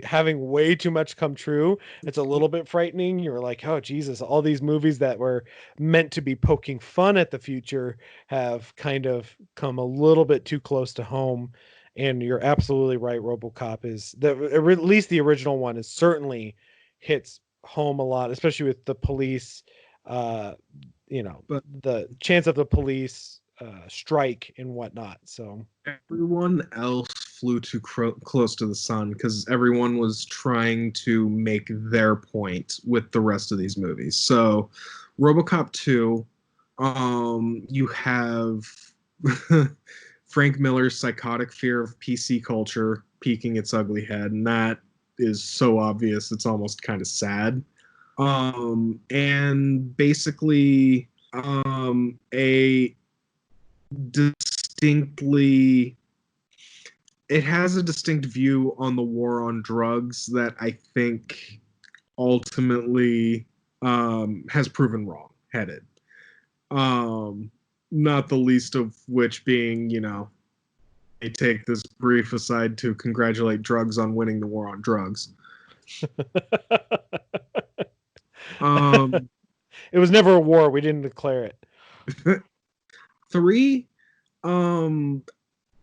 having way too much come true, it's a little bit frightening. You're like, oh Jesus, all these movies that were meant to be poking fun at the future have kind of come a little bit too close to home. And you're absolutely right, Robocop is at least the original one is certainly hits home a lot, especially with the police, but the chance of the police strike and whatnot. So everyone else flew too close to the sun because everyone was trying to make their point with the rest of these movies. So Robocop 2, you have Frank Miller's psychotic fear of PC culture, peeking its ugly head, and that is so obvious it's almost kind of sad. And basically, a distinctly it has a distinct view on the war on drugs that I think ultimately has proven wrong-headed. Not the least of which being, they take this brief aside to congratulate drugs on winning the war on drugs. Um, It was never a war. We didn't declare it. 3, um,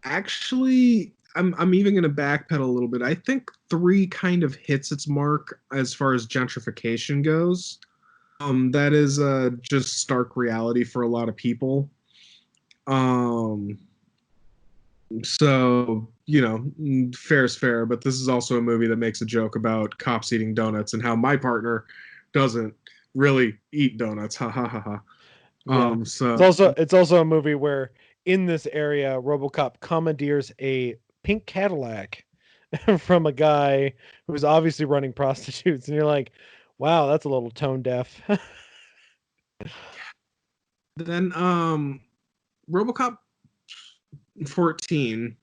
actually, I'm even going to backpedal a little bit. I think 3 kind of hits its mark as far as gentrification goes. That is just stark reality for a lot of people. So, fair's fair, but this is also a movie that makes a joke about cops eating donuts and how my partner doesn't really eat donuts. Ha ha ha ha. Yeah. So It's also a movie where in this area, RoboCop commandeers a pink Cadillac from a guy who's obviously running prostitutes, and you're like, wow, that's a little tone deaf. then RoboCop 14,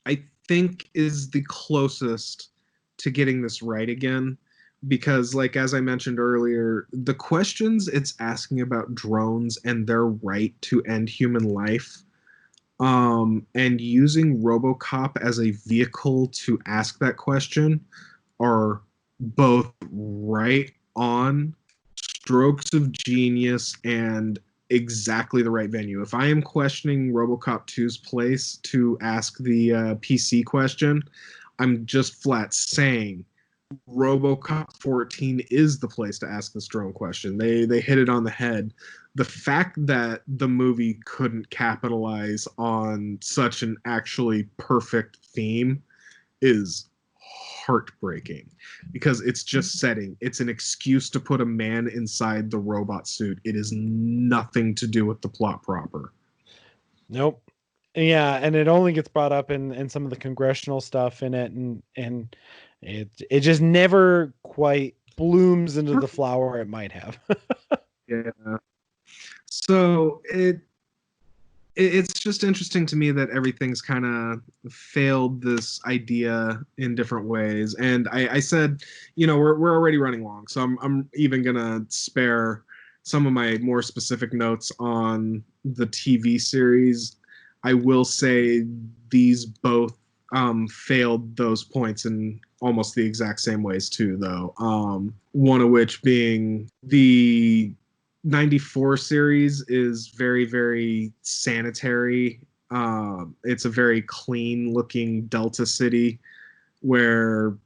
I think, is the closest to getting this right again. Because, like, as I mentioned earlier, the questions it's asking about drones and their right to end human life, and using RoboCop as a vehicle to ask that question, are both right on, strokes of genius, and exactly the right venue. If I am questioning RoboCop 2's place to ask the PC question, I'm just flat saying RoboCop 14 is the place to ask this drone question. They hit it on the head. The fact that the movie couldn't capitalize on such an actually perfect theme is heartbreaking, because it's just setting. It's an excuse to put a man inside the robot suit. It is nothing to do with the plot proper. Nope. Yeah, and it only gets brought up in some of the congressional stuff in it, and it just never quite blooms into the flower it might have. Yeah. So it's just interesting to me that everything's kind of failed this idea in different ways. And I said, we're already running long, so I'm even gonna spare some of my more specific notes on the TV series. I will say these both failed those points in almost the exact same ways too, though. One of which being the 94 series is very, very sanitary. It's a very clean looking Delta City where,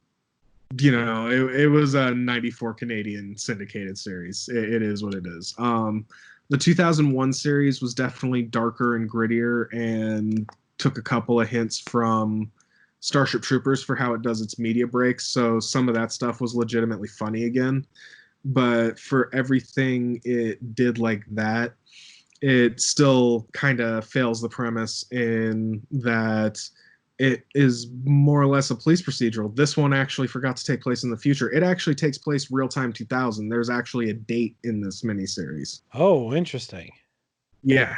it was a 94 Canadian syndicated series. It is what it is. The 2001 series was definitely darker and grittier and took a couple of hints from Starship Troopers for how it does its media breaks. So some of that stuff was legitimately funny again. But for everything it did like that, it still kind of fails the premise in that it is more or less a police procedural. This one actually forgot to take place in the future. It actually takes place real time 2000. There's actually a date in this miniseries. Oh, interesting. Yeah,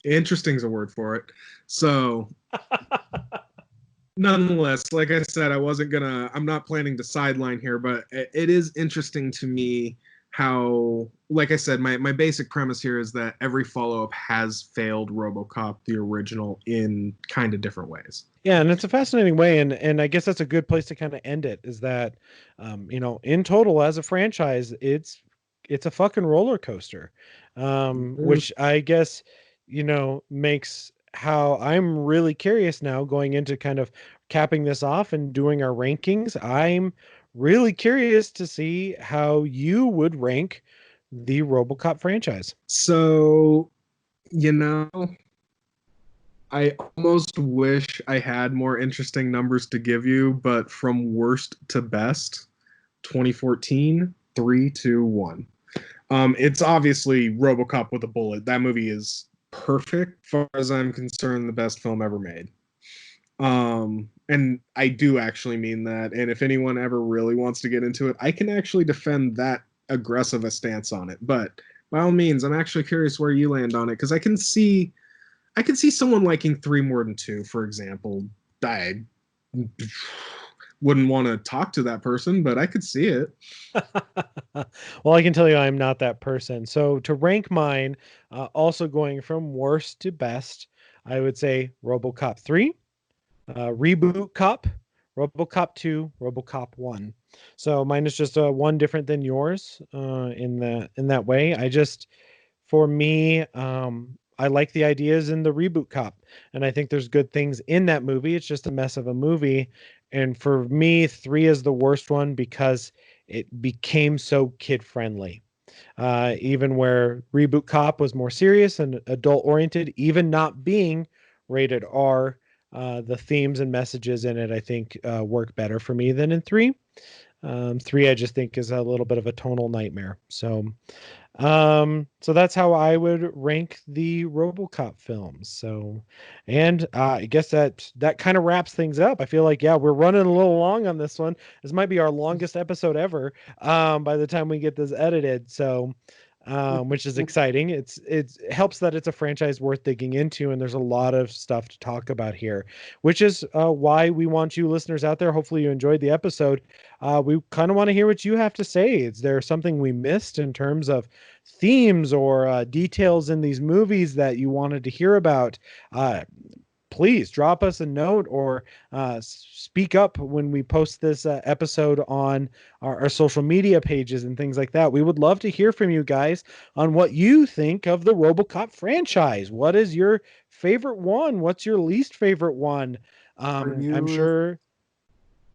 interesting is a word for it. So nonetheless, like I said, I'm not planning to sideline here, but it is interesting to me how, like I said, my basic premise here is that every follow-up has failed RoboCop, the original, in kind of different ways. Yeah, and it's a fascinating way, and I guess that's a good place to kind of end it. Is that, in total as a franchise, it's a fucking roller coaster, which I guess makes how I'm really curious now going into kind of capping this off and doing our rankings. I'm really curious to see how you would rank the RoboCop franchise. So, you know, I almost wish I had more interesting numbers to give you, but from worst to best, 2014, 3, 2, 1. It's obviously RoboCop with a bullet. That movie is perfect, as far as I'm concerned, the best film ever made. And I do actually mean that. And if anyone ever really wants to get into it, I can actually defend that aggressive a stance on it. But by all means, I'm actually curious where you land on it because I can see someone liking three more than two, for example. I wouldn't want to talk to that person, but I could see it. Well, I can tell you I'm not that person. So to rank mine, also going from worst to best, I would say RoboCop 3, Reboot Cop, RoboCop 2, RoboCop 1. So mine is just one different than yours in that way. For me, I like the ideas in the Reboot Cop, and I think there's good things in that movie. It's just a mess of a movie. And for me, 3 is the worst one because it became so kid friendly. Even where Reboot Cop was more serious and adult oriented, even not being rated R, the themes and messages in it, I think, work better for me than in 3. 3, I just think, is a little bit of a tonal nightmare. So that's how I would rank the RoboCop films. So, and I guess that kind of wraps things up. I feel like, yeah, we're running a little long on this one. This might be our longest episode ever. By the time we get this edited, so which is exciting. It helps that it's a franchise worth digging into, and there's a lot of stuff to talk about here, which is why we want you listeners out there. Hopefully, you enjoyed the episode. We kind of want to hear what you have to say. Is there something we missed in terms of themes or details in these movies that you wanted to hear about? Please drop us a note or speak up when we post this episode on our social media pages and things like that. We would love to hear from you guys on what you think of the RoboCop franchise. What is your favorite one? What's your least favorite one? I'm sure.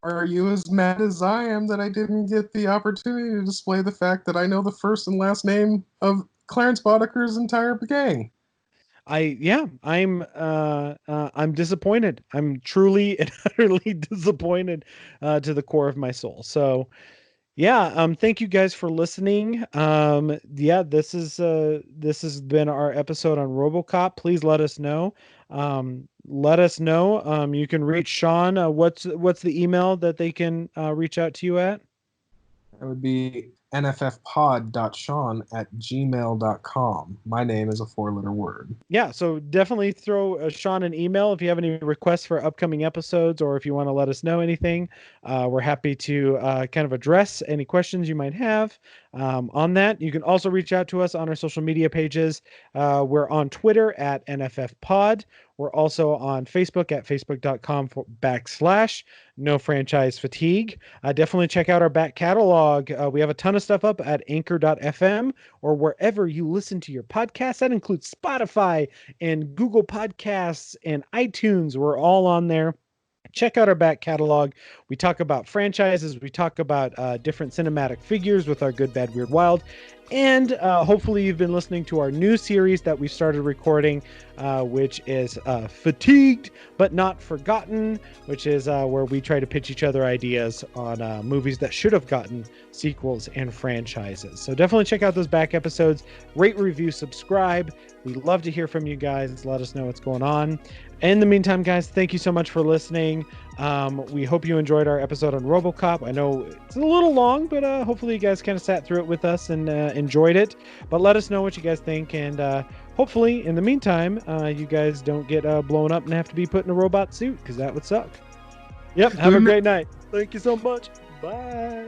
Are you as mad as I am that I didn't get the opportunity to display the fact that I know the first and last name of Clarence Boddicker's entire gang? I'm disappointed. I'm truly and utterly disappointed to the core of my soul. So yeah, thank you guys for listening. Yeah, this has been our episode on RoboCop. Please let us know. Let us know. You can reach Sean. What's the email that they can reach out to you at? That would be nffpod.sean at gmail.com. My name is a four-letter word. Yeah, so definitely throw Sean an email if you have any requests for upcoming episodes or if you want to let us know anything. We're happy to kind of address any questions you might have on that. You can also reach out to us on our social media pages. We're on Twitter at NFFpod. We're also on Facebook at facebook.com/no franchise fatigue. Definitely check out our back catalog. We have a ton of stuff up at anchor.fm or wherever you listen to your podcasts. That includes Spotify and Google Podcasts and iTunes. We're all on there. Check out our back catalog. We talk about franchises. We talk about different cinematic figures with our Good, Bad, Weird, Wild. And hopefully you've been listening to our new series that we started recording, which is Fatigued But Not Forgotten, which is where we try to pitch each other ideas on movies that should have gotten sequels and franchises. So definitely check out those back episodes. Rate, review, subscribe. We love to hear from you guys. Let us know what's going on. In the meantime, guys, thank you so much for listening. We hope you enjoyed our episode on RoboCop. I know it's a little long, but hopefully you guys kind of sat through it with us and enjoyed it. But let us know what you guys think. And hopefully, in the meantime, you guys don't get blown up and have to be put in a robot suit, because that would suck. Yep, have a great night. Thank you so much. Bye.